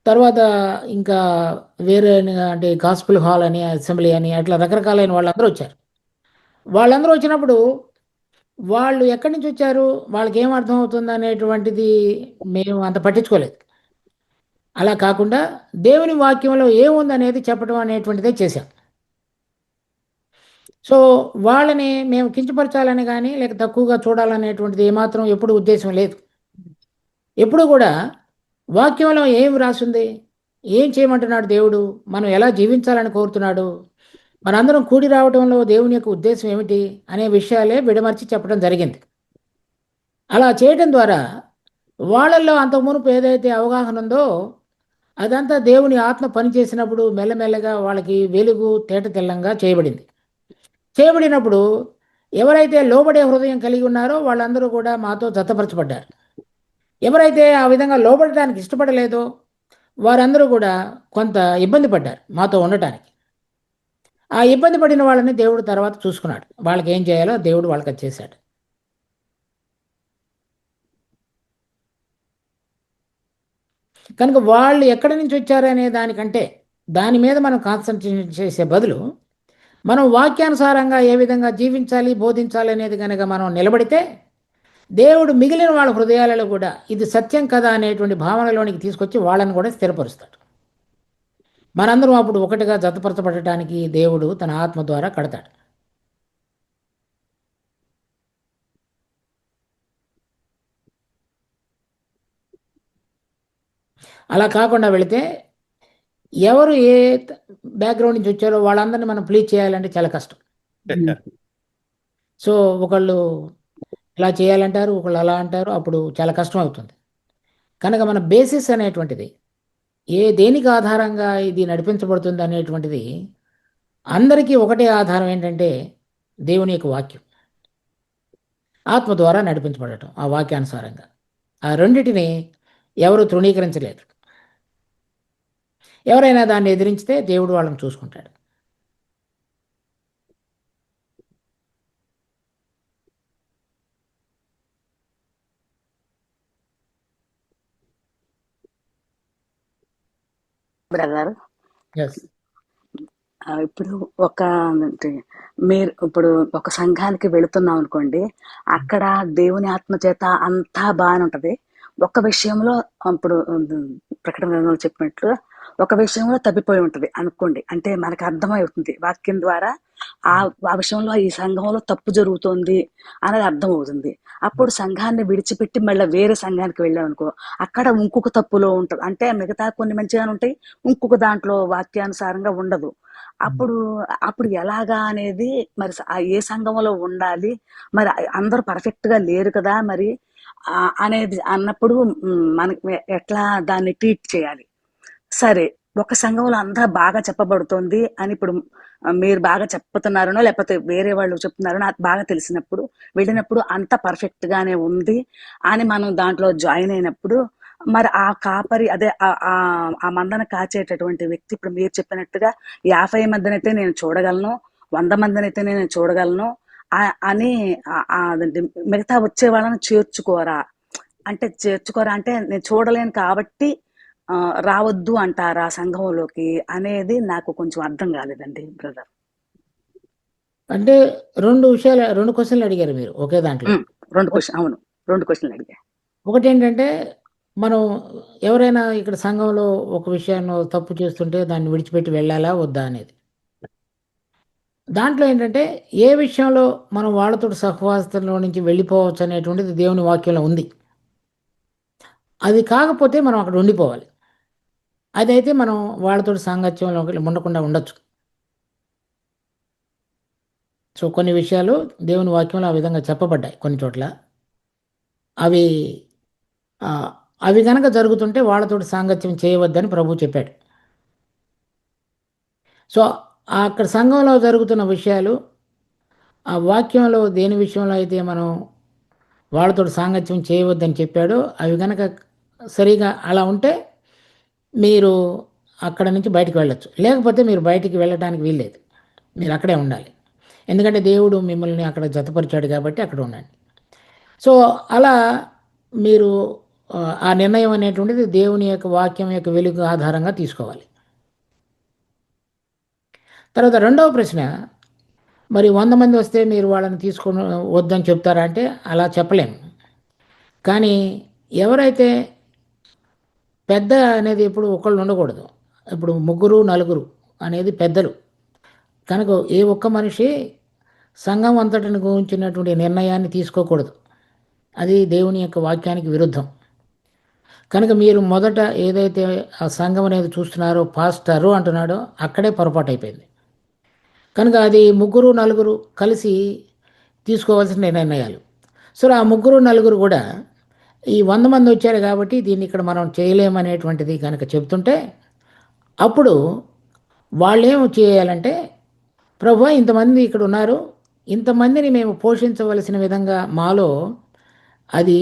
తర్వాత ఇంకా వేరే అంటే గాస్పుల్ హాల్ అని అసెంబ్లీ అని అట్లా రకరకాలైన వాళ్ళందరూ వచ్చారు. వాళ్ళందరూ వచ్చినప్పుడు వాళ్ళు ఎక్కడి నుంచి వచ్చారు, వాళ్ళకి ఏం అర్థం అవుతుంది అనేటువంటిది మేము అంత పట్టించుకోలేదు. అలా కాకుండా దేవుని వాక్యంలో ఏముంది అనేది చెప్పడం అనేటువంటిదే చేశాం. సో వాళ్ళని మేము కించపరచాలని కానీ లేక తక్కువగా చూడాలనేటువంటిది ఏమాత్రం ఎప్పుడు ఉద్దేశం లేదు. ఎప్పుడు కూడా వాక్యంలో ఏం రాసింది, ఏం చేయమంటున్నాడు దేవుడు, మనం ఎలా జీవించాలని కోరుతున్నాడు, మనందరం కూడి రావడంలో దేవుని యొక్క ఉద్దేశం ఏమిటి అనే విషయాలే విడమర్చి చెప్పడం జరిగింది. అలా చేయడం ద్వారా వాళ్ళల్లో అంతకు మునుపు ఏదైతే అవగాహన ఉందో అదంతా దేవుని ఆత్మ పనిచేసినప్పుడు మెల్లమెల్లగా వాళ్ళకి వెలుగు తేట తెల్లంగా చేయబడినప్పుడు ఎవరైతే లోబడే హృదయం కలిగి ఉన్నారో వాళ్ళందరూ కూడా మాతో జతపరచబడ్డారు. ఎవరైతే ఆ విధంగా లోబడటానికి ఇష్టపడలేదో వారందరూ కూడా కొంత ఇబ్బంది పడ్డారు మాతో ఉండటానికి. ఆ ఇబ్బంది పడిన వాళ్ళని దేవుడు తర్వాత చూసుకున్నాడు, వాళ్ళకి ఏం చేయాలో దేవుడు వాళ్ళకి అది చేశాడు. కనుక వాళ్ళు ఎక్కడి నుంచి వచ్చారనే దానికంటే దాని మీద మనం కాన్సన్ట్రేట్ చేసే బదులు మనం వాక్యానుసారంగా ఏ విధంగా జీవించాలి బోధించాలి అనేది కనుక మనం నిలబడితే దేవుడు మిగిలిన వాళ్ళ హృదయాలలో కూడా ఇది సత్యం కదా అనేటువంటి భావనలోనికి తీసుకొచ్చి వాళ్ళని కూడా స్థిరపరుస్తాడు. మనందరం అప్పుడు ఒకటిగా జతపరచబడటానికి దేవుడు తన ఆత్మ ద్వారా కడతాడు. అలా కాకుండా వెళితే ఎవరు ఏ బ్యాక్గ్రౌండ్ నుంచి వచ్చారో వాళ్ళందరినీ మనం ప్లీజ్ చేయాలంటే చాలా కష్టం. సో ఒకళ్ళు ఇలా చేయాలంటారు, ఒకళ్ళు అలా అంటారు, అప్పుడు చాలా కష్టం అవుతుంది. కనుక మన బేసిస్ అనేటువంటిది దేనికి ఆధారంగా ఇది నడిపించబడుతుంది అనేటువంటిది అందరికీ ఒకటే ఆధారం ఏంటంటే దేవుని యొక్క వాక్యం, ఆత్మ ద్వారా నడిపించబడటం ఆ వాక్యానుసారంగా. ఆ రెండిటిని ఎవరు తృణీకరించలేరు. ఎవరైనా దాన్ని ఎదిరించితే దేవుడు వాళ్ళని చూసుకుంటాడు. బ్రదర్, ఎస్ ఇప్పుడు మీరు ఇప్పుడు ఒక సంఘానికి వెళుతున్నాం అనుకోండి, అక్కడ దేవుని ఆత్మ చేత అంతా బాగానే ఉంటది. ఒక విషయంలో ఇప్పుడు ప్రకటన గ్రంథంలో చెప్పినట్లు ఒక విషయంలో తప్పిపోయి ఉంటది అనుకోండి, అంటే మనకు అర్థమవుతుంది వాక్యం ద్వారా ఆ విషయంలో ఈ సంఘంలో తప్పు జరుగుతోంది అనేది అర్థం అవుతుంది. అప్పుడు సంఘాన్ని విడిచిపెట్టి మళ్ళీ వేరే సంఘానికి వెళ్ళాం అనుకో, అక్కడ ఇంకొక తప్పులో ఉంటుంది. అంటే మిగతా కొన్ని మంచిగానే ఉంటాయి, ఇంకొక దాంట్లో వాక్యానుసారంగా ఉండదు. అప్పుడు అప్పుడు ఎలాగా అనేది మరి ఏ సంఘంలో ఉండాలి, మరి అందరూ పర్ఫెక్ట్ గా లేరు కదా మరి అనేది అన్నప్పుడు మనకి ఎట్లా దాన్ని ట్రీట్ చేయాలి. సరే, ఒక సంఘంలో అంతా బాగా చెప్పబడుతుంది అని ఇప్పుడు మీరు బాగా చెప్తున్నారనో లేకపోతే వేరే వాళ్ళు చెప్తున్నారో నాకు బాగా తెలిసినప్పుడు వెళ్ళినప్పుడు అంత పర్ఫెక్ట్ గానే ఉంది అని మనం దాంట్లో జాయిన్ అయినప్పుడు, మరి ఆ కాపరి అదే ఆ మందన కాచేటటువంటి వ్యక్తి ఇప్పుడు మీరు చెప్పినట్టుగా 50 మందినైతే నేను చూడగలను, 100 మందినైతే నేను చూడగలను అని అదేంటి మిగతా వచ్చే వాళ్ళని చేర్చుకోరా అంటే నేను చూడలేను కాబట్టి రావద్దు అంటారా సంఘంలోకి అనేది నాకు కొంచెం అర్థం కాలేదండి బ్రదర్. అంటే 2 క్వశ్చన్లు అడిగారు మీరు ఒకే దాంట్లో. 2 క్వశ్చన్, అవును 2 క్వశ్చన్లు అడిగా. ఒకటి ఏంటంటే, మనం ఎవరైనా ఇక్కడ సంఘంలో ఒక విషయాన్ని తప్పు చేస్తుంటే దాన్ని విడిచిపెట్టి వెళ్ళాలా వద్దా అనేది. దాంట్లో ఏంటంటే, ఏ విషయంలో మనం వాళ్ళతో సహవాసంలో నుంచి వెళ్ళిపోవచ్చు అనేటువంటిది దేవుని వాక్యంలో ఉంది. అది కాకపోతే మనం అక్కడ ఉండిపోవాలి. అదైతే మనం వాళ్ళతో సాంగత్యంలో ఉండకుండా ఉండొచ్చు. సో కొన్ని విషయాలు దేవుని వాక్యంలో ఆ విధంగా చెప్పబడ్డాయి కొన్ని చోట్ల. అవి అవి కనుక జరుగుతుంటే వాళ్ళతోటి సాంగత్యం చేయవద్దని ప్రభువు చెప్పాడు. సో అక్కడ సంఘంలో జరుగుతున్న విషయాలు ఆ వాక్యంలో దేని విషయంలో అయితే మనం వాళ్ళతో సాంగత్యం చేయవద్దని చెప్పాడో అవి కనుక సరిగా అలా ఉంటే మీరు అక్కడ నుంచి బయటికి వెళ్ళొచ్చు. లేకపోతే మీరు బయటికి వెళ్ళడానికి వీల్లేదు, మీరు అక్కడే ఉండాలి. ఎందుకంటే దేవుడు మిమ్మల్ని అక్కడ జతపరిచాడు కాబట్టి అక్కడ ఉండండి. సో అలా మీరు ఆ నిర్ణయం అనేటువంటిది దేవుని యొక్క వాక్యం యొక్క వెలుగు ఆధారంగా తీసుకోవాలి. తర్వాత రెండవ ప్రశ్న, మరి 100 మంది వస్తే మీరు వాళ్ళని తీసుకొని వద్దని చెప్తారా అంటే అలా చెప్పలేము. కానీ ఎవరైతే పెద్ద అనేది ఇప్పుడు ఒకళ్ళు ఉండకూడదు. ఇప్పుడు 3, 4 అనేది పెద్దలు కనుక ఏ ఒక్క మనిషి సంఘం అంతటిని గురించినటువంటి నిర్ణయాన్ని తీసుకోకూడదు. అది దేవుని యొక్క వాక్యానికి విరుద్ధం. కనుక మీరు మొదట ఏదైతే ఆ సంఘం అనేది చూస్తున్నారో పాస్టరు అంటున్నాడో అక్కడే పొరపాటు అయిపోయింది. కనుక అది 3, 4 కలిసి తీసుకోవాల్సిన నిర్ణయాలు. సో ఆ 3, 4 కూడా ఈ 100 మంది వచ్చారు కాబట్టి దీన్ని ఇక్కడ మనం చేయలేమనేటువంటిది కనుక చెప్తుంటే అప్పుడు వాళ్ళేం చేయాలంటే, ప్రభువా ఇంతమంది ఇక్కడ ఉన్నారు, ఇంతమందిని మేము పోషించవలసిన విధంగా మాలో అది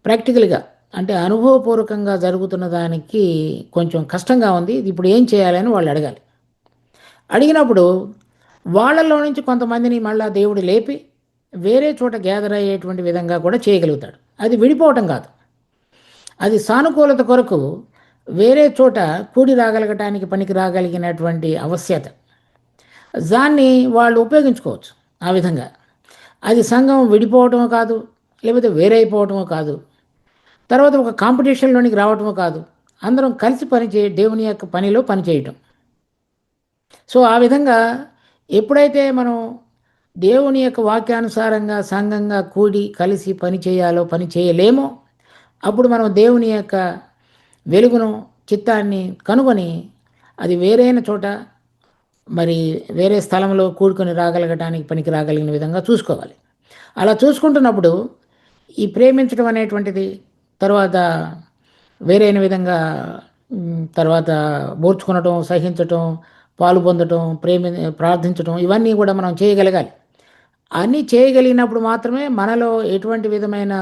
ప్రాక్టికల్గా అంటే అనుభవపూర్వకంగా జరుగుతున్న దానికి కొంచెం కష్టంగా ఉంది, ఇప్పుడు ఏం చేయాలని వాళ్ళు అడగాలి. అడిగినప్పుడు వాళ్ళలో నుంచి కొంతమందిని మళ్ళా దేవుడు లేపి వేరే చోట గ్యాదర్ అయ్యేటువంటి విధంగా కూడా చేయగలుగుతాడు. అది విడిపోవటం కాదు, అది సానుకూలత కొరకు వేరే చోట కూడి రాగలగటానికి పనికి రాగలిగినటువంటి ఆవశ్యకత, దాన్ని వాళ్ళు ఉపయోగించుకోవచ్చు. ఆ విధంగా అది సంఘం విడిపోవటమో కాదు, లేకపోతే వేరే అయిపోవటమో కాదు, తర్వాత ఒక కాంపిటీషన్లోనికి రావటమో కాదు, అందరం కలిసి దేవుని యొక్క పనిలో పనిచేయటం. సో ఆ విధంగా ఎప్పుడైతే మనం దేవుని యొక్క వాక్యానుసారంగా సంఘంగా కూడి కలిసి పని చేయాలో పని చేయలేమో అప్పుడు మనం దేవుని యొక్క వెలుగును చిత్తాన్ని కనుగొని అది వేరైన చోట మరి వేరే స్థలంలో కూడుకొని రాగలగటానికి పనికి రాగలిగిన విధంగా చూసుకోవాలి. అలా చూసుకుంటున్నప్పుడు ఈ ప్రేమించడం అనేటువంటిది తర్వాత వేరైన విధంగా తర్వాత ఓర్చుకొనటం, సహించటం, పాలు పొందటం, ప్రార్థించటం ఇవన్నీ కూడా మనం చేయగలగాలి. అన్నీ చేయగలిగినప్పుడు మాత్రమే మనలో ఎటువంటి విధమైన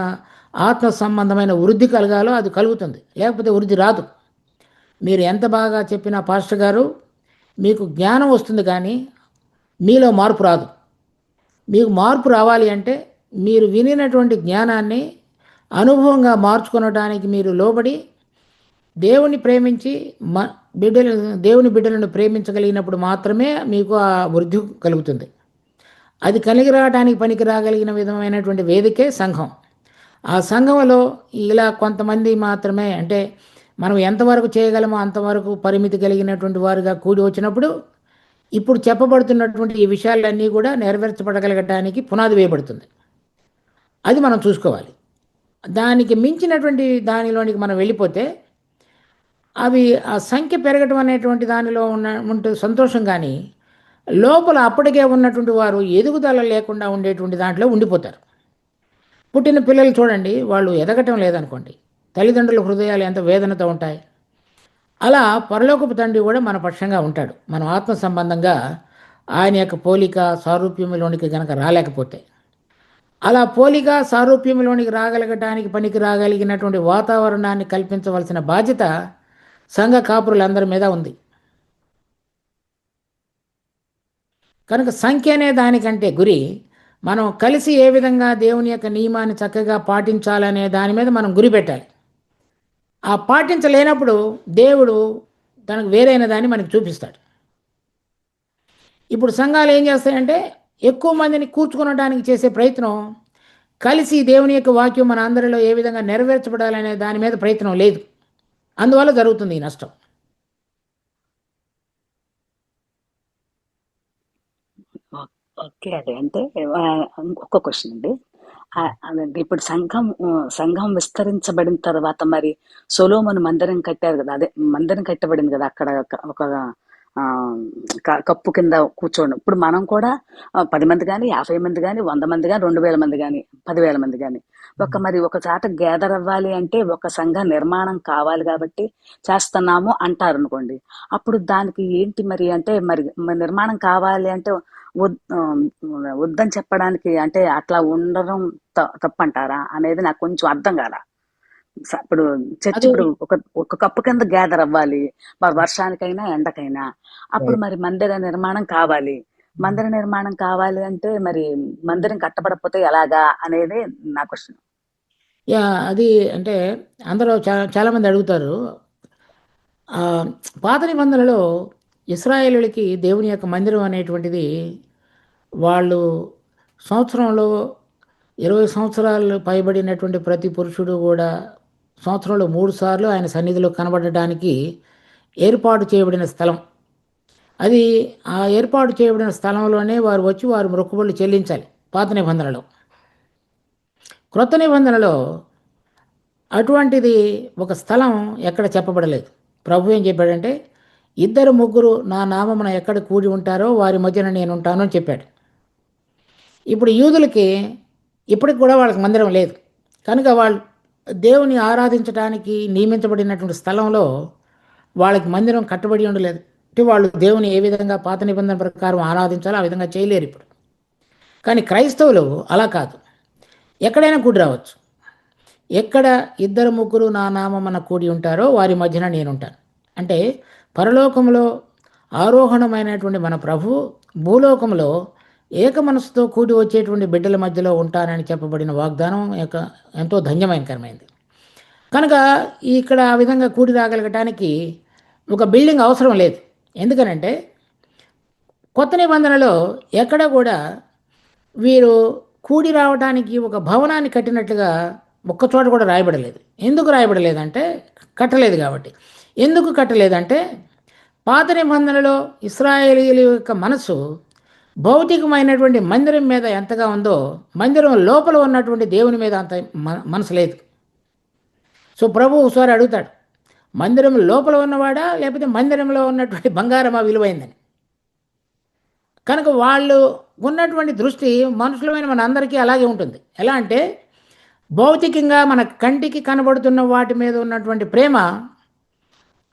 ఆత్మ సంబంధమైన వృద్ధి కలగాలో అది కలుగుతుంది, లేకపోతే వృద్ధి రాదు. మీరు ఎంత బాగా చెప్పినా పాస్టర్ గారు మీకు జ్ఞానం వస్తుంది కానీ మీలో మార్పు రాదు. మీకు మార్పు రావాలి అంటే మీరు వినినటువంటి జ్ఞానాన్ని అనుభవంగా మార్చుకొనడానికి మీరు లోబడి దేవుని ప్రేమించి దేవుని బిడ్డలను ప్రేమించగలిగినప్పుడు మాత్రమే మీకు ఆ వృద్ధి కలుగుతుంది. అది కలిగి రావడానికి పనికి రాగలిగిన విధమైనటువంటి వేదికే సంఘం. ఆ సంఘంలో ఇలా కొంతమంది మాత్రమే, అంటే మనం ఎంతవరకు చేయగలమో అంతవరకు పరిమితి కలిగినటువంటి వారుగా కూడి వచ్చినప్పుడు ఇప్పుడు చెప్పబడుతున్నటువంటి ఈ విషయాలన్నీ కూడా నెరవేర్చబడగలగటానికి పునాది వేయబడుతుంది. అది మనం చూసుకోవాలి. దానికి మించినటువంటి దానిలోనికి మనం వెళ్ళిపోతే అవి ఆ సంఖ్య పెరగటం అనేటువంటి దానిలో ఉంటే సంతోషం, కానీ లోపల అప్పటికే ఉన్నటువంటి వారు ఎదుగుదల లేకుండా ఉండేటువంటి దాంట్లో ఉండిపోతారు. పుట్టిన పిల్లలు చూడండి, వాళ్ళు ఎదగటం లేదనుకోండి, తల్లిదండ్రుల హృదయాలు ఎంత వేదనతో ఉంటాయి. అలా పరలోకపు తండ్రి కూడా మన పక్షంగా ఉంటాడు, మనం ఆత్మ సంబంధంగా ఆయన యొక్క పోలిక సారూప్యంలోనికి గనక రాలేకపోతే. అలా పోలిక సారూప్యంలోనికి రాగలగటానికి పనికి రాగలిగినటువంటి వాతావరణాన్ని కల్పించవలసిన బాధ్యత సంఘ కాపురులందరి మీద ఉంది. కనుక సంఖ్య అనే దానికంటే గురి మనం కలిసి ఏ విధంగా దేవుని యొక్క నియమాన్ని చక్కగా పాటించాలనే దాని మీద మనం గురి పెట్టాలి. ఆ పాటించలేనప్పుడు దేవుడు తనకు వేరైన దాన్ని మనకి చూపిస్తాడు. ఇప్పుడు సంఘాలు ఏం చేస్తాయంటే ఎక్కువ మందిని కూర్చుకొనడానికి చేసే ప్రయత్నం, కలిసి దేవుని యొక్క వాక్యం మన అందరిలో ఏ విధంగా నెరవేర్చబడాలనే దాని మీద ప్రయత్నం లేదు. అందువల్ల జరుగుతుంది ఈ నష్టం. ఓకే అండి. అంటే ఇంకొక క్వశ్చన్ అండి. అదండి, ఇప్పుడు సంఘం విస్తరించబడిన తర్వాత మరి సొలొమోను మందిరం కట్టారు కదా, అదే మందిరం కట్టబడింది కదా, అక్కడ ఒక కప్పు కింద కూర్చోండి. ఇప్పుడు మనం కూడా 10 మంది కానీ, 50 మంది కానీ, 100 మంది కానీ, 2000 మంది కానీ, 10,000 మంది కానీ ఒక చాట గ్యాదర్ అవ్వాలి అంటే ఒక సంఘ నిర్మాణం కావాలి కాబట్టి చేస్తున్నాము అంటారు అనుకోండి. అప్పుడు దానికి ఏంటి మరి అంటే మరి నిర్మాణం కావాలి అంటే వద్దని చెప్పడానికి అంటే అట్లా ఉండడం తప్పంటారా అనేది నాకు కొంచెం అర్థం కాల. ఇప్పుడు చర్చ్ ఇప్పుడు ఒక కప్పు కింద గ్యాదర్ అవ్వాలి, మరి వర్షానికైనా ఎండకైనా. అప్పుడు మరి మందిర నిర్మాణం కావాలి. మందిర నిర్మాణం కావాలి అంటే మరి మందిరం కట్టబడకపోతే ఎలాగా అనేది నా క్వశ్చన్. అది అంటే అందరూ చాలామంది అడుగుతారు. పాత నిబంధనలో ఇశ్రాయేలులకి దేవుని యొక్క మందిరం అనేటువంటిది వాళ్ళు సంవత్సరంలో 20 సంవత్సరాలు పైబడినటువంటి ప్రతి పురుషుడు కూడా సంవత్సరంలో 3 సార్లు ఆయన సన్నిధిలో కనబడడానికి ఏర్పాటు చేయబడిన స్థలం అది. ఆ ఏర్పాటు చేయబడిన స్థలంలోనే వారు వచ్చి వారు మొక్కుబడులు చెల్లించాలి పాత నిబంధనలో. క్రొత్త నిబంధనలో అటువంటిది ఒక స్థలం ఎక్కడ చెప్పబడలేదు. ప్రభు ఏం చెప్పాడంటే, 2-3 నా నామమున ఎక్కడ కూడి ఉంటారో వారి మధ్యన నేను ఉంటాను అని చెప్పాడు. ఇప్పుడు యూదులకి ఇప్పటికి కూడా వాళ్ళకి మందిరం లేదు కనుక వాళ్ళు దేవుని ఆరాధించడానికి నియమించబడినటువంటి స్థలంలో వాళ్ళకి మందిరం కట్టబడి ఉండలేదు. అంటే వాళ్ళు దేవుని ఏ విధంగా పాత నిబంధన ప్రకారం ఆరాధించాలో ఆ విధంగా చేయలేరు ఇప్పుడు. కానీ క్రైస్తవులు అలా కాదు, ఎక్కడైనా కూడి రావచ్చు. ఎక్కడ 2-3 నా నామమున కూడి ఉంటారో వారి మధ్యన నేనుంటాను. అంటే పరలోకంలో ఆరోహణమైనటువంటి మన ప్రభు భూలోకంలో ఏక మనసుతో కూడి వచ్చేటువంటి బిడ్డల మధ్యలో ఉంటానని చెప్పబడిన వాగ్దానం ఎంతో ధన్యమైనకరమైంది. కనుక ఇక్కడ ఆ విధంగా కూడి రాగలగటానికి ఒక బిల్డింగ్ అవసరం లేదు. ఎందుకనంటే కొత్త నిబంధనలో ఎక్కడ కూడా వీరు కూడి రావడానికి ఒక భవనాన్ని కట్టినట్లుగా ఒక్కచోట కూడా రాయబడలేదు. ఎందుకు రాయబడలేదంటే కట్టలేదు కాబట్టి. ఎందుకు కట్టలేదంటే పాత నిబంధనలో ఇశ్రాయేలీయుల యొక్క మనసు భౌతికమైనటువంటి మందిరం మీద ఎంతగా ఉందో మందిరం లోపల ఉన్నటువంటి దేవుని మీద అంత మనసు లేదు. సో ప్రభు ఒకసారి అడుగుతాడు, మందిరం లోపల ఉన్నవాడా లేకపోతే మందిరంలో ఉన్నటువంటి బంగారమా విలువైందని. కనుక వాళ్ళు ఉన్నటువంటి దృష్టి మనుషులమైన మన అందరికీ అలాగే ఉంటుంది. ఎలా అంటే భౌతికంగా మన కంటికి కనబడుతున్న వాటి మీద ఉన్నటువంటి ప్రేమ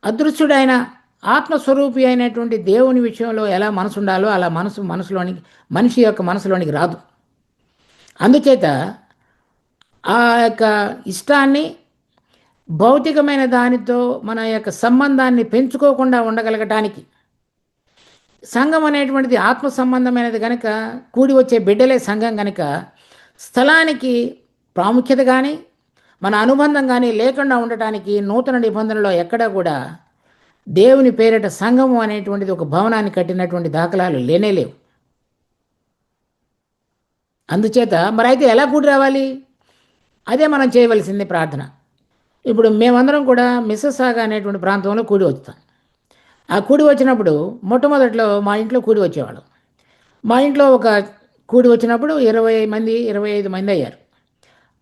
అదృశ్యుడైన ఆత్మస్వరూపి అయినటువంటి దేవుని విషయంలో ఎలా మనసు ఉండాలో అలా మనిషి యొక్క మనసులోనికి రాదు. అందుచేత ఆ యొక్క ఇష్టాన్ని భౌతికమైన దానితో మన యొక్క సంబంధాన్ని పెంచుకోకుండా ఉండగలగటానికి సంఘం అనేటువంటిది ఆత్మ సంబంధమైనది కనుక కూడి వచ్చే బిడ్డలే సంఘం కనుక స్థలానికి ప్రాముఖ్యత కానీ మన అనుబంధం కానీ లేకుండా ఉండటానికి నూతన నిబంధనలో ఎక్కడా కూడా దేవుని పేరిట సంఘము అనేటువంటిది ఒక భవనాన్ని కట్టినటువంటి దాఖలాలు లేనేలేవు. అందుచేత మరి అయితే ఎలా కూడి రావాలి? అదే మనం చేయవలసింది ప్రార్థన. ఇప్పుడు మేమందరం కూడా మిస్సెసాగా అనేటువంటి ప్రాంతంలో కూడి వస్తాం. ఆ కూడి వచ్చినప్పుడు మొట్టమొదట్లో మా ఇంట్లో కూడి వచ్చేవాళ్ళం. మా ఇంట్లో ఒక కూడి వచ్చినప్పుడు 20 మంది 25 మంది అయ్యారు.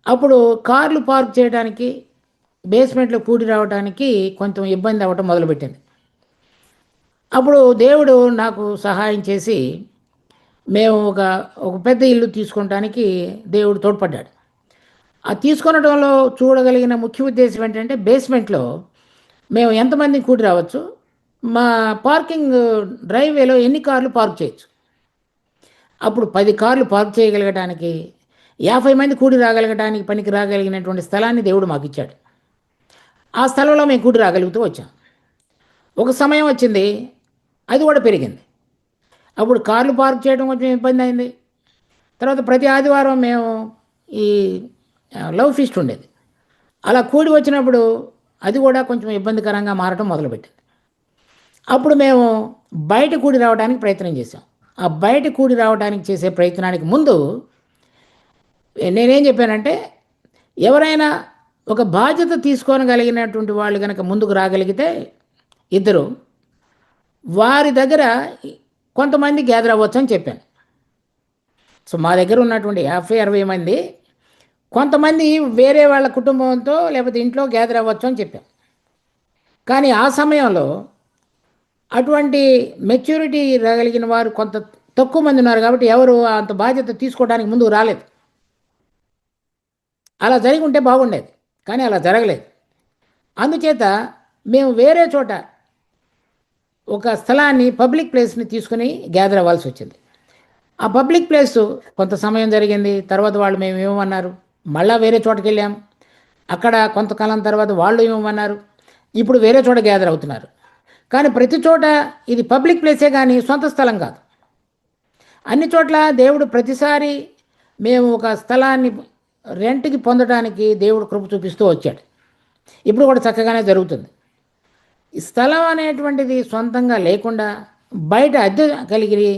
అప్పుడు కార్లు పార్క్ చేయడానికి బేస్మెంట్లో కూడి రావడానికి కొంచెం ఇబ్బంది అవ్వటం మొదలుపెట్టింది. అప్పుడు దేవుడు నాకు సహాయం చేసి మేము ఒక ఒక పెద్ద ఇల్లు తీసుకోవటానికి దేవుడు తోడ్పడ్డాడు. ఆ తీసుకొనడంలో చూడగలిగిన ముఖ్య ఉద్దేశం ఏంటంటే బేస్మెంట్లో మేము ఎంతమంది కూడి రావచ్చు, మా పార్కింగ్ డ్రైవేలో ఎన్ని కార్లు పార్క్ చేయొచ్చు. అప్పుడు 10 కార్లు పార్క్ చేయగలగటానికి 50 మంది కూడి రాగలగటానికి పనికి రాగలిగినటువంటి స్థలాన్ని దేవుడు మాకు ఇచ్చాడు. ఆ స్థలంలో మేము కూడి రాగలుగుతూ వచ్చాం. ఒక సమయం వచ్చింది, అది కూడా పెరిగింది. అప్పుడు కార్లు పార్క్ చేయడం కొంచెం ఇబ్బంది అయింది. తర్వాత ప్రతి ఆదివారం మేము ఈ లవ్ ఫీస్ట్ ఉండేది. అలా కూడి వచ్చినప్పుడు అది కూడా కొంచెం ఇబ్బందికరంగా మారటం మొదలుపెట్టింది. అప్పుడు మేము బయట కూడి రావడానికి ప్రయత్నం చేసాం. ఆ బయట కూడి రావడానికి చేసే ప్రయత్నానికి ముందు నేనేం చెప్పానంటే, ఎవరైనా ఒక బాధ్యత తీసుకోగలిగినటువంటి వాళ్ళు కనుక ముందుకు రాగలిగితే ఇద్దరు, వారి దగ్గర కొంతమంది గ్యాదర్ అవ్వచ్చు అని చెప్పాను. సో మా దగ్గర ఉన్నటువంటి 50-60 మంది కొంతమంది వేరే వాళ్ళ కుటుంబంతో లేకపోతే ఇంట్లో గ్యాదర్ అవ్వచ్చు అని చెప్పాం. కానీ ఆ సమయంలో అటువంటి మెచ్యూరిటీ రాగలిగిన వారు కొంత తక్కువ మంది ఉన్నారు కాబట్టి ఎవరు అంత బాధ్యత తీసుకోవడానికి ముందుకు రాలేదు. అలా జరిగి ఉంటే బాగుండేది, కానీ అలా జరగలేదు. అందుచేత మేము వేరే చోట ఒక స్థలాన్ని, పబ్లిక్ ప్లేస్ని తీసుకుని గ్యాదర్ అవ్వాల్సి వచ్చింది. ఆ పబ్లిక్ ప్లేస్ కొంత సమయం జరిగింది. తర్వాత వాళ్ళు మేము ఏమన్నారు, మళ్ళా వేరే చోటకి వెళ్ళాం. అక్కడ కొంతకాలం తర్వాత వాళ్ళు ఏమన్నారు, ఇప్పుడు వేరే చోట గ్యాదర్ అవుతున్నారు. కానీ ప్రతి చోట ఇది పబ్లిక్ ప్లేసే కానీ సొంత స్థలం కాదు. అన్ని చోట్ల దేవుడు ప్రతిసారి మేము ఒక స్థలాన్ని రెంట్కి పొందడానికి దేవుడు కృప చూపిస్తూ వచ్చాడు. ఇప్పుడు కూడా చక్కగానే జరుగుతుంది. ఈ స్థలం అనేటువంటిది సొంతంగా లేకుండా బయట అద్దె కలిగి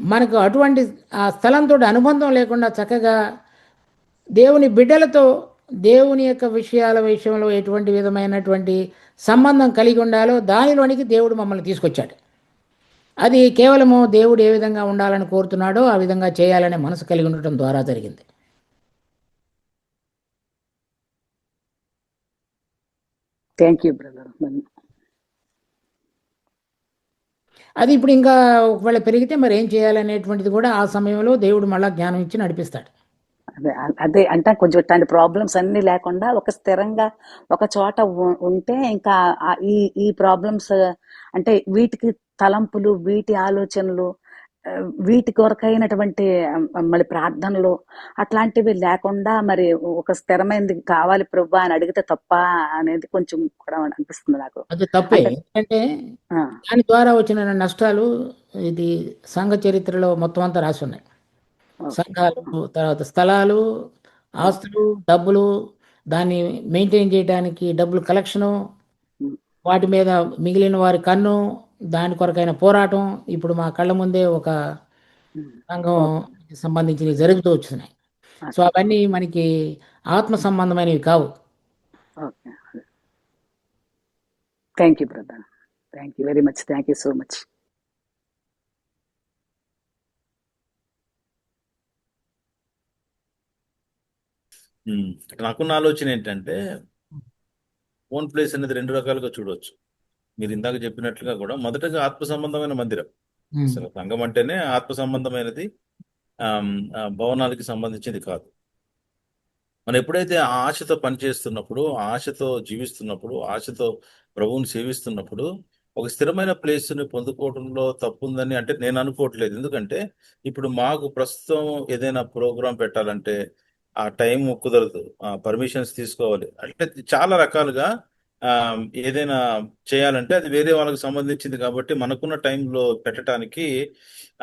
మనకు అటువంటి ఆ స్థలంతో అనుబంధం లేకుండా చక్కగా దేవుని బిడ్డలతో దేవుని యొక్క విషయాల విషయంలో ఎటువంటి విధమైనటువంటి సంబంధం కలిగి ఉండాలో దానిలోనికి దేవుడు మమ్మల్ని తీసుకొచ్చాడు. అది కేవలము దేవుడు ఏ విధంగా ఉండాలని కోరుతున్నాడో ఆ విధంగా చేయాలనే మనసు కలిగి ఉండటం ద్వారా జరిగింది. Thank you brother. అది ఇప్పుడు ఇంకా ఒకవేళ పెరిగితే మరి ఏం చేయాలనేటువంటిది కూడా ఆ సమయంలో దేవుడు మళ్ళా జ్ఞానం ఇచ్చి నడిపిస్తాడు. అదే అదే అంటే కొంచెం ఇట్లాంటి ప్రాబ్లమ్స్ అన్ని లేకుండా ఒక స్థిరంగా ఒక చోట ఉంటే ఇంకా ఈ ఈ ప్రాబ్లమ్స్ అంటే వీటికి తలంపులు, వీటి ఆలోచనలు, వీటి కొరకైనటువంటి మళ్ళీ ప్రార్థనలు అట్లాంటివి లేకుండా మరి ఒక స్థిరమైనది కావాలి ప్రభా అని అడిగితే తప్ప అనేది కొంచెం కూడా అనిపిస్తుంది నాకు. అది తప్పే. అంటే ఎందుకంటే దాని ద్వారా వచ్చిన నష్టాలు ఇది సంఘ చరిత్రలో మొత్తం అంతా రాసి ఉన్నాయి. సంఘాలు, తర్వాత స్థలాలు, ఆస్తులు, డబ్బులు, దాన్ని మెయింటైన్ చేయడానికి డబ్బులు కలెక్షను, వాటి మీద మిగిలిన వారి కన్ను, దాని కొరకైన పోరాటం ఇప్పుడు మా కళ్ళ ముందే ఒక సంఘం సంబంధించినవి జరుగుతూ వచ్చినాయి. సో అవన్నీ మనకి ఆత్మ సంబంధమైనవి కావు. Okay, thank you brother. Thank you very much. Thank you so much. నాకున్న ఆలోచన ఏంటంటే, ఓన్ ప్లేస్ అనేది 2 రకాలుగా చూడవచ్చు. మీరు ఇందాక చెప్పినట్లుగా కూడా మొదటగా ఆత్మ సంబంధమైన మందిరం. అసలు సంఘం అంటేనే ఆత్మ సంబంధమైనది, భవనాలకి సంబంధించింది కాదు. మనం ఎప్పుడైతే ఆ ఆశతో పనిచేస్తున్నప్పుడు, ఆశతో జీవిస్తున్నప్పుడు, ఆశతో ప్రభువుని సేవిస్తున్నప్పుడు ఒక స్థిరమైన ప్లేస్ని పొందుకోవడంలో తప్పుందని అంటే నేను అనుకోవట్లేదు. ఎందుకంటే ఇప్పుడు మాకు ప్రస్తుతం ఏదైనా ప్రోగ్రాం పెట్టాలంటే ఆ టైం కుదరదు, పర్మిషన్స్ తీసుకోవాలి, అంటే చాలా రకాలుగా ఏదైనా చేయాలంటే అది వేరే వాళ్ళకి సంబంధించింది కాబట్టి మనకున్న టైంలో పెట్టడానికి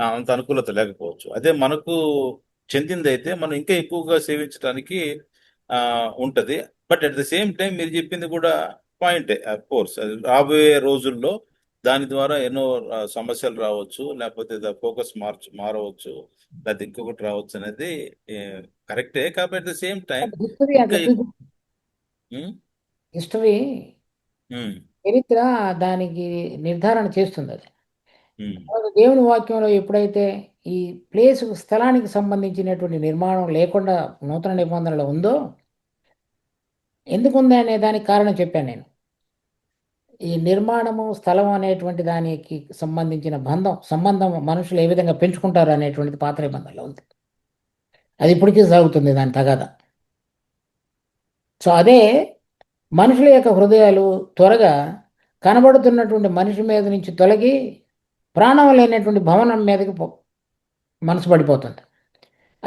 అంత అనుకూలత లేకపోవచ్చు. అదే మనకు చెందింది అయితే మనం ఇంకా ఎక్కువగా సేవించడానికి ఉంటది. But at the same time మీరు చెప్పింది కూడా పాయింటే. అఫ్ కోర్స్ అది రాబోయే రోజుల్లో దాని ద్వారా ఎన్నో సమస్యలు రావచ్చు, లేకపోతే ఫోకస్ మారవచ్చు, లేకపోతే ఇంకొకటి రావచ్చు అనేది కరెక్టే. కాబట్టి at the same time history చరిత్ర దానికి నిర్ధారణ చేస్తుంది. అది దేవుని వాక్యంలో ఎప్పుడైతే ఈ ప్లేస్ స్థలానికి సంబంధించినటువంటి నిర్మాణం లేకుండా నూతన నిబంధనలో ఉందో, ఎందుకు ఉంది అనే దానికి కారణం చెప్పాను నేను. ఈ నిర్మాణము, స్థలం అనేటువంటి దానికి సంబంధించిన సంబంధం మనుషులు ఏ విధంగా పెంచుకుంటారు అనేటువంటిది పాత నిబంధనలో ఉంది. అది ఇప్పటికీ సాగుతుంది దాని తగాదా. సో అదే మనుషుల యొక్క హృదయాలు త్వరగా కనబడుతున్నటువంటి మనిషి మీద నుంచి తొలగి ప్రాణం లేనటువంటి భవనం మీదకి మనసు పడిపోతుంది.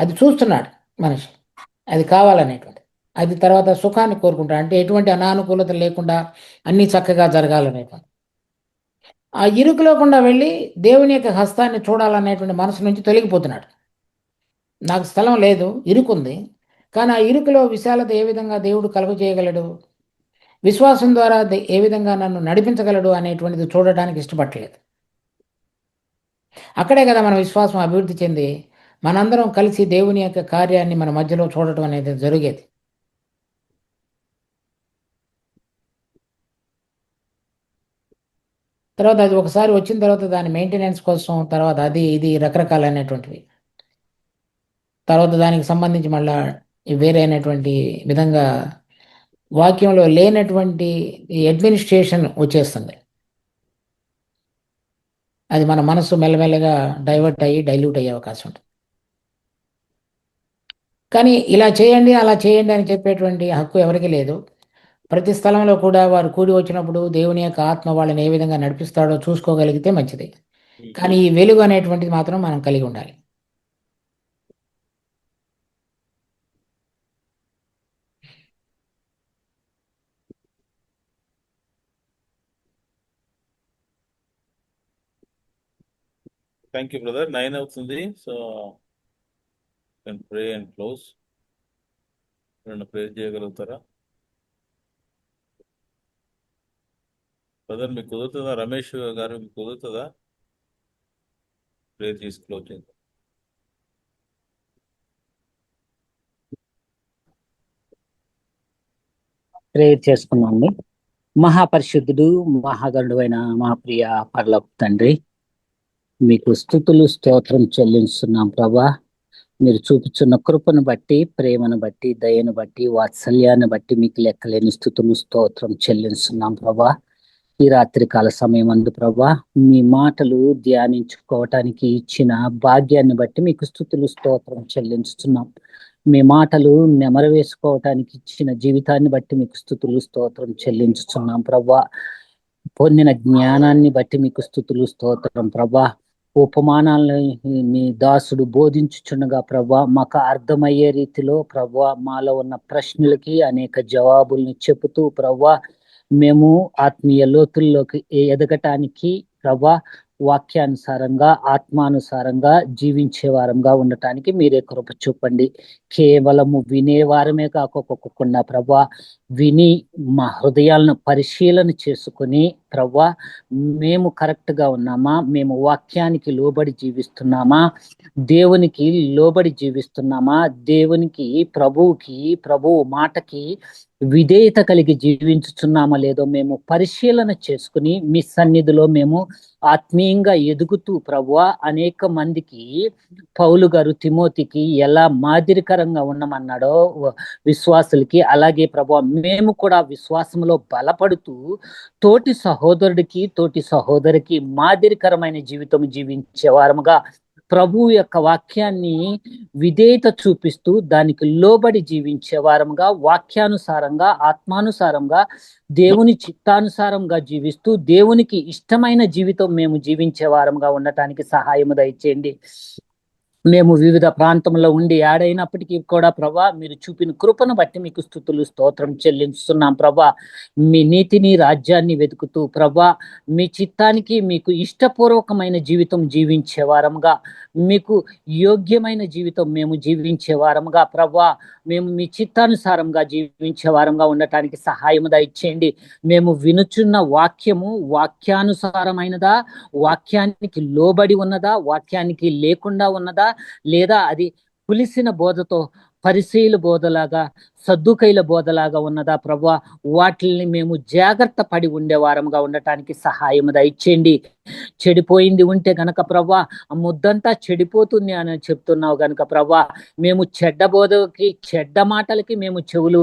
అది చూస్తున్నాడు మనిషి, అది కావాలనేటువంటి. అది తర్వాత సుఖాన్ని కోరుకుంటాడు, అంటే ఎటువంటి అనానుకూలత లేకుండా అన్నీ చక్కగా జరగాలనేటువంటి. ఆ ఇరుకులోకుండా వెళ్ళి దేవుని యొక్క హస్తాన్ని చూడాలనేటువంటి మనసు నుంచి తొలగిపోతున్నాడు. నాకు స్థలం లేదు, ఇరుకుంది, కానీ ఆ ఇరుకులో విశాలత ఏ విధంగా దేవుడు కలుగజేయగలడు, విశ్వాసం ద్వారా ఏ విధంగా నన్ను నడిపించగలడు అనేటువంటిది చూడటానికి ఇష్టపడలేదు. అక్కడే కదా మన విశ్వాసం అభివృద్ధి చెంది మనందరం కలిసి దేవుని యొక్క కార్యాన్ని మన మధ్యలో చూడటం అనేది జరిగేది. తర్వాత అది ఒకసారి వచ్చిన తర్వాత దాని మెయింటెనెన్స్ కోసం తర్వాత అది ఇది రకరకాలైనటువంటివి, తర్వాత దానికి సంబంధించి మళ్ళా వేరే అయినటువంటి విధంగా వాక్యంలో లేనటువంటి అడ్మినిస్ట్రేషన్ వచ్చేస్తుంది. అది మన మనసు మెల్లమెల్లగా డైవర్ట్ అయ్యి డైల్యూట్ అయ్యే అవకాశం ఉంటుంది. కానీ ఇలా చేయండి అలా చేయండి అని చెప్పేటువంటి హక్కు ఎవరికి లేదు. ప్రతి స్థలంలో కూడా వారు కూడి వచ్చినప్పుడు దేవుని యొక్క ఆత్మ వాళ్ళని ఏ విధంగా నడిపిస్తాడో చూసుకోగలిగితే మంచిది. కానీ ఈ వెలుగు అనేటువంటిది మాత్రం మనం కలిగి ఉండాలి. Thank you brother. 9 అవుతుంది. So pray and close. Prayer చేయగలుగుతారా బ్రదర్? మీకు కుదురుతుందా? రమేష్ గారు మీకు కుదురుతుందా ప్రేర్ చేసి క్లోజ్ చేద్దాం? ప్రేయర్ చేసుకున్నాండి. మహాపరిశుద్ధుడు, మహాగరుడు అయిన మహాప్రియ పరలోక తండ్రి, మీకు స్తుతులు స్తోత్రం చెల్లిస్తున్నాం ప్రభా. మీరు చూపించున్న కృపను బట్టి, ప్రేమను బట్టి, దయను బట్టి, వాత్సల్యాన్ని బట్టి మీకు లెక్కలేని స్తుతులు స్తోత్రం చెల్లిస్తున్నాం ప్రభా. ఈ రాత్రి కాల సమయం అందు ప్రభా, మీ మాటలు ధ్యానించుకోవటానికి ఇచ్చిన భాగ్యాన్ని బట్టి మీకు స్తుతులు స్తోత్రం చెల్లిస్తున్నాం. మీ మాటలు నెమరు వేసుకోవటానికి ఇచ్చిన జీవితాన్ని బట్టి మీకు స్తుతులు స్తోత్రం చెల్లించుతున్నాం ప్రభా. పొందిన జ్ఞానాన్ని బట్టి మీకు స్తుతులు స్తోత్రం ప్రభా. ఉపమానాలను మీ దాసుడు బోధించుచుండగా ప్రభా, మాకు అర్థమయ్యే రీతిలో ప్రభా, మాలో ఉన్న ప్రశ్నలకి అనేక జవాబుల్ని చెబుతూ ప్రభా, మేము ఆత్మీయ లోతుల్లోకి ఎదగటానికి ప్రభా, వాక్యానుసారంగా ఆత్మానుసారంగా జీవించే వారంగా ఉండటానికి మీరే కృప చూపండి. కేవలము వినేవారమే కాకోకుండా ప్రభా, విని మా హృదయాలను పరిశీలన చేసుకుని ప్రభా, మేము కరెక్ట్ గా ఉన్నామా, మేము వాక్యానికి లోబడి జీవిస్తున్నామా, దేవునికి లోబడి జీవిస్తున్నామా, దేవునికి ప్రభువు మాటకి విధేయత కలిగి జీవించుచున్నామా లేదో మేము పరిశీలన చేసుకుని మీ సన్నిధిలో మేము ఆత్మీయంగా ఎదుగుతూ ప్రభువా, అనేక మందికి పౌలు గారు తిమోతికి ఎలా మాదిరికరంగా ఉండమన్నాడో విశ్వాసులకి, అలాగే ప్రభువా మేము కూడా విశ్వాసంలో బలపడుతూ తోటి సహోదరుడికి తోటి సహోదరికి మాదిరికరమైన జీవితం జీవించే వారముగా ప్రభు యొక్క వాక్యాన్ని విధేయత చూపిస్తూ దానికి లోబడి జీవించే వారముగా, వాక్యానుసారంగా ఆత్మానుసారంగా దేవుని చిత్తానుసారంగా జీవిస్తూ దేవునికి ఇష్టమైన జీవితం మేము జీవించే వారముగా ఉండటానికి సహాయము దయచేయండి. మేము వివిధ ప్రాంతంలో ఉండి యాడైనప్పటికీ కూడా ప్రభా, మీరు చూపిన కృపను బట్టి మీకు స్తుతులు స్తోత్రం చెల్లిస్తున్నాం ప్రభా. మీ నీతిని రాజ్యాన్ని వెతుకుతూ ప్రభా, మీ చిత్తానికి మీకు ఇష్టపూర్వకమైన జీవితం జీవించే వారంగా, మీకు యోగ్యమైన జీవితం మేము జీవించే వారంగా ప్రభా, మేము మీ చిత్తానుసారంగా జీవించే వారంగా ఉండటానికి సహాయం దయచేయండి. మేము వినుచున్న వాక్యము వాక్యానుసారమైనదా, వాక్యానికి లోబడి ఉన్నదా, వాక్యానికి లేకుండా ఉన్నదా, లేదా అది పులిసిన బోధతో పరిశీల బోధలాగా సద్దుకైల బోధలాగా ఉన్నదా ప్రభా, వాటిల్ని మేము జాగ్రత్త పడి ఉండేవారంగా ఉండటానికి సహాయం దయచేయండి. చెడిపోయింది ఉంటే గనక ప్రభా, ఆ ముద్దంతా చెడిపోతుంది అని చెప్తున్నావు గనక ప్రభా, మేము చెడ్డ బోధకి చెడ్డ మాటలకి మేము చెవులు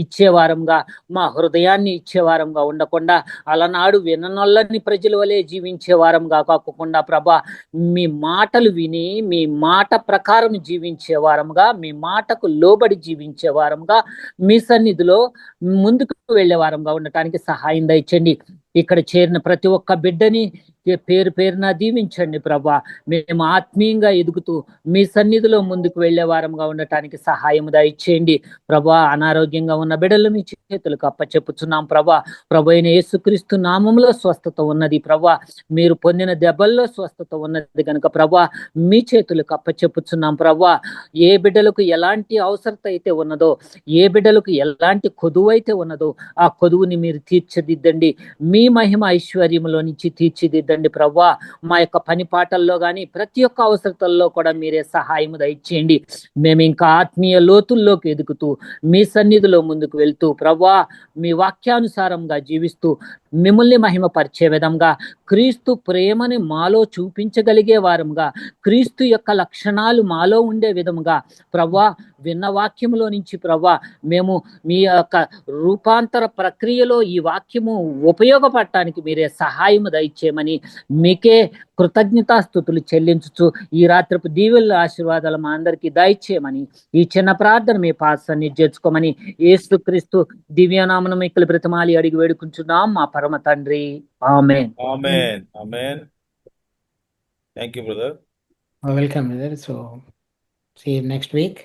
ఇచ్చేవారంగా, మా హృదయాన్ని ఇచ్చేవారంగా ఉండకుండా అలనాడు విననొల్లని ప్రజల వలె జీవించే వారంగా కాకుండా ప్రభా, మీ మాటలు విని మీ మాట ప్రకారం జీవించే వారంగా, మీ మాటకు లోబడి జీవించే వారంగా, మీ సన్నిధిలో ముందుకు వెళ్లే వారంగా ఉండటానికి సహాయం దయచండి. ఇక్కడ చేరిన ప్రతి ఒక్క బిడ్డని పేరు పేరున దీవించండి ప్రభా. మేము ఆత్మీయంగా ఎదుగుతూ మీ సన్నిధిలో ముందుకు వెళ్లే వారంగా ఉండటానికి సహాయం దయచేయండి ప్రభా. అనారోగ్యంగా ఉన్న బిడ్డలు మీ చేతులకు అప్పచెప్పుచున్నాం ప్రభా. ప్రభు అయిన యేసుక్రీస్తు నామములో స్వస్థత ఉన్నది ప్రభా. మీరు పొందిన దెబ్బల్లో స్వస్థత ఉన్నది కనుక ప్రభా, మీ చేతులకు అప్పచెప్పుచున్నాం ప్రభా. ఏ బిడ్డలకు ఎలాంటి అవసరత అయితే ఉన్నదో, ఏ బిడ్డలకు ఎలాంటి కొదువు అయితే ఉన్నదో, ఆ కొదువుని మీరు తీర్చిదిద్దండి. మీ మహిమ ఐశ్వర్యంలో నుంచి తీర్చిదిద్దండి ప్రభా. మా యొక్క పని పాటల్లో కానీ ప్రతి ఒక్క అవసరతల్లో కూడా మీరే సహాయం దయచేయండి. మేము ఇంకా ఆత్మీయ లోతుల్లోకి ఎదుగుతూ మీ సన్నిధిలో ముందుకు వెళ్తూ ప్రభా, మీ వాక్యానుసారంగా జీవిస్తూ మిమ్మల్ని మహిమపరిచే విధంగా, క్రీస్తు ప్రేమని మాలో చూపించగలిగే వారంగా, క్రీస్తు యొక్క లక్షణాలు మాలో ఉండే విధముగా ప్రభా, విన్న వాక్యములో నుంచి ప్రభా, మేము మీ యొక్క రూపాంతర ప్రక్రియలో ఈ వాక్యము ఉపయోగపడటానికి మీరే సహాయం దయచేయమని మీకే కృతజ్ఞతాస్తుతులు చెల్లించుచు ఈ రాత్రపు దీవెల ఆశీర్వాదాలు మా అందరికీ దయచేయమని ఈ చిన్న ప్రార్థన మీ పాసాన్ని చేర్చుకోమని యేసుక్రీస్తు దివ్యనామను మీకు బ్రతిమాలి అడిగి వేడుకుంటున్నాం మా పరమ తండ్రి. Amen. Amen. Amen. Thank you brother. Welcome, brother. So, see you next week.